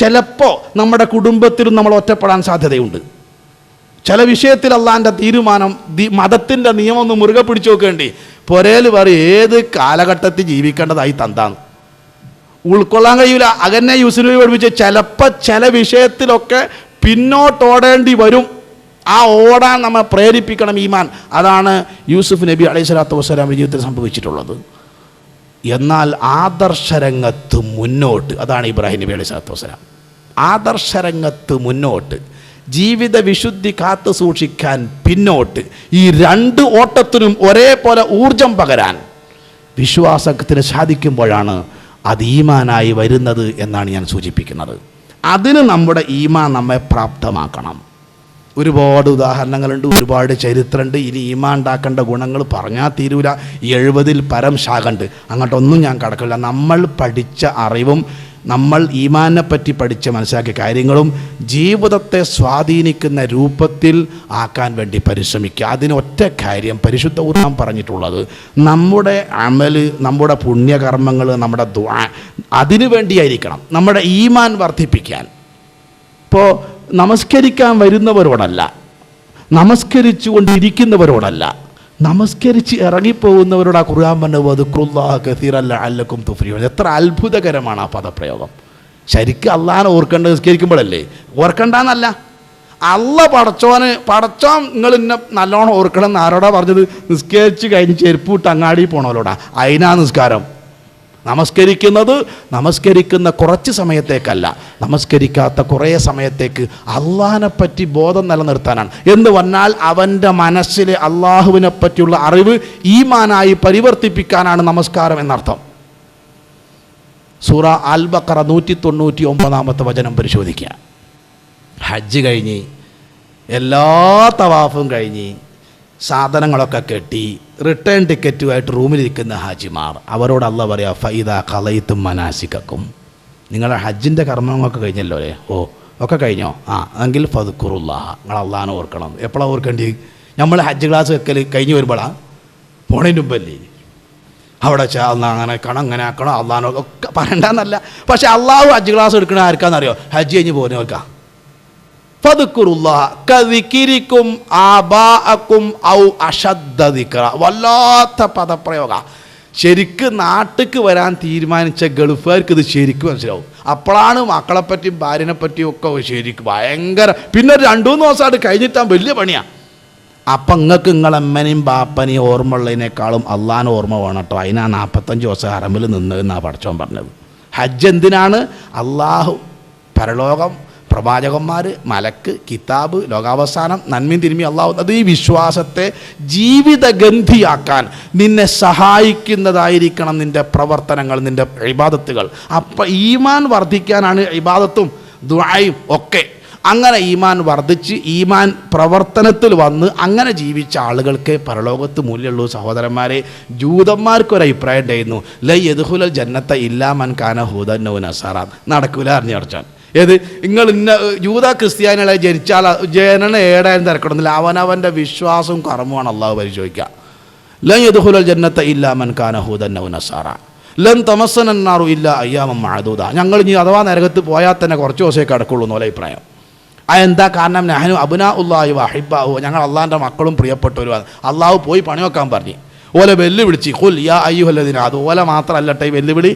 ചിലപ്പോൾ നമ്മുടെ കുടുംബത്തിലും നമ്മൾ ഒറ്റപ്പെടാൻ സാധ്യതയുണ്ട്. ചില വിഷയത്തിൽ അള്ളാഹിൻ്റെ തീരുമാനം, മതത്തിൻ്റെ നിയമം ഒന്ന് മുറുകെ പിടിച്ചു നോക്കേണ്ടി. പൊരേൽ പറയും ഏത് കാലഘട്ടത്തിൽ ജീവിക്കേണ്ടതായി തന്താന്ന് ഉൾക്കൊള്ളാൻ കഴിയില്ല. അങ്ങനെ യൂസുഫ് നബി പഠിപ്പിച്ച് ചിലപ്പോൾ ചില വിഷയത്തിലൊക്കെ പിന്നോട്ടോടേണ്ടി വരും. ആ ഓടാൻ നമ്മെ പ്രേരിപ്പിക്കണം ഈമാൻ. അതാണ് യൂസുഫ് നബി അലൈഹി സ്വലാത്തു വസ്സലാമിൻ്റെ ജീവിതത്തിൽ സംഭവിച്ചിട്ടുള്ളത്. എന്നാൽ ആദർശരംഗത്ത് മുന്നോട്ട്, അതാണ് ഇബ്രാഹിം നബി അലൈഹി സ്വലാത്തു വസ്സലാം. ആദർശരംഗത്ത് മുന്നോട്ട്, ജീവിത വിശുദ്ധി കാത്തു സൂക്ഷിക്കാൻ പിന്നോട്ട്, ഈ 2 ഓട്ടത്തിനും ഒരേപോലെ ഊർജം പകരാൻ വിശ്വാസത്തിന് സാധിക്കുമ്പോഴാണ് അത് ഈമാനായി വരുന്നത് എന്നാണ് ഞാൻ സൂചിപ്പിക്കുന്നത്. അതിന് നമ്മുടെ ഈമാൻ നമ്മെ പ്രാപ്തമാക്കണം. ഒരുപാട് ഉദാഹരണങ്ങളുണ്ട്, ഒരുപാട് ചരിത്രമുണ്ട്. ഇനി ഈമാൻ ഉണ്ടാക്കേണ്ട ഗുണങ്ങൾ പറഞ്ഞാൽ തീരൂല. 70-ൽ പരം ശാഖണ്ട്. അങ്ങോട്ടൊന്നും ഞാൻ കടക്കില്ല. നമ്മൾ പഠിച്ച അറിവും നമ്മൾ ഈമാനെ പറ്റി പഠിച്ച് മനസ്സിലാക്കിയ കാര്യങ്ങളും ജീവിതത്തെ സ്വാധീനിക്കുന്ന രൂപത്തിൽ ആക്കാൻ വേണ്ടി പരിശ്രമിക്കുക. അതിന് ഒറ്റ കാര്യം പരിശുദ്ധ ഖുർആൻ പറഞ്ഞിട്ടുള്ളത്, നമ്മുടെ അമല്, നമ്മുടെ പുണ്യകർമ്മങ്ങൾ, നമ്മുടെ ദുആ അതിനു വേണ്ടിയായിരിക്കണം. നമ്മുടെ ഈമാൻ വർദ്ധിപ്പിക്കാൻ. ഇപ്പോൾ നമസ്കരിക്കാൻ വരുന്നവരോടല്ല, നമസ്കരിച്ചു കൊണ്ടിരിക്കുന്നവരോടല്ല, നമസ്കരിച്ച് ഇറങ്ങിപ്പോകുന്നവരോട് ആ ഖുർആൻ പറഞ്ഞ വദ്കുറുല്ലാഹ കസീറൻ ലഅല്ലക്കും തുഫ്ലിഹൂൻ. എത്ര അത്ഭുതകരമാണ് ആ പദപ്രയോഗം. ശരിക്കും അള്ളാഹനെ ഓർക്കേണ്ടത് നിസ്കരിക്കുമ്പോഴല്ലേ, ഓർക്കണ്ടെന്നല്ല. പടച്ചോൻ നിങ്ങൾ ഇന്നെ നല്ലോണം ഓർക്കണം എന്ന് ആരോടാ പറഞ്ഞത്? നിസ്കരിച്ച് കഴിഞ്ഞ് ചെരുപ്പ് വിട്ട് അങ്ങാടി പോണവരോടാ. അതിനാ നിസ്കാരം. നമസ്കരിക്കുന്ന കുറച്ച് സമയത്തേക്കല്ല, നമസ്കരിക്കാത്ത കുറേ സമയത്തേക്ക് അള്ളാഹിനെ പറ്റി ബോധം നിലനിർത്താനാണ്. എന്ന് പറഞ്ഞാൽ അവൻ്റെ മനസ്സിലെ അള്ളാഹുവിനെ പറ്റിയുള്ള അറിവ് ഈമാനായി പരിവർത്തിപ്പിക്കാനാണ് നമസ്കാരം എന്നർത്ഥം. സൂറ അൽ ബഖറ 199 വചനം പരിശോധിക്കുക. ഹജ്ജ് കഴിഞ്ഞ് എല്ലാ തവാഫും കഴിഞ്ഞ് സാധനങ്ങളൊക്കെ കെട്ടി റിട്ടേൺ ടിക്കറ്റുമായിട്ട് റൂമിലിരിക്കുന്ന ഹാജിമാർ, അവരോട് അല്ലാഹ് പറയാ ഫൈദാ ഖളൈതും മനാസികക്കും, നിങ്ങളുടെ ഹജ്ജിൻ്റെ കർമ്മങ്ങളൊക്കെ കഴിഞ്ഞല്ലോ അല്ലേ? ഓ ഒക്കെ കഴിഞ്ഞോ? എങ്കിൽ ഫദ്കുറുല്ലാഹ, നിങ്ങൾ അള്ളാഹനെ ഓർക്കണം. എപ്പോഴാണ് ഓർക്കേണ്ടി? നമ്മൾ ഹജ്ജ് ക്ലാസ് വെക്കൽ കഴിഞ്ഞ് വരുമ്പോഴാണ്, പോണതിന് മുമ്പല്ലേ? അവിടെ അങ്ങനെ ആക്കണം അങ്ങനെ ആക്കണം അള്ളാഹനോ ഒക്കെ പറയണ്ടെന്നല്ല. പക്ഷെ അള്ളാഹു ഹജ്ജ് ക്ലാസ് എടുക്കണ ആർക്കാണെന്നറിയോ? ഹജ്ജ് കഴിഞ്ഞ് പോകുന്നവർക്കാ. ഫദ്കുറുല്ലാഹ കദിക്രിക്കും ആബാഅക്കും ഔ അശദ്ദ ദിക്റ. വല്ലാത്ത പദപ്രയോഗ. ശരിക്ക് നാട്ടിക്ക് വരാൻ തീരുമാനിച്ച ഗൾഫുകാർക്ക് ഇത് ശരിക്കും മനസ്സിലാവും. അപ്പോഴാണ് മക്കളെപ്പറ്റിയും ഭാര്യനെപ്പറ്റിയും ഒക്കെ ശരിക്കും ഭയങ്കര. പിന്നെ 2-3 ദിവസമായിട്ട് കഴിഞ്ഞിട്ടാൽ വലിയ പണിയാണ്. അപ്പം നിങ്ങൾക്ക് നിങ്ങളമ്മനെയും ബാപ്പനെയും ഓർമ്മ ഉള്ളതിനേക്കാളും അള്ളാഹനെ ഓർമ്മ വേണം കേട്ടോ. അതിനാ 45 ദിവസം ഹറമിൽ നിന്നതെന്നാണ് പടച്ചോൻ പറഞ്ഞത്. ഹജ്ജ് എന്തിനാണ്? അള്ളാഹു പരലോകം പ്രവാചകന്മാർ, മലക്ക്, കിതാബ്, ലോകാവസാനം, നന്മയും തിരുമി അള്ളാഹു. അത് ഈ വിശ്വാസത്തെ ജീവിതഗന്ധിയാക്കാൻ നിന്നെ സഹായിക്കുന്നതായിരിക്കണം നിൻ്റെ പ്രവർത്തനങ്ങൾ, നിൻ്റെ ഇബാദത്തുകൾ. അപ്പം ഈമാൻ വർദ്ധിക്കാനാണ് ഇബാദത്തും ദുആയും ഒക്കെ. അങ്ങനെ ഈമാൻ വർദ്ധിച്ച് ഈമാൻ പ്രവർത്തനത്തിൽ വന്ന് അങ്ങനെ ജീവിച്ച ആളുകൾക്ക് പരലോകത്ത് മൂല്യമുള്ളൂ. സഹോദരന്മാരെ, ജൂതന്മാർക്കൊരു അഭിപ്രായം ഉണ്ടായിരുന്നു, ലൈ യദ്ഖുലുൽ ജന്നത്ത ഇല്ലാ മൻ കാന ഹൂദൻ ഔ നസാറ. നടക്കൂല അറിഞ്ഞു അടച്ചാൻ. ഏത് നിങ്ങൾ ഇന്ന ജൂത ക്രിസ്ത്യാനികളെ ജനിച്ചാൽ ജനന ഏടാനും തിരക്കണമെന്നില്ല, അവനവൻ്റെ വിശ്വാസവും കർമ്മമാണ് അള്ളാഹു പരിശോധിക്കുക. ലൈ യദ്ഖുലുൽ ജന്നത്ത ഇല്ലാ മൻ കാന ഹൂദൻ ഔ നസാറ ലൻ തമസ്സനന്നാറു ഇല്ലാ അയ്യാമൻ മഅദൂദ. ഞങ്ങൾ ഇനി അഥവാ നരകത്ത് പോയാൽ തന്നെ കുറച്ച് ദിവസമേ കിടക്കുള്ളൂ എന്നുള്ള അഭിപ്രായം. അതെന്താ കാരണം? നഹ്നു അബ്നാഉല്ലാഹി വഹിബ്ബാഹു, ഞങ്ങൾ അള്ളാഹിൻ്റെ മക്കളും പ്രിയപ്പെട്ടവരുമാണ്. അള്ളാഹു പോയി പണി വെക്കാൻ പറഞ്ഞു. ഓലെ വെല്ലുവിളിച്ച് ഖുൽ യാ അയ്യുഹല്ലദീന, അത് ഓല മാത്രമല്ലട്ടെ ഈ വെല്ലുവിളി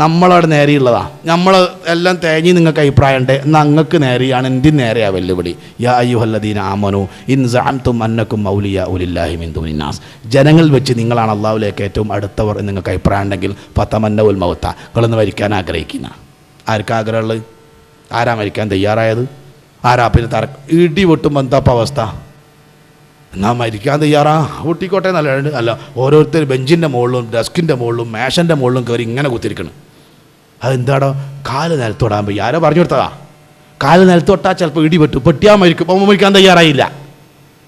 നമ്മളവിടെ നേരെയുള്ളതാണ്. നമ്മൾ എല്ലാം തേങ്ങി നിങ്ങൾക്ക് അഭിപ്രായം ഉണ്ട്, നിങ്ങൾക്ക് നേരെയാണ്, എന്തിന് നേരെയാണ് വെല്ലുവിളി. യാ അയ്യുഹല്ലദീന ആമനു ഇൻ സഅംതും അന്നകും ഔലിയാഉ ലില്ലാഹി മിൻ ദൂനിന്നാസ്, ജനങ്ങൾ വെച്ച് നിങ്ങളാണ് അള്ളാഹുവിലേക്ക് ഏറ്റവും അടുത്തവർ എന്ന് നിങ്ങൾക്ക് അഭിപ്രായം ഉണ്ടെങ്കിൽ ഫതമന്നൗൽ മൗത, നിങ്ങളൊന്ന് മരിക്കാൻ ആഗ്രഹിക്കുന്ന. ആർക്കാ ആഗ്രഹമുള്ളത്? ആരാ മരിക്കാൻ തയ്യാറായത്? ആരാ? പിന്നെ ഇടി വെട്ടുമ്പോൾ എന്താ അവസ്ഥ? എന്നാൽ മരിക്കാൻ തയ്യാറാ, ഊട്ടിക്കോട്ടെ നല്ലതുണ്ട്. അല്ല, ഓരോരുത്തർ ബെഞ്ചിൻ്റെ മുകളിലും ഡെസ്കിൻ്റെ മുകളിലും മേശൻ്റെ മുകളിലും കയറി ഇങ്ങനെ കുത്തിരിക്കണം. അതെന്താടോ? കാല് നിലത്തോടാൻ പോയി. ആരോ പറഞ്ഞു കൊടുത്തതാ? കാല് നിലത്തോട്ടാൽ ചിലപ്പോൾ ഇടി വെട്ടും, പെട്ടിയാൽ മരിക്കും. അപ്പോൾ മരിക്കാൻ തയ്യാറായില്ല.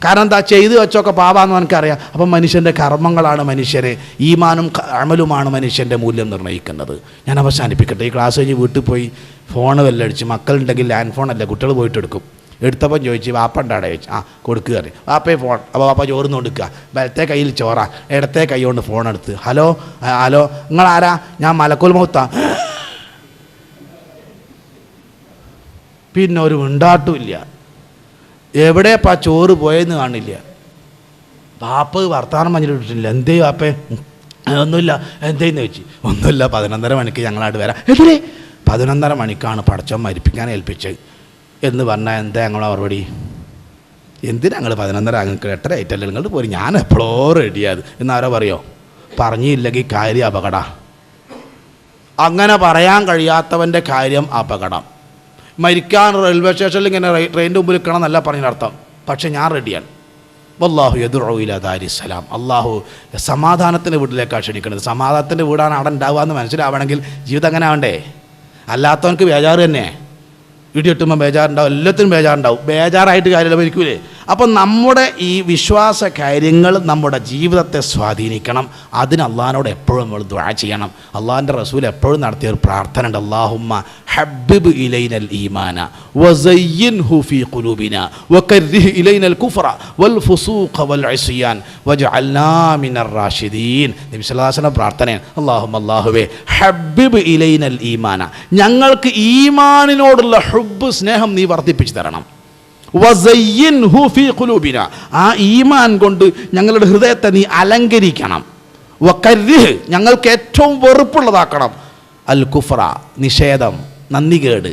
കാരണം എന്താ? ചെയ്ത് വെച്ചൊക്കെ പാപാന്ന് എനിക്കറിയാം. അപ്പം മനുഷ്യൻ്റെ കർമ്മങ്ങളാണ് മനുഷ്യരെ, ഈമാനും അമലുമാണ് മനുഷ്യൻ്റെ മൂല്യം നിർണ്ണയിക്കുന്നത്. ഞാൻ അവസാനിപ്പിക്കട്ടെ. ഈ ക്ലാസ് കഴിഞ്ഞ് വീട്ടിൽ പോയി ഫോണ് വല്ലടിച്ച്, മക്കളുണ്ടെങ്കിൽ ലാൻഡ് ഫോണല്ല, കുട്ടികൾ പോയിട്ട് എടുക്കും. എടുത്തപ്പം ചോദിച്ചു വാപ്പ ഉണ്ടാടെ ചോദിച്ചു. ആ കൊടുക്കുക. വാപ്പയെ ഫോൺ. അപ്പോൾ വാപ്പ ചോറിന് കൊടുക്കുക. വലത്തെ കയ്യിൽ ചോറ, ഇടത്തെ കൈ കൊണ്ട് ഫോൺ എടുത്ത്, ഹലോ ഹലോ നിങ്ങളാരാ? ഞാൻ മലക്കുൽ മൗത്താ. പിന്നെ ഒരു ഉണ്ടാട്ടുമില്ല. എവിടെയപ്പാ ചോറ് പോയെന്ന് കാണില്ല. പാപ്പ വർത്താനം മഞ്ഞിട്ടില്ല. എന്തേ പാപ്പേ? ഒന്നുമില്ല. എന്തേന്ന് ചോദിച്ചു. ഒന്നുമില്ല, 11:30 മണിക്ക് ഞങ്ങളായിട്ട് വരാം. എതിരെ 11:30 മണിക്കാണ് പടച്ചോൻ മരിപ്പിക്കാൻ ഏൽപ്പിച്ചത് എന്ന് പറഞ്ഞാൽ എന്താ ഞങ്ങളെ മറുപടി? എന്തിനാ ഞങ്ങൾ 11:30 ഞങ്ങൾക്ക് 8:30 ആയിട്ടല്ലേ നിങ്ങൾ പോരും, ഞാൻ എപ്പോഴോ റെഡിയാത് എന്നാരോ പറയോ? പറഞ്ഞില്ലെങ്കിൽ കാര്യം അപകടം. അങ്ങനെ പറയാൻ കഴിയാത്തവൻ്റെ കാര്യം അപകടം. മരിക്കാൻ റെയിൽവേ സ്റ്റേഷനിൽ ഇങ്ങനെ ട്രെയിനിൻ്റെ മുമ്പിൽ നിൽക്കണം എന്നല്ല പറഞ്ഞതിനർത്ഥം. പക്ഷേ ഞാൻ റെഡിയാണ്. വല്ലാഹു യദ്ഉ ഇലാ ദാരിസ്സലാം, അള്ളാഹു സമാധാനത്തിൻ്റെ വീട്ടിലേക്കാണ് ക്ഷണിക്കുന്നത്. സമാധാനത്തിൻ്റെ വീടാണ് അവിടെ ഉണ്ടാവുക എന്ന് മനസ്സിലാവണമെങ്കിൽ ജീവിതം അങ്ങനെ ആവണ്ടേ? അല്ലാത്തവനക്ക് ബേജാറ് തന്നെ. ഇടിയെട്ടുമ്പോൾ ബേജാറുണ്ടാവും, എല്ലാത്തിനും ബേജാറുണ്ടാവും. ബേജാറായിട്ട് കാര്യമില്ല, മരിക്കൂലേ? അപ്പം നമ്മുടെ ഈ വിശ്വാസ കാര്യങ്ങൾ നമ്മുടെ ജീവിതത്തെ സ്വാധീനിക്കണം. അതിന് അള്ളാഹിനോട് എപ്പോഴും നമ്മൾ ദുആ ചെയ്യണം. അള്ളാഹിൻ്റെ റസൂൽ എപ്പോഴും നടത്തിയ ഒരു പ്രാർത്ഥന ഉണ്ട്, അല്ലാഹുമ്മ ഹബ്ബിബ് ഇലൈനൽ ഈമാന വസയ്യിൻഹു ഫീ ഖുലൂബിനാ വകർരിഹ് ഇലൈനൽ കുഫ്റ വൽ ഫുസൂഖ വൽ ഇസ്യാൻ വജ്അൽനാ മിനർ റാഷിദീൻ. നബി സല്ലല്ലാഹു അലൈഹി വസല്ലം പ്രാർത്ഥനയാണ്, അല്ലാഹുവേ ഹബ്ബിബ് ഇലൈനൽ ഈമാന, ഞങ്ങൾക്ക് ഈമാനിനോടുള്ള ഹുബ്ബ്, സ്നേഹം നീ വർദ്ധിപ്പിച്ചു തരണം. വസയ്യിൻഹു ഫീ ഖുലൂബിനാ, ആ ഈമാൻ കൊണ്ട് ഞങ്ങളുടെ ഹൃദയത്തെ നീ അലങ്കരിക്കണം. വകർരിഹ്, ഞങ്ങൾക്ക് ഏറ്റവും വെറുപ്പുള്ളതാക്കണം. അൽ കുഫ്ര, നിഷേധം, നന്ദികേട്.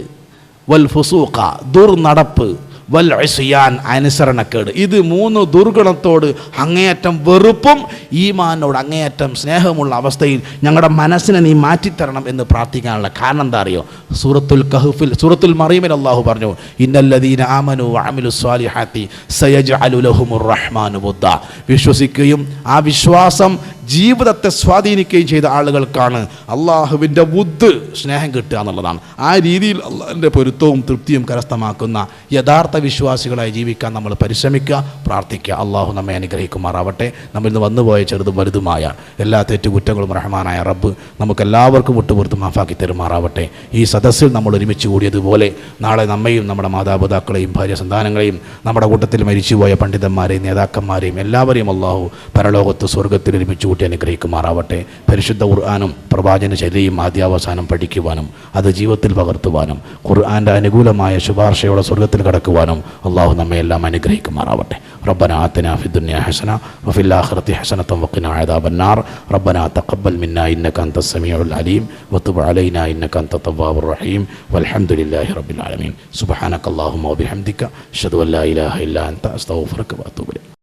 വൽ ഫുസൂഖ, ദുർനടപ്പ്. വൽ ഇസ്യാൻ, അനുസരണക്കേട്. ഇത് 3 ദുർഗുണത്തോട് അങ്ങേയറ്റം വെറുപ്പും ഈമാനോട് അങ്ങേയറ്റം സ്നേഹമുള്ള അവസ്ഥയിൽ ഞങ്ങളുടെ മനസ്സിനെ നീ മാറ്റിത്തരണം എന്ന് പ്രാർത്ഥിക്കാനുള്ള കാരണം എന്താ അറിയോ? സൂറത്തുൽ കഹ്ഫിൽ, സൂറത്തുൽ മറിയമിൽ അല്ലാഹു പറഞ്ഞു, ഇന്നല്ലദീന ആമനു വഅമിലുസ് സ്വാലിഹാത്തി സയജ്അലു ലഹുമുർ റഹ്മാനു വുദ്ദ. വിശ്വസിക്കുകയും ആ വിശ്വാസം ജീവിതത്തെ സ്വാധീനിക്കുകയും ചെയ്ത ആളുകൾക്കാണ് അള്ളാഹുവിൻ്റെ വുദ്, സ്നേഹം കിട്ടുക എന്നുള്ളതാണ്. ആ രീതിയിൽ അള്ളാഹിൻ്റെ പൊരുത്തവും തൃപ്തിയും കരസ്ഥമാക്കുന്ന യഥാർത്ഥ വിശ്വാസികളായി ജീവിക്കാൻ നമ്മൾ പരിശ്രമിക്കുക, പ്രാർത്ഥിക്കുക. അള്ളാഹു നമ്മെ അനുഗ്രഹിക്കുമാറാവട്ടെ. നമ്മിൽ നിന്ന് വന്നുപോയ ചെറുതും വലുതുമായ എല്ലാ തെറ്റുകുറ്റങ്ങളും റഹ്മാനായ റബ്ബ് നമുക്കെല്ലാവർക്കും വിട്ടുപുറത്ത് മാഫാക്കി തരുമാറാവട്ടെ. ഈ സദസ്സിൽ നമ്മൾ ഒരുമിച്ച് കൂടിയതുപോലെ നാളെ നമ്മയും നമ്മുടെ മാതാപിതാക്കളെയും ഭാര്യ സന്താനങ്ങളെയും നമ്മുടെ കൂട്ടത്തിൽ മരിച്ചുപോയ പണ്ഡിതന്മാരെയും നേതാക്കന്മാരെയും എല്ലാവരെയും അള്ളാഹു പരലോകത്ത് സ്വർഗത്തിൽ ഒരുമിച്ച് കൂട്ടി അനുഗ്രഹിക്കുമാറാവട്ടെ. പരിശുദ്ധ ഖുർആനും പ്രവാചന ചര്യയും ആദ്യാവസാനം പഠിക്കുവാനും അത് ജീവിതത്തിൽ പകർത്തുവാനും ഖുർആൻ്റെ അനുകൂലമായ ശുപാർശയോടെ സ്വർഗത്തിൽ കടക്കുവാനും അള്ളാഹു നമ്മെ എല്ലാം അനുഗ്രഹിക്കുമാറാവട്ടെ. റബ്ബനാ ആതിനാ ഫിദ്ദുനിയാ ഹസന വഫിൽ ആഖിറതി ഹസനതൻ വഖിനാ അദാബന്നാർ. റബ്ബനാ തഖബ്ബൽ മിന്നാ ഇന്നക അൻതസ് സമീഉൽ അലീം വതുബ് അലൈനാ ഇന്നക അൻത തവ്വാബുർ റഹീം വൽഹംദുലില്ലാഹി റബ്ബിൽ ആലമീൻ. സുബ്ഹാനക അല്ലാഹുമ്മ വബിഹംദിക അശ്ഹദു അൻ ലാ ഇലാഹ ഇല്ലാ അൻത അസ്തഗ്ഫിറുക വഅതൂബു ഇലൈക്.